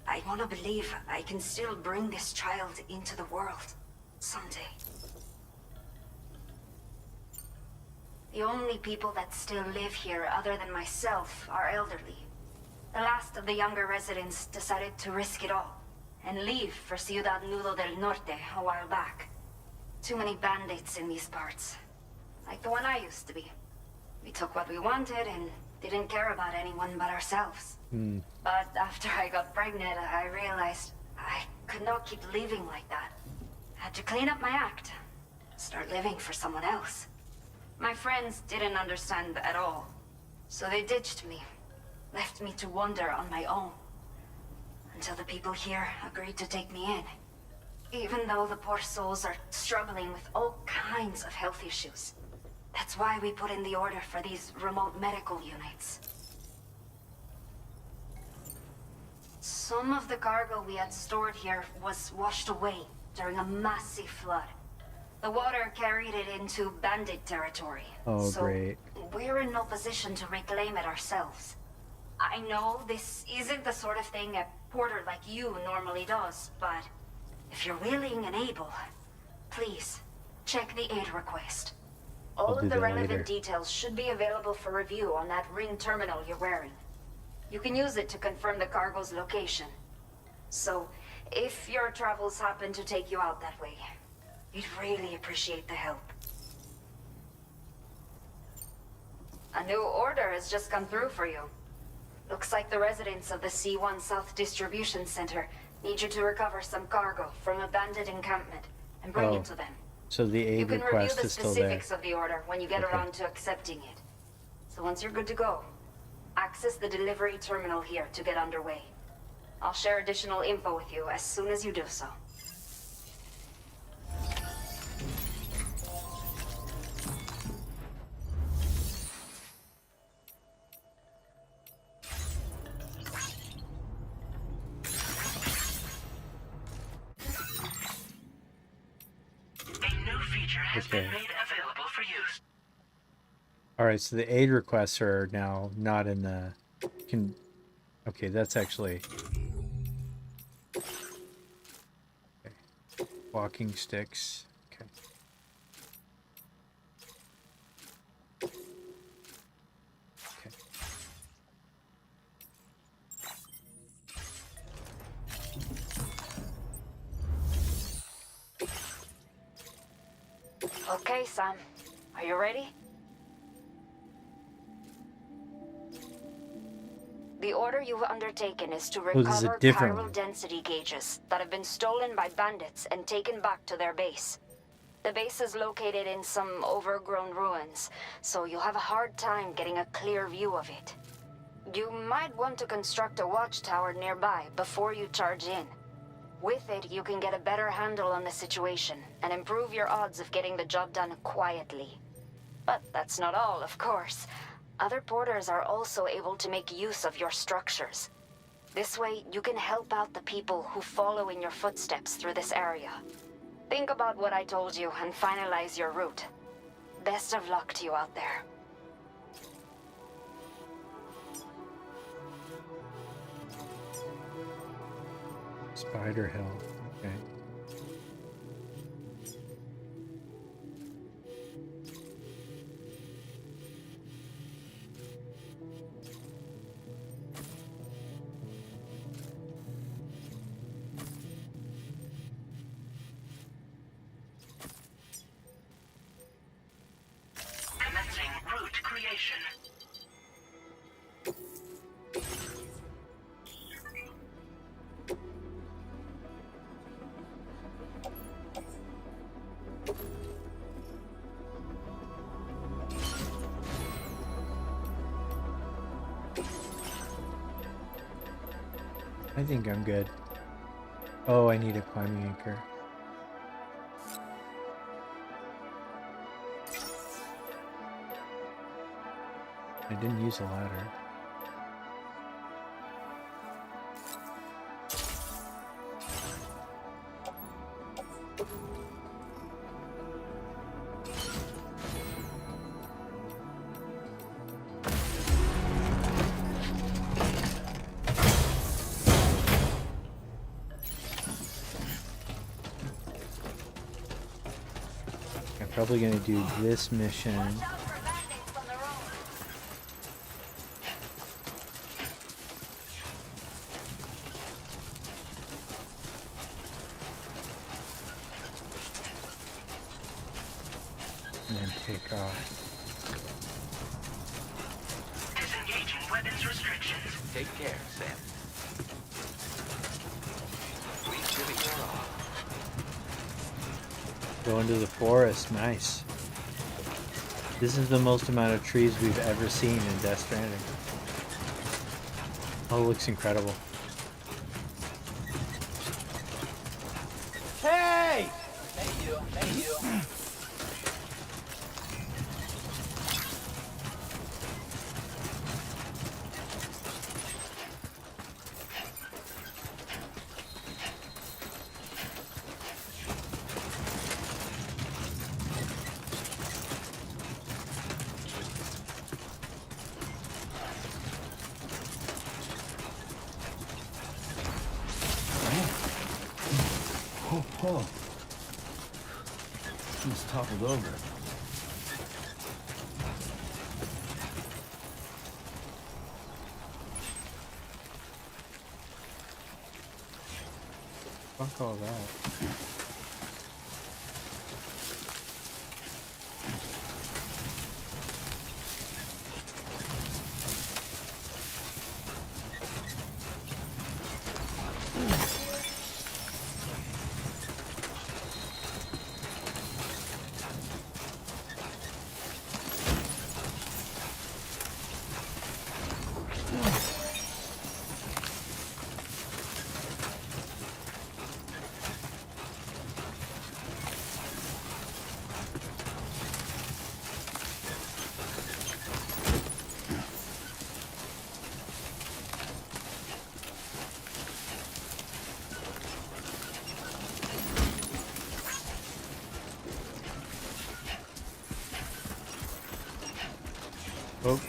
I want to believe I can still bring this child into the world someday. The only people that still live here other than myself are elderly. The last of the younger residents decided to risk it all and leave for Ciudad Nudo del Norte a while back. Too many bandits in these parts. Like the one I used to be. We took what we wanted and didn't care about anyone but ourselves. But after I got pregnant, I realized I could not keep living like that. Had to clean up my act. Start living for someone else. My friends didn't understand at all. So they ditched me. Left me to wander on my own. Until the people here agreed to take me in. Even though the poor souls are struggling with all kinds of health issues. That's why we put in the order for these remote medical units. Some of the cargo we had stored here was washed away during a massive flood. The water carried it into bandit territory. Oh, so great. we're in no position to reclaim it ourselves. I know this isn't the sort of thing a porter like you normally does, but if you're willing and able, please check the aid request. All do of the that relevant later. details should be available for review on that ring terminal you're wearing. You can use it to confirm the cargo's location. So, if your travels happen to take you out that way, we'd really appreciate the help. A new order has just come through for you. Looks like the residents of the C1 South Distribution Center need you to recover some cargo from a bandit encampment and bring it to them. So the You aid can review request the is still there. specifics of the order when you get around to accepting it. So once you're good to go, access the delivery terminal here to get underway. I'll share additional info with you as soon as you do so. A new feature has been made available for use. All right, so the aid requests are now not in the okay, that's actually okay. Walking sticks. Okay. Okay. Okay, Sam. Are you ready? The order you've undertaken is to this is a recover different chiral one. density gauges that have been stolen by bandits and taken back to their base. The base is located in some overgrown ruins, so you'll have a hard time getting a clear view of it. You might want to construct a watchtower nearby before you charge in. With it, you can get a better handle on the situation and improve your odds of getting the job done quietly. But that's not all, of course. Other porters are also able to make use of your structures. This way, you can help out the people who follow in your footsteps through this area. Think about what I told you and finalize your route. Best of luck to you out there. Spider Hill. Okay. Commencing route creation. I think I'm good. Oh, I need a climbing anchor. I didn't use a ladder. I'm probably gonna do this mission. And then take off. Disengaging weapons restrictions. Take care, Sam. We should be off. Go into the forest, nice. This is the most amount of trees we've ever seen in Death Stranding. Oh, it looks incredible. Hey! Thank you. Thank you. Oh. He's toppled over. Fuck all that. Oh.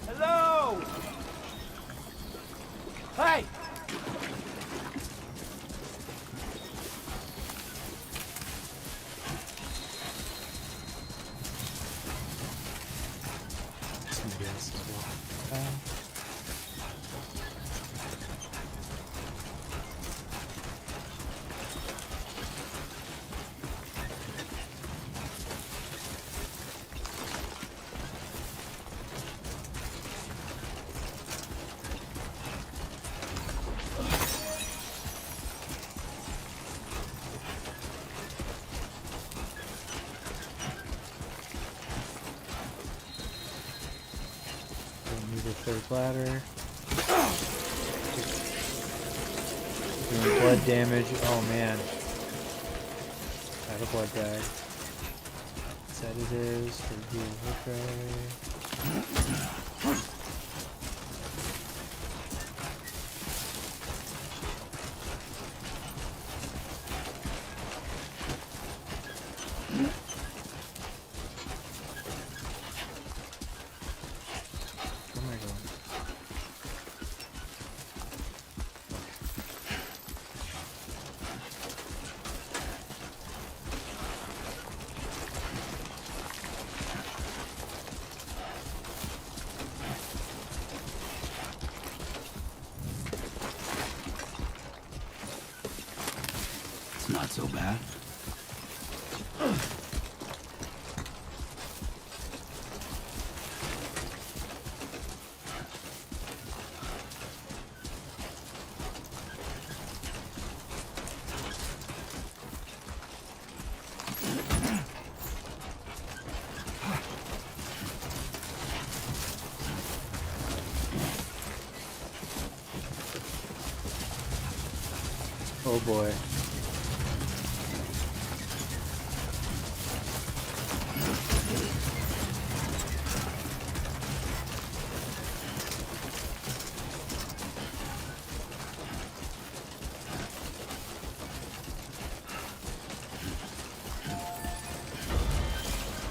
Hello! Hey! Somebody else is walking by. Don't need a third ladder. Doing blood damage. Oh man. Out of blood bag. Said it is for heal. Okay. Where am I going? It's not so bad. Oh boy.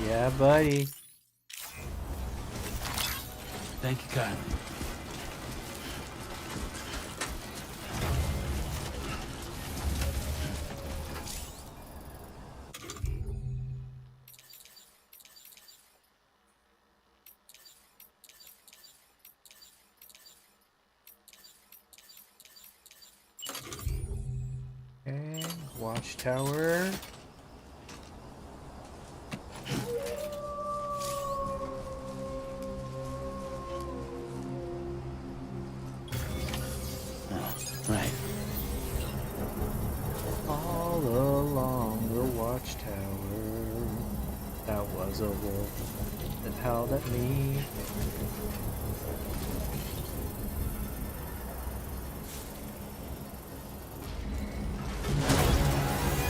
Yeah, buddy. Thank you kindly. Okay, watchtower. Right. All along the watchtower, that was a wolf that howled at me.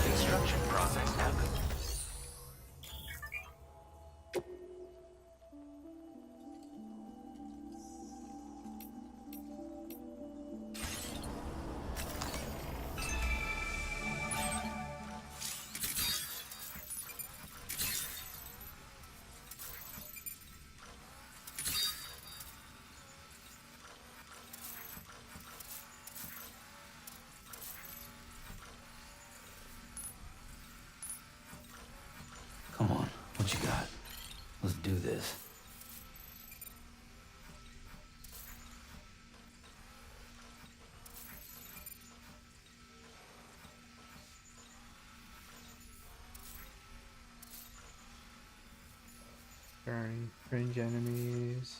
Construction process now complete. Come on, what you got? Let's do this. Burning fringe enemies.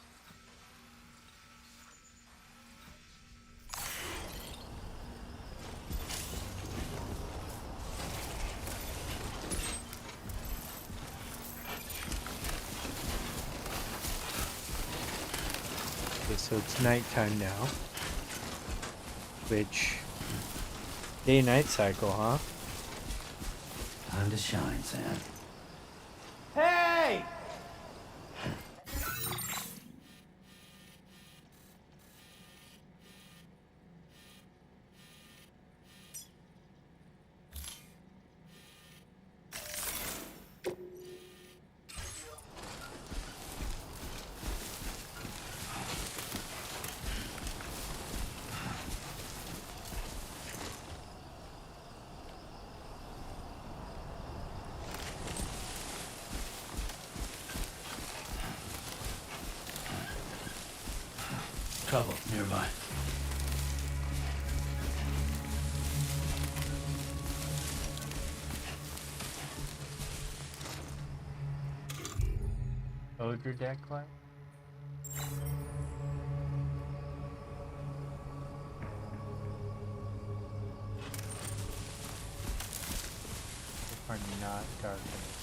Okay, so it's nighttime now. Which day-night cycle, huh? Time to shine, Sam. Hey! couple nearby. Ogre deck light? Are not dark enough.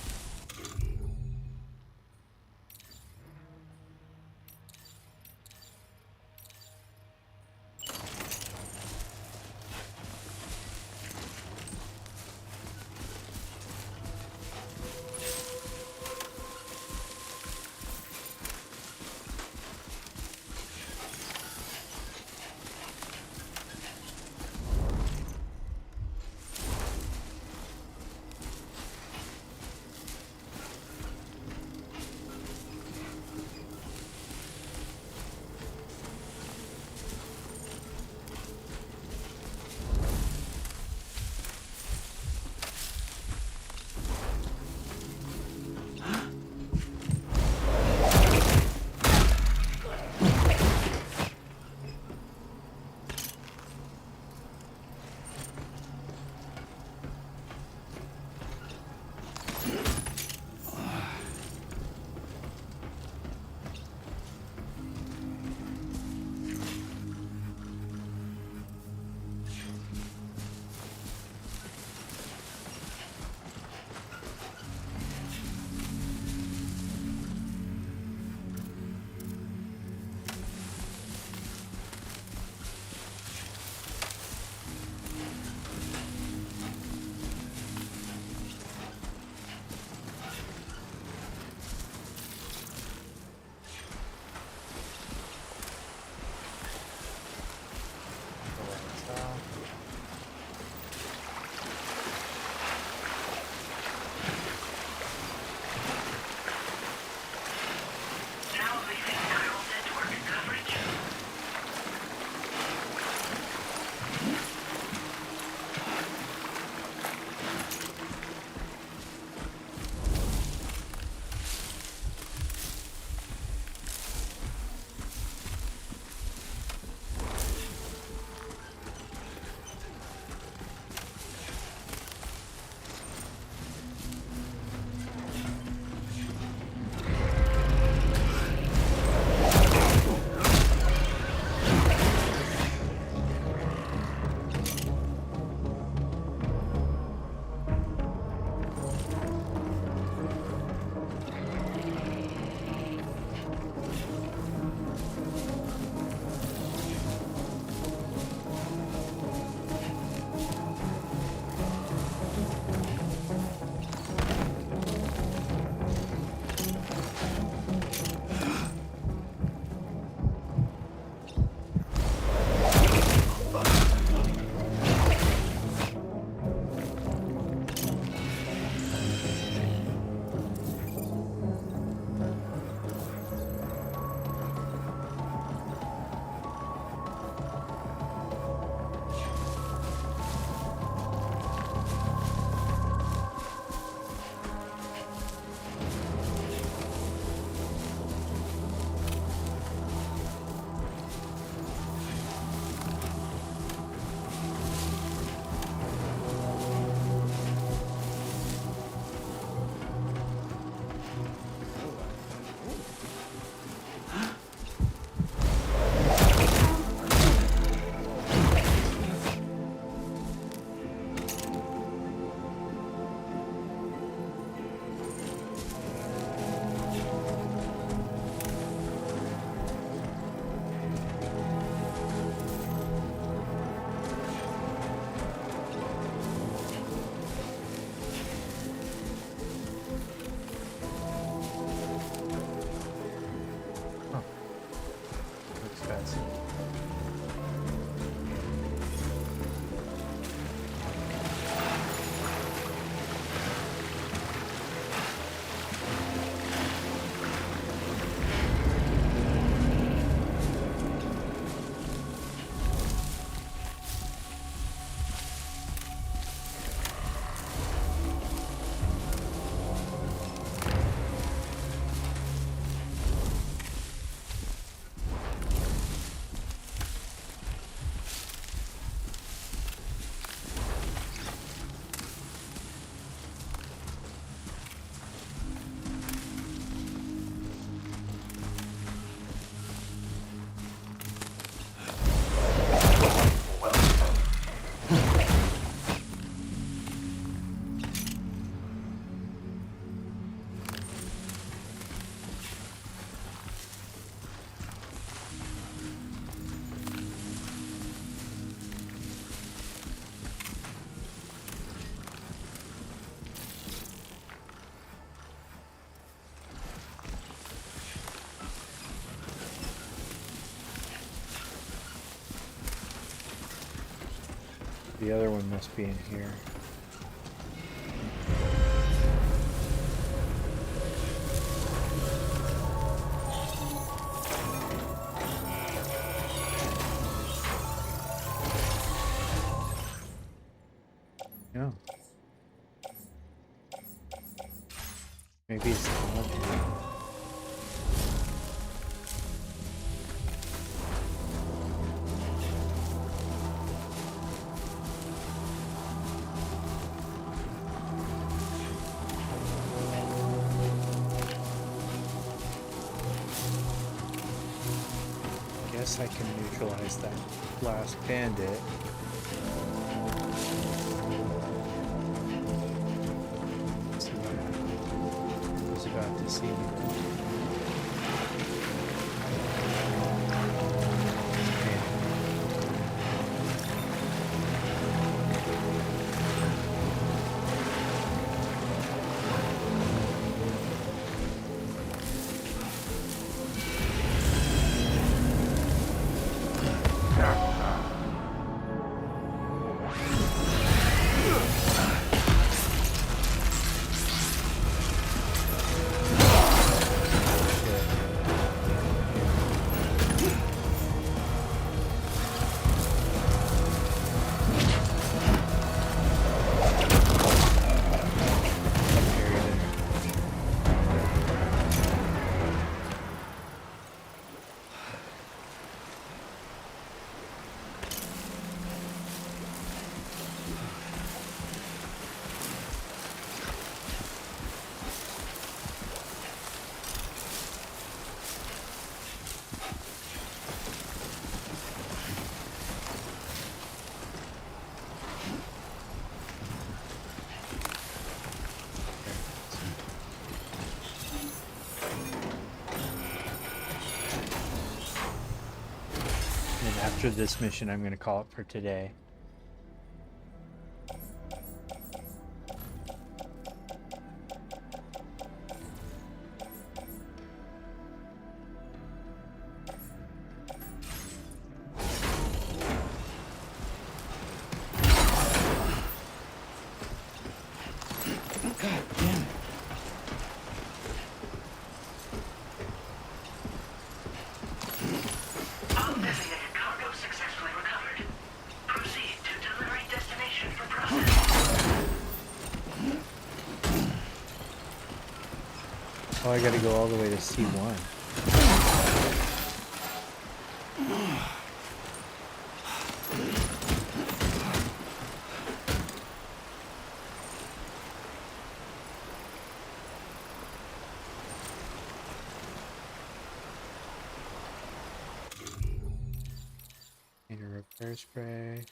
The other one must be in here. No. Maybe it's not here. Guess I can neutralize that last bandit. See what he's about to see me. After this mission, I'm going to call it for today. God damn it. Undesignated cargo successfully recovered. Proceed to delivery destination for processing. Oh, I gotta go all the way to C1. Need a repair spray.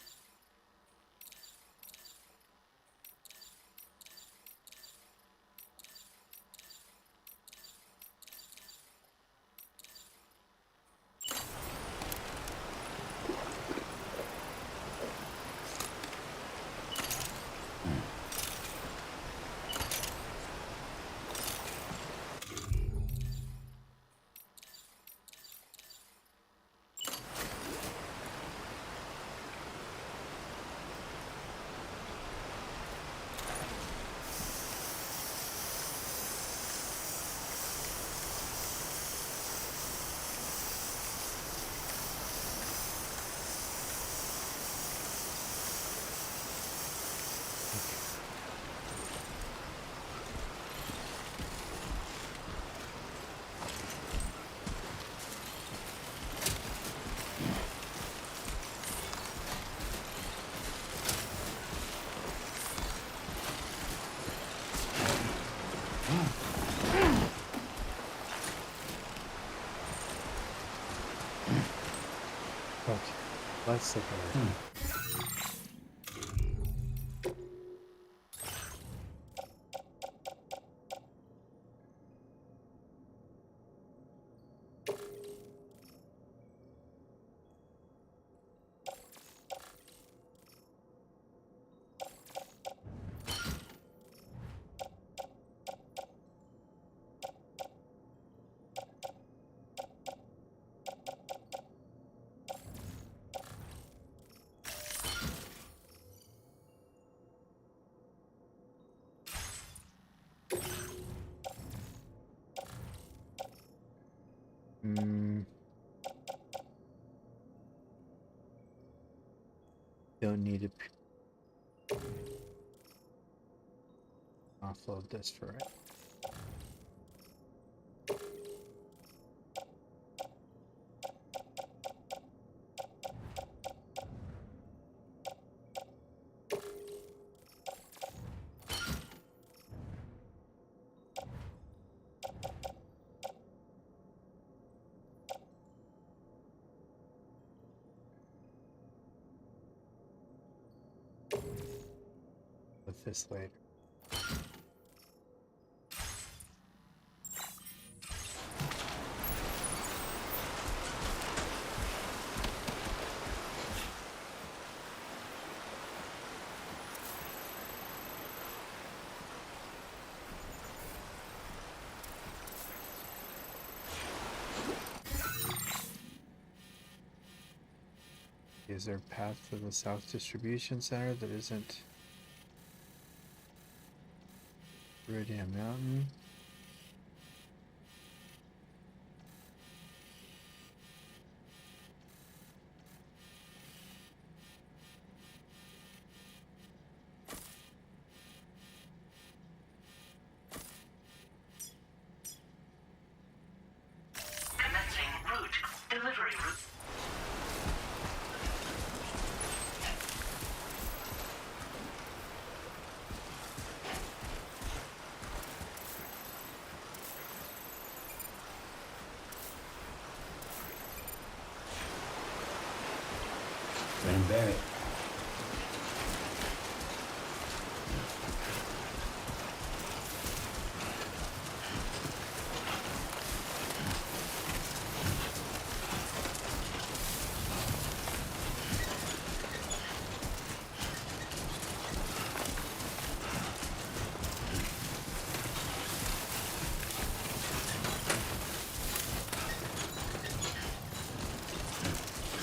Okay, let's take a look. Don't need to offload this for it. With this later. Is there a path to the South Distribution Center that isn't Meridian Mountain? Commencing route. Delivery route. Ben Barrett.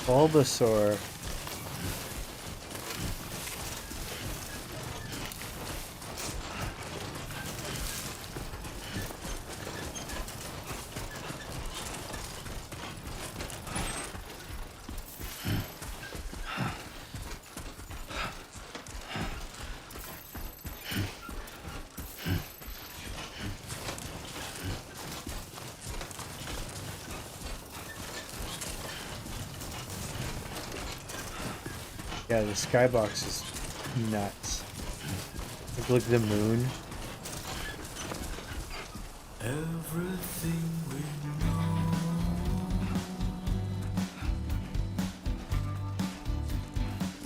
Bulbasaur. Yeah, the skybox is nuts. Look at the moon. Everything we know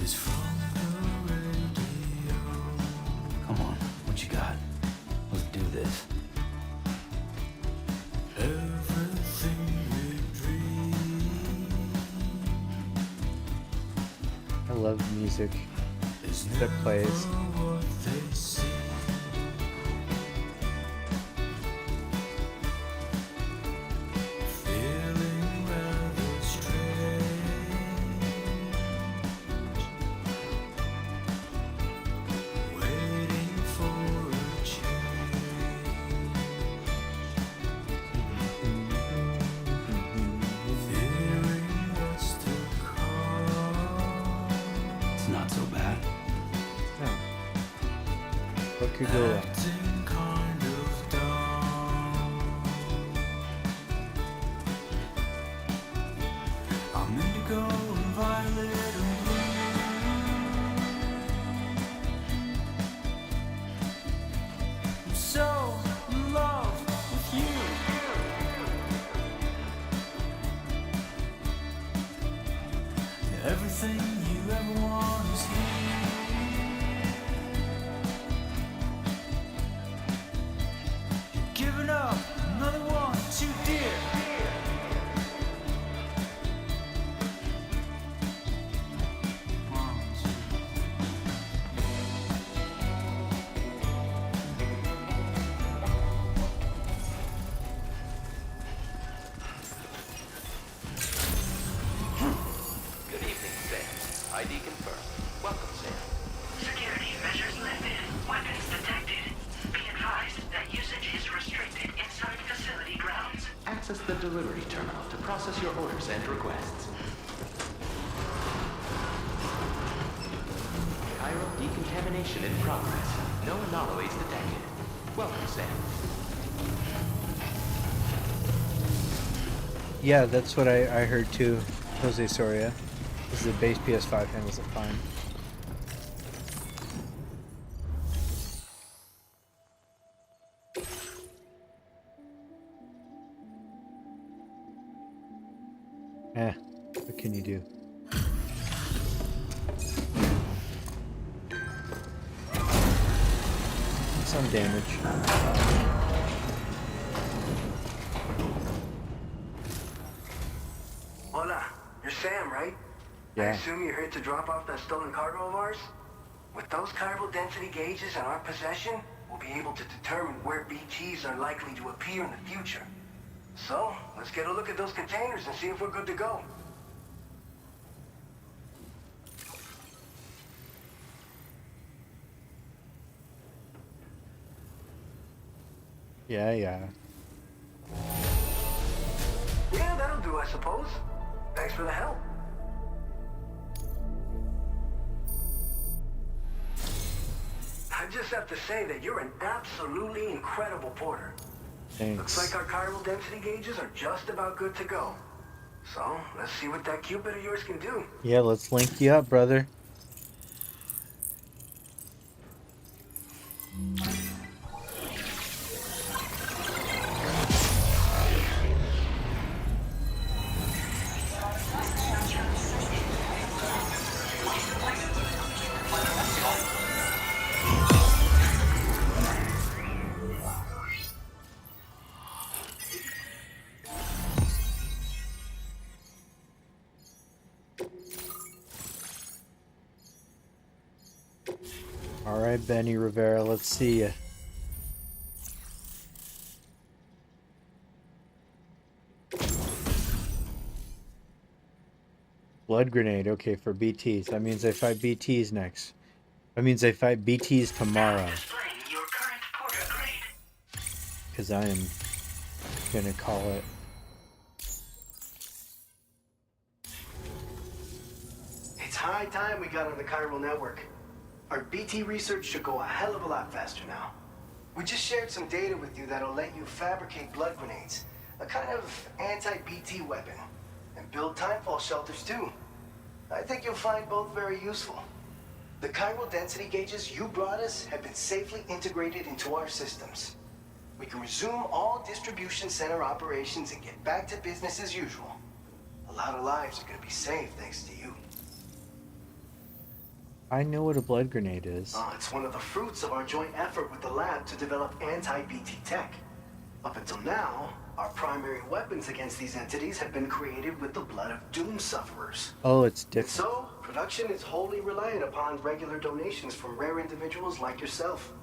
is from the radio. Come on, what you got? Let's do this. Everything we dream I love music is that plays. what they see. Feeling rather strange, waiting for a change, fearing what's to come. It's not so bad. No. What could go wrong? Acting kind of dumb. I'm indigo and violet and blue. I'm so in love with you. Everything you ever want is here. Access the delivery terminal to process your orders and requests. Chiral decontamination in progress. No anomalies detected. Welcome, Sam. Yeah, that's what I heard too, Jose Soria. This is the base PS5 handles it fine. What can you do? Some damage. Hola, you're Sam, right? I Yeah. assume you're here to drop off that stolen cargo of ours? With those chiral density gauges in our possession, we'll be able to determine where BTs are likely to appear in the future. So, let's get a look at those containers and see if we're good to go. Yeah. Yeah, that'll do, I suppose. Thanks for the help. I just have to say that you're an absolutely incredible porter. Thanks. Looks like our chiral density gauges are just about good to go. So, let's see what that Cupid of yours can do. Yeah, let's link you up, brother. All right, Benny Rivera, let's see ya. Blood grenade, okay, for BTs. That means they fight BTs next. That means they fight BTs tomorrow. Your current porter grade. Because I am gonna call it. It's high time we got on the chiral network. Our BT research should go a hell of a lot faster now. We just shared some data with you that'll let you fabricate blood grenades, a kind of anti-BT weapon, and build timefall shelters too. I think you'll find both very useful. The chiral density gauges you brought us have been safely integrated into our systems. We can resume all distribution center operations and get back to business as usual. A lot of lives are gonna be saved thanks to you. I know what a blood grenade is. It's one of the fruits of our joint effort with the lab to develop anti-BT tech. Up until now, our primary weapons against these entities have been created with the blood of doom sufferers. Oh, it's And different. so, production is wholly reliant upon regular donations from rare individuals like yourself.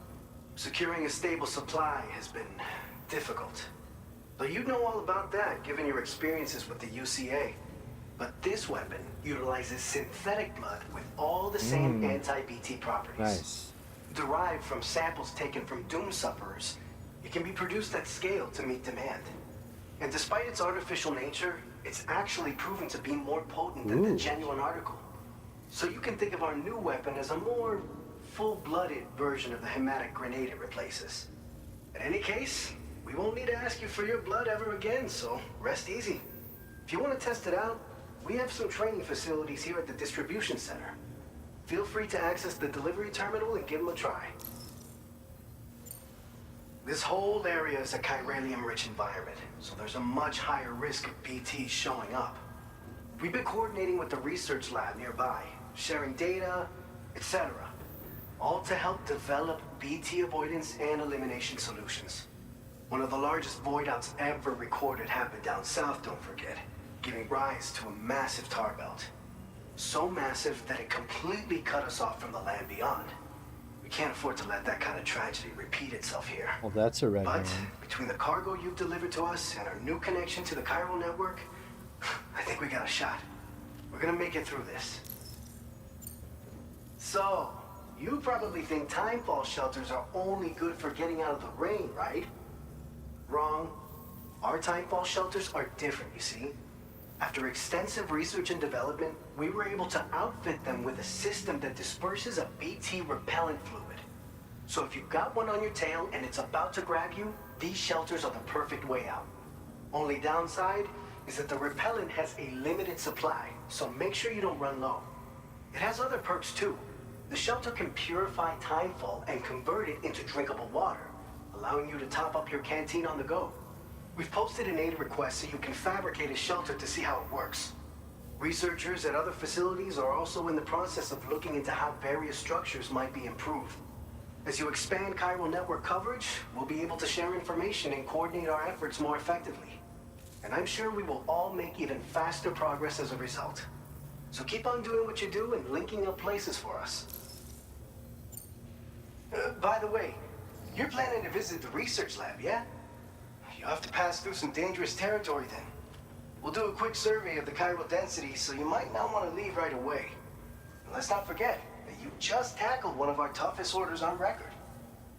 Securing a stable supply has been difficult. But you'd know all about that, given your experiences with the UCA. But this weapon utilizes synthetic blood with all the same anti-BT properties. Nice. Derived from samples taken from doom sufferers, it can be produced at scale to meet demand. And despite its artificial nature, it's actually proven to be more potent than the genuine article. So you can think of our new weapon as a more full-blooded version of the hematic grenade it replaces. In any case, we won't need to ask you for your blood ever again, so rest easy. If you want to test it out, we have some training facilities here at the distribution center. Feel free to access the delivery terminal and give them a try. This whole area is a chiralium-rich environment, so there's a much higher risk of BTs showing up. We've been coordinating with the research lab nearby, sharing data, etc. All to help develop BT avoidance and elimination solutions. One of the largest void outs ever recorded happened down south, don't forget, giving rise to a massive tar belt. So massive that it completely cut us off from the land beyond. We can't afford to let that kind of tragedy repeat itself here. Well, that's a red But herring. between the cargo you've delivered to us and our new connection to the chiral network, I think we got a shot. We're gonna make it through this. So, you probably think timefall shelters are only good for getting out of the rain, right? Wrong. Our timefall shelters are different, you see. After extensive research and development, we were able to outfit them with a system that disperses a BT repellent fluid. So if you've got one on your tail and it's about to grab you, these shelters are the perfect way out. Only downside is that the repellent has a limited supply, so make sure you don't run low. It has other perks too. The shelter can purify timefall and convert it into drinkable water, allowing you to top up your canteen on the go. We've posted an aid request so you can fabricate a shelter to see how it works. Researchers at other facilities are also in the process of looking into how various structures might be improved. As you expand chiral network coverage, we'll be able to share information and coordinate our efforts more effectively. And I'm sure we will all make even faster progress as a result. So keep on doing what you do and linking up places for us. By the way, you're planning to visit the research lab, yeah? You'll have to pass through some dangerous territory then. We'll do a quick survey of the chiral density, so you might not want to leave right away. And let's not forget that you just tackled one of our toughest orders on record.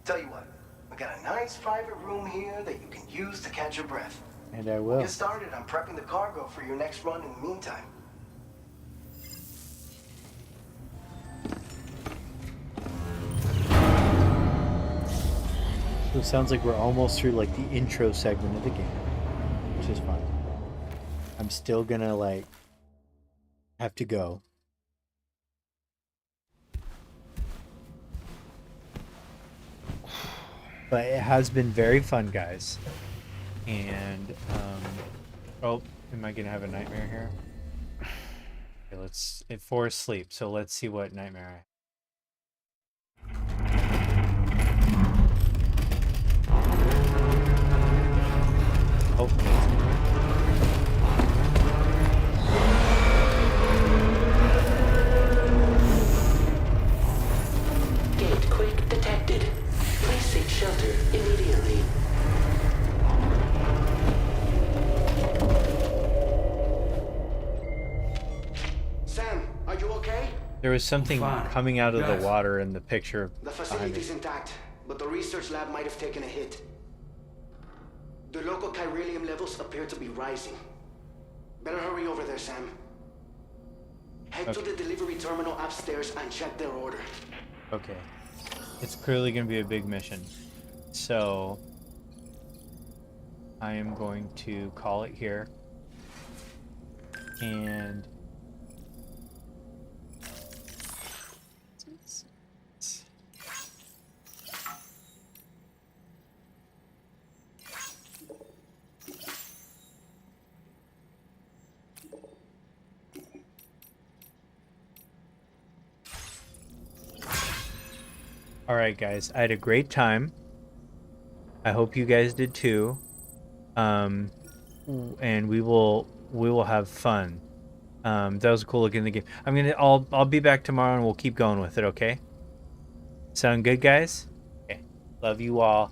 Tell you what, we got a nice private room here that you can use to catch your breath. And I will. Get started on prepping the cargo for your next run in the meantime. So it sounds like we're almost through like the intro segment of the game, which is fine. I'm still gonna like have to go. But it has been very fun, guys. And oh, am I gonna have a nightmare here? Okay, let's for sleep. So let's see what nightmare I. Oh. Gate quick detected. Please seek shelter immediately. Sam, are you okay? There was something coming out of the water in the picture. The facility's intact, but the research lab might have taken a hit. The local chiralium levels appear to be rising. Better hurry over there, Sam. Head to the delivery terminal upstairs and check their order. Okay. It's clearly going to be a big mission. So I am going to call it here. And alright guys, I had a great time. I hope you guys did too. And we will have fun. That was cool looking in the game. I'll be back tomorrow and we'll keep going with it, okay? Sound good, guys? Okay. Love you all.